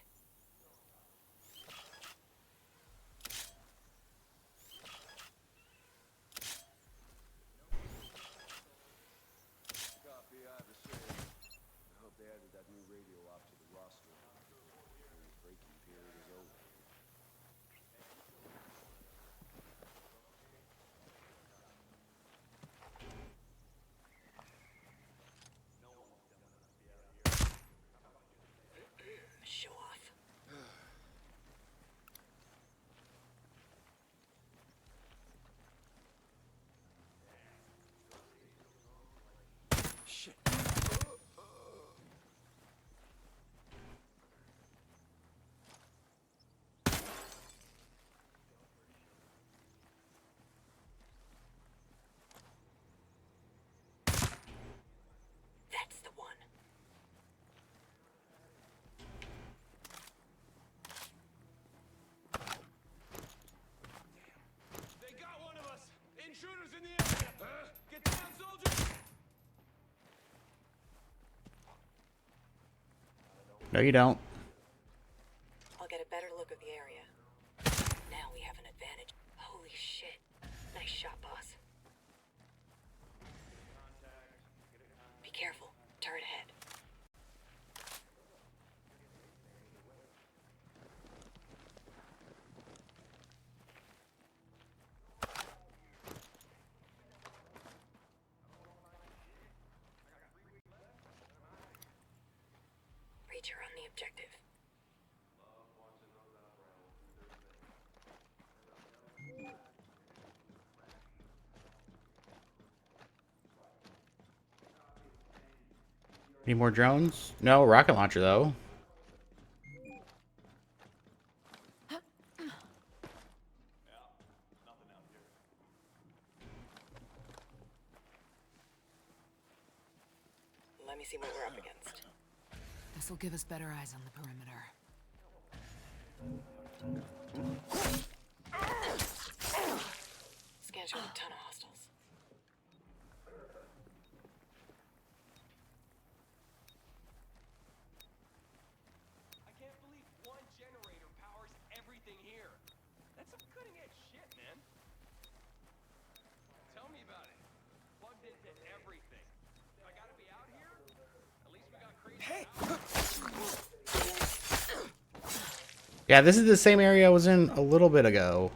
B: Copy, Ivor said. I hope they added that new radio op to the roster. The breaking period is over.
E: Show off.
B: Shit.
E: That's the one.
G: They got one of us! Intruders in the area! Get down, soldiers!
A: No, you don't.
E: I'll get a better look of the area. Now we have an advantage. Holy shit. Nice shot, boss. Be careful. Turret ahead. Reacher on the objective.
A: Need more drones? No, rocket launcher though.
E: Let me see what we're up against.
I: This will give us better eyes on the perimeter.
E: Scans show a ton of hostiles.
F: I can't believe one generator powers everything here. That's some cutting-edge shit, man. Tell me about it. Plugged into everything. I gotta be out here? At least we got crazy. Hey!
A: Yeah, this is the same area I was in a little bit ago.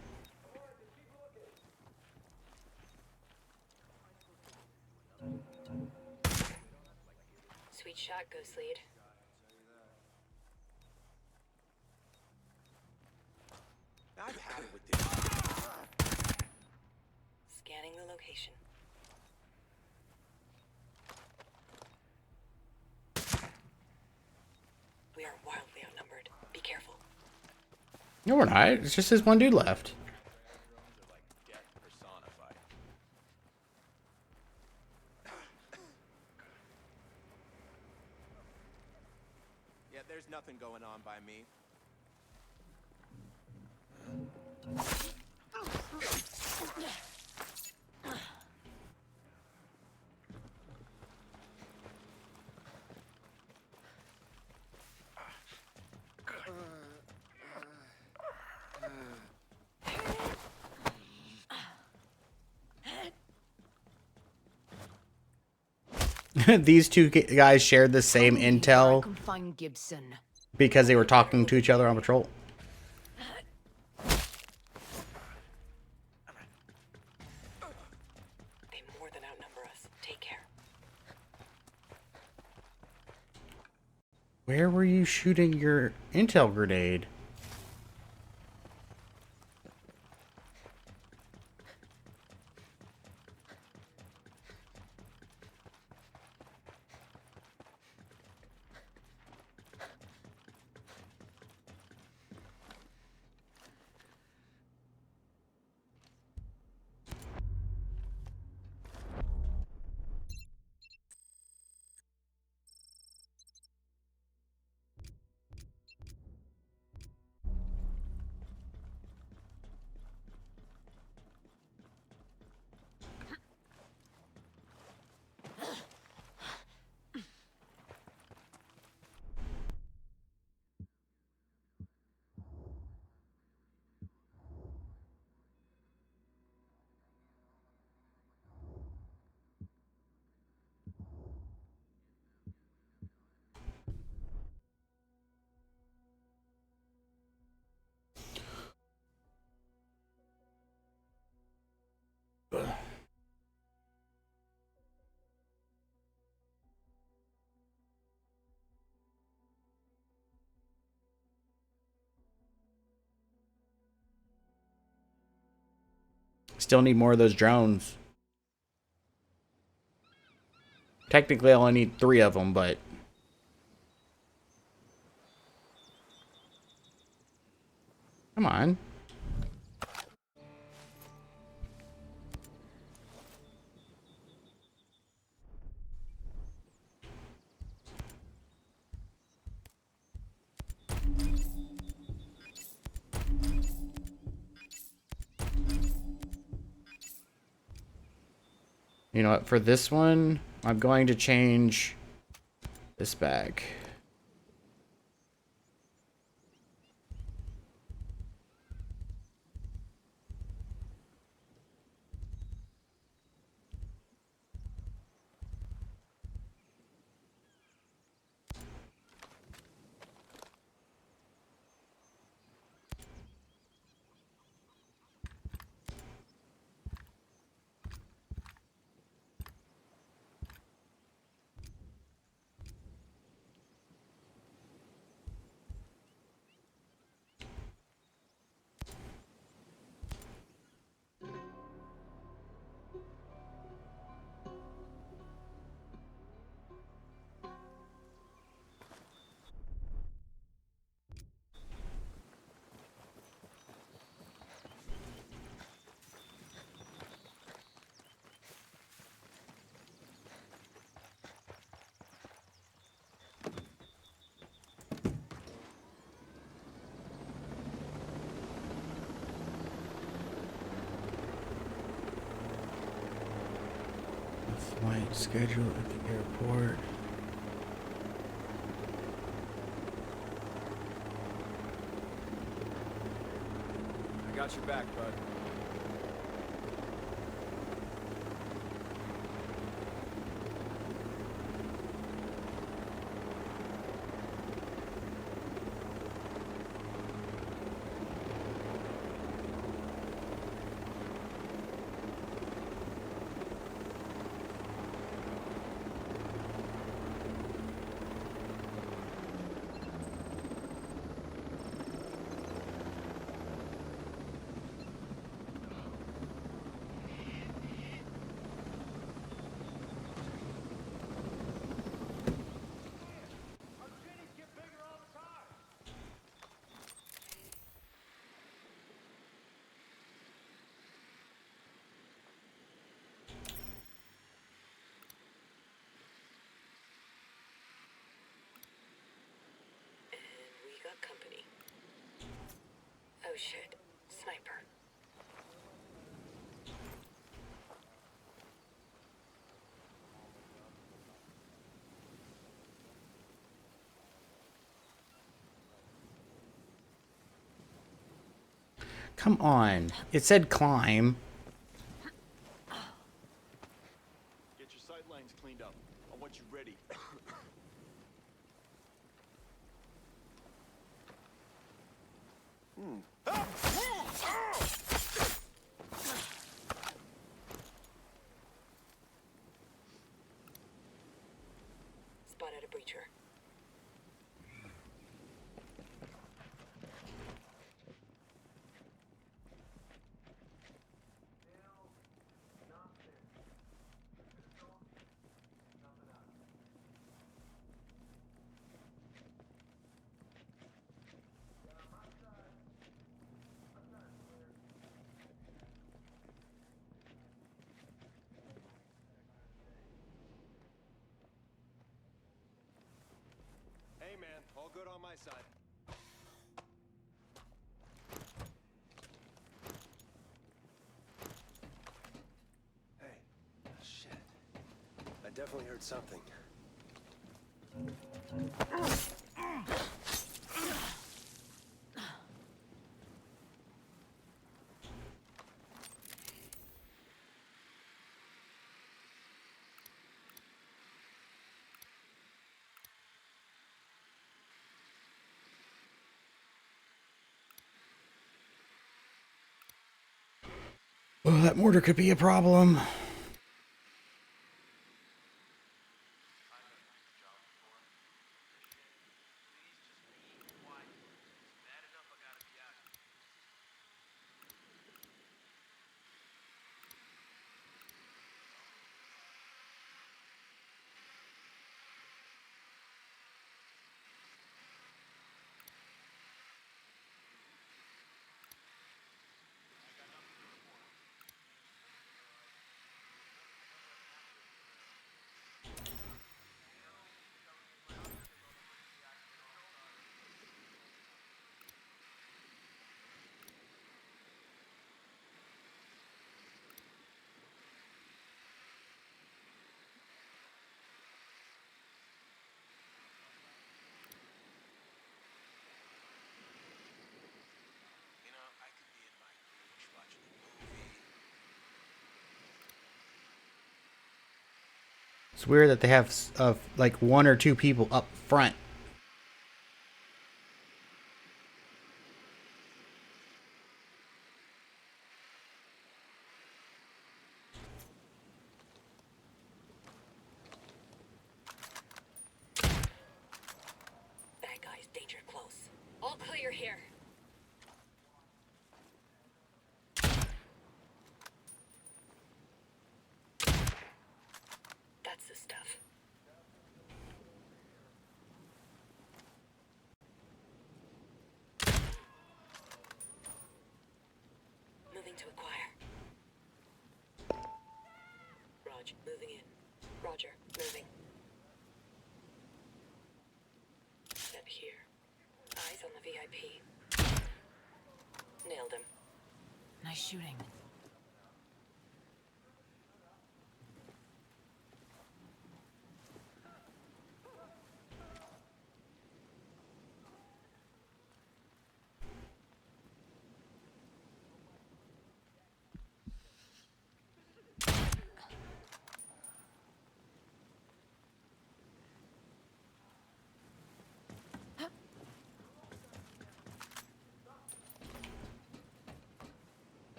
E: Sweet shot, Ghost Lead.
K: I've had it with this.
E: Scanning the location.
A: No, we're not. It's just this one dude left.
K: Drones are like death personified. Yeah, there's nothing going on by me.
A: These two guys shared the same
I: Tell me where I
A: intel
I: can find Gibson.
A: because they were talking to each other on patrol.
E: They more than outnumber us. Take care.
A: Where were you shooting your intel grenade? Still need more of those drones. Technically, I only need 3 of them, but... Come on. You know what? For this one, I'm going to change this back. Flight schedule at the airport.
F: I got your back, bud.
E: Oh shit. Sniper.
A: Come on. It said climb.
B: Get your sight lines cleaned up. I want you ready.
E: Spotted a breacher.
B: Hey man, all good on my side. Hey, shit. I definitely heard something.
A: Well, that mortar could be a problem.
H: You know, I could be in my couch watching a movie.
A: It's weird that they have like one or two people up front.
E: Bad guys, danger close. All clear here. That's the stuff. Moving to acquire. Roger, moving in. Roger, moving. Set here. Eyes on the VIP. Nailed him.
D: Nice shooting.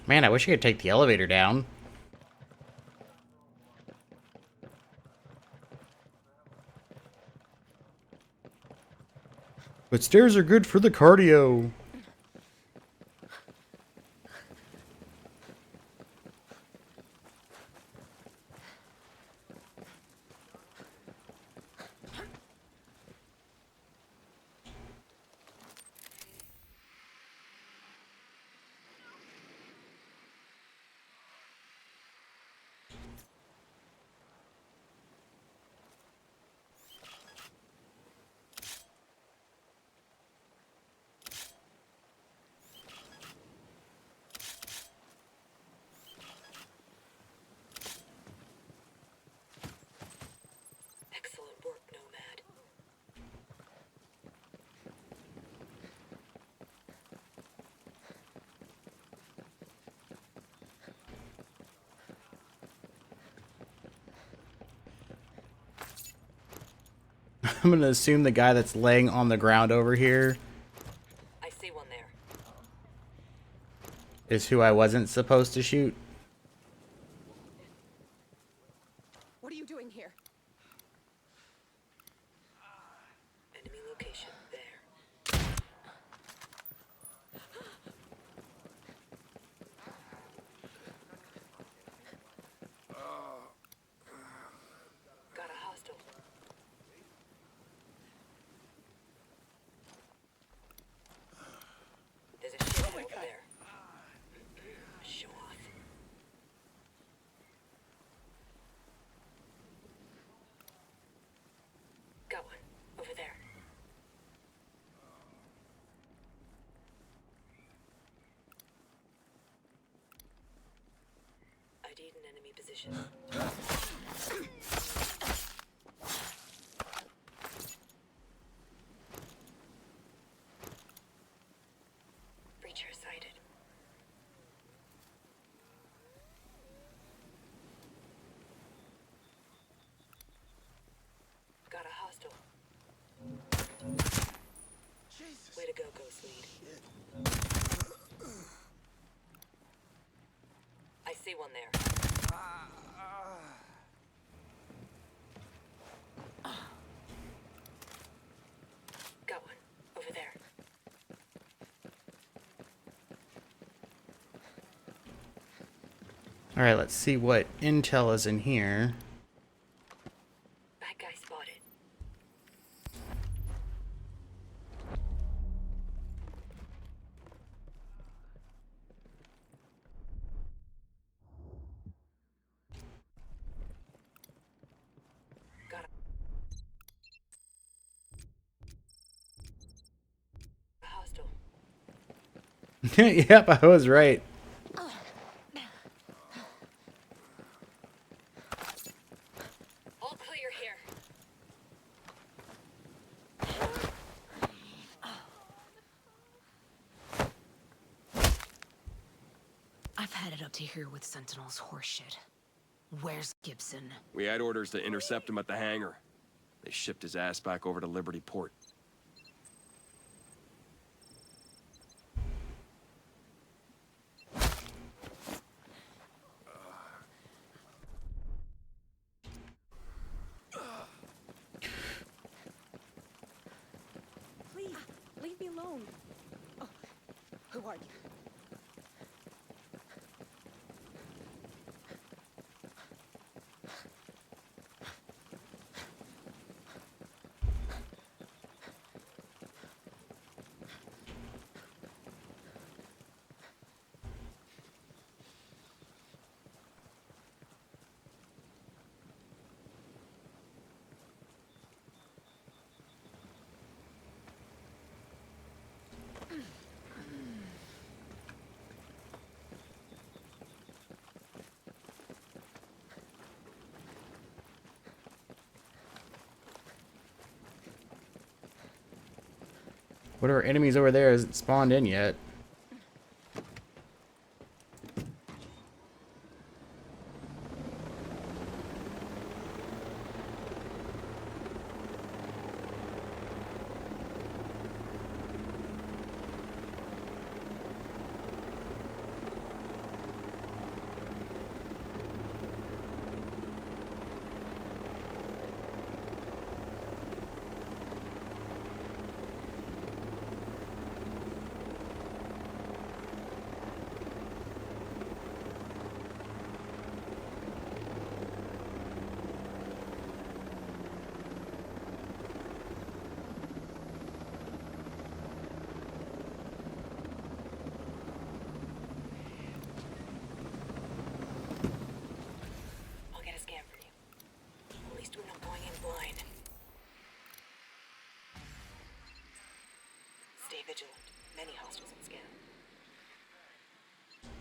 A: Man, I wish I could take the elevator down. But stairs are good for the cardio. I'm gonna assume the guy that's laying on the ground over here
E: I see one there.
A: is who I wasn't supposed to shoot.
L: What are you doing here?
E: Enemy location there. Got a hostile. There's a ship over there. Show off. Got one. Over there. ID'd an enemy position. Breacher sighted. Got a hostile. Way to go, Ghost Lead. I see one there. Got one. Over there.
A: Alright, let's see what intel is in here.
E: Bad guy spotted. Got a hostile.
A: Yep, I was right.
E: All clear here.
I: I've had it up to here with Sentinel's horseshit. Where's Gibson?
J: We had orders to intercept him at the hangar. They shipped his ass back over to Liberty Port.
L: Please, leave me alone. Oh, who are you?
A: Whatever enemies over there hasn't spawned in yet.
E: I'll get a scan for you. At least we're not going in blind. Stay vigilant. Many hostiles in scan.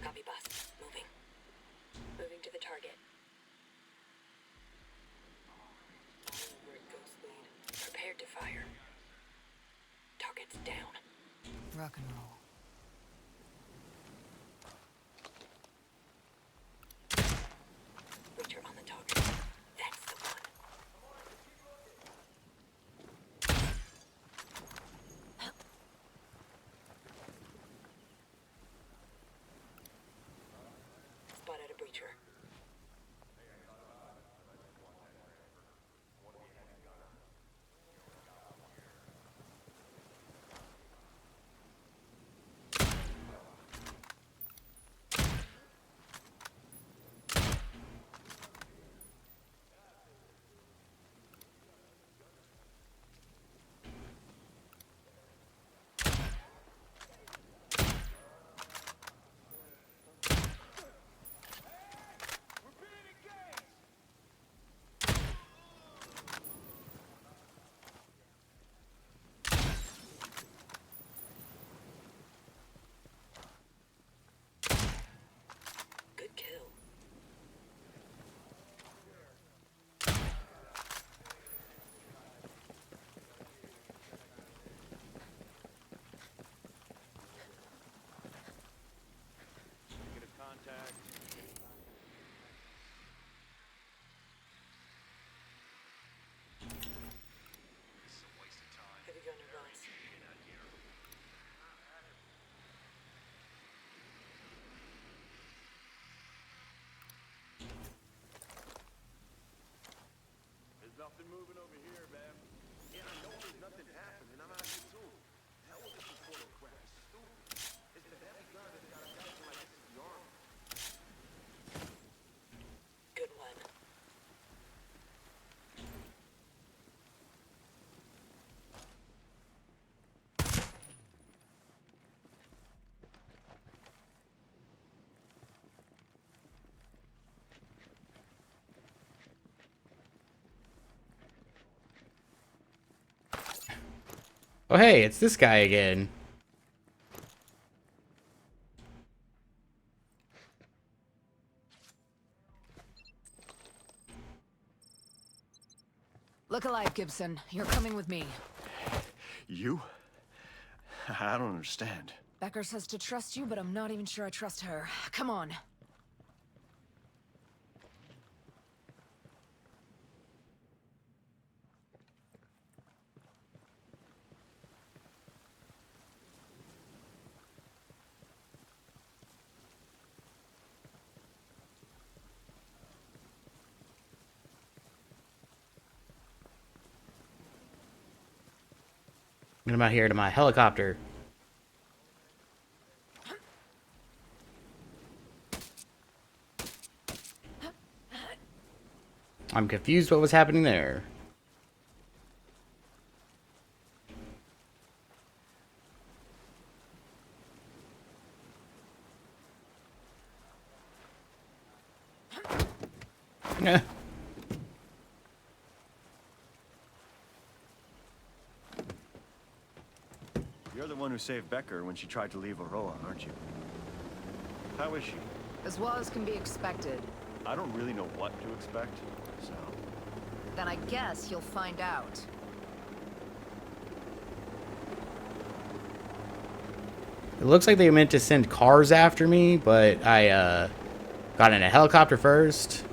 E: Copy, boss. Moving. Moving to the target. Over it, Ghost Lead. Prepared to fire. Target's down.
I: Rock and roll.
E: Breacher on the target. That's the one. future. Good kill.
B: Negative contact.
E: Heavy gunner boss.
B: There's nothing moving over here, man.
G: Yeah, I know there's nothing happening. I'm out here too. Hell with this reporter crap. It's stupid. It's the heavy gun that's got a guy like this is the army.
E: Good one.
A: Oh, hey, it's this guy again.
I: Look alive, Gibson. You're coming with me.
B: You? I don't understand.
I: Becker says to trust you, but I'm not even sure I trust her. Come on.
A: I'm out here to my helicopter. I'm confused what was happening there. Yeah.
B: You're the one who saved Becker when she tried to leave Aroa, aren't you? How is she?
I: As well as can be expected.
B: I don't really know what to expect, so...
I: Then I guess you'll find out.
A: It looks like they meant to send cars after me, but I got in a helicopter first.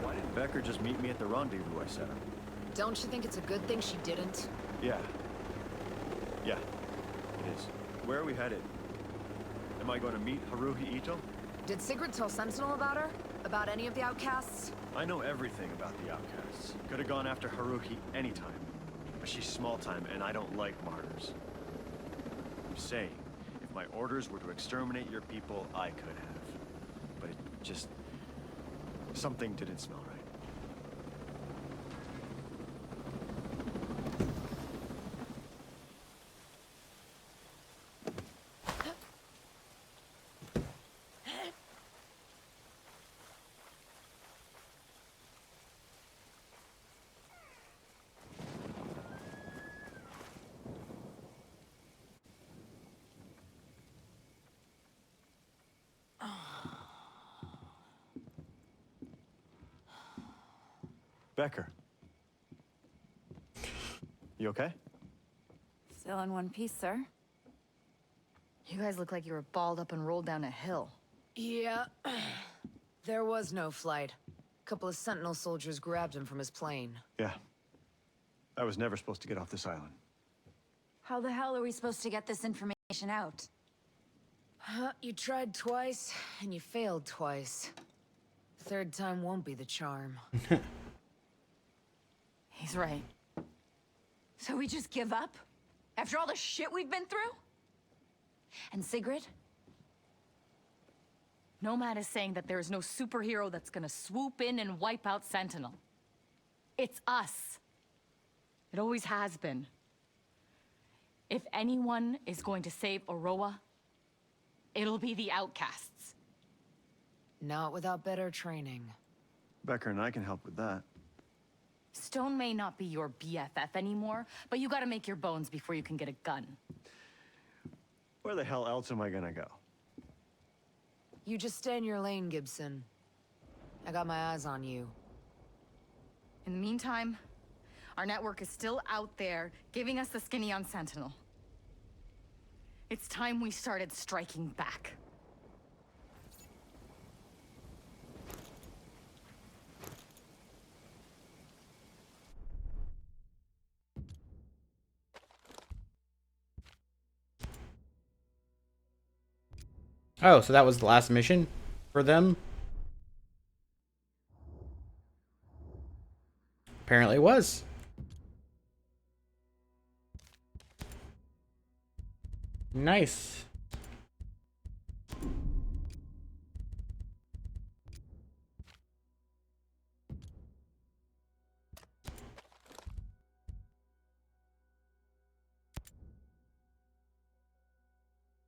B: Why didn't Becker just meet me at the rendezvous I set up?
I: Don't you think it's a good thing she didn't?
B: Yeah. Yeah, it is. Where are we headed? Am I going to meet Haruhi Ito?
I: Did Sigrid tell Sentinel about her? About any of the outcasts?
B: I know everything about the outcasts. Could have gone after Haruhi anytime. But she's small time, and I don't like martyrs. I'm saying, if my orders were to exterminate your people, I could have. But it just... something didn't smell right. Becker. You okay?
N: Still in one piece, sir.
D: You guys look like you were balled up and rolled down a hill.
I: Yeah. There was no flight. A couple of Sentinel soldiers grabbed him from his plane.
P: Yeah. I was never supposed to get off this island.
N: How the hell are we supposed to get this information out?
I: You tried twice, and you failed twice. Third time won't be the charm.
D: He's right.
N: So we just give up? After all the shit we've been through? And Sigrid?
D: Nomad is saying that there is no superhero that's gonna swoop in and wipe out Sentinel. It's us. It always has been. If anyone is going to save Aroa, it'll be the outcasts.
I: Not without better training.
P: Becker and I can help with that.
D: Stone may not be your BFF anymore, but you gotta make your bones before you can get a gun.
P: Where the hell else am I gonna go?
I: You just stay in your lane, Gibson. I got my eyes on you.
D: In the meantime, our network is still out there, giving us the skinny on Sentinel. It's time we started striking back.
A: Oh, so that was the last mission for them? Apparently it was. Nice.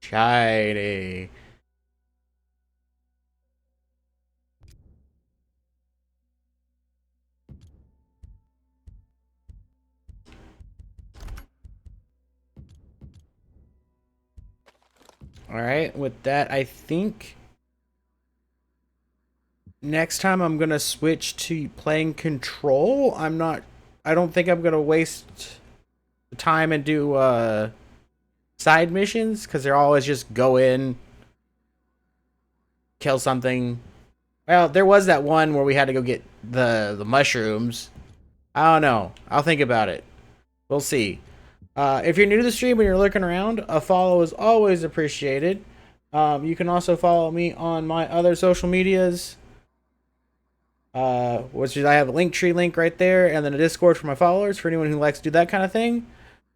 A: Shiny. Alright, with that, I think next time I'm gonna switch to playing Control. I don't think I'm gonna waste time and do side missions, because they're always just go in, kill something. Well, there was that one where we had to go get the mushrooms. I don't know. I'll think about it. We'll see. If you're new to the stream and you're looking around, a follow is always appreciated. You can also follow me on my other social medias, which is I have a Linktree link right there, and then a Discord for my followers for anyone who likes to do that kind of thing.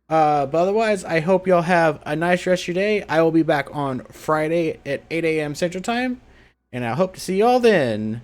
A: But otherwise, I hope y'all have a nice rest of your day. I will be back on Friday at 8 a.m. Central Time, and I hope to see y'all then.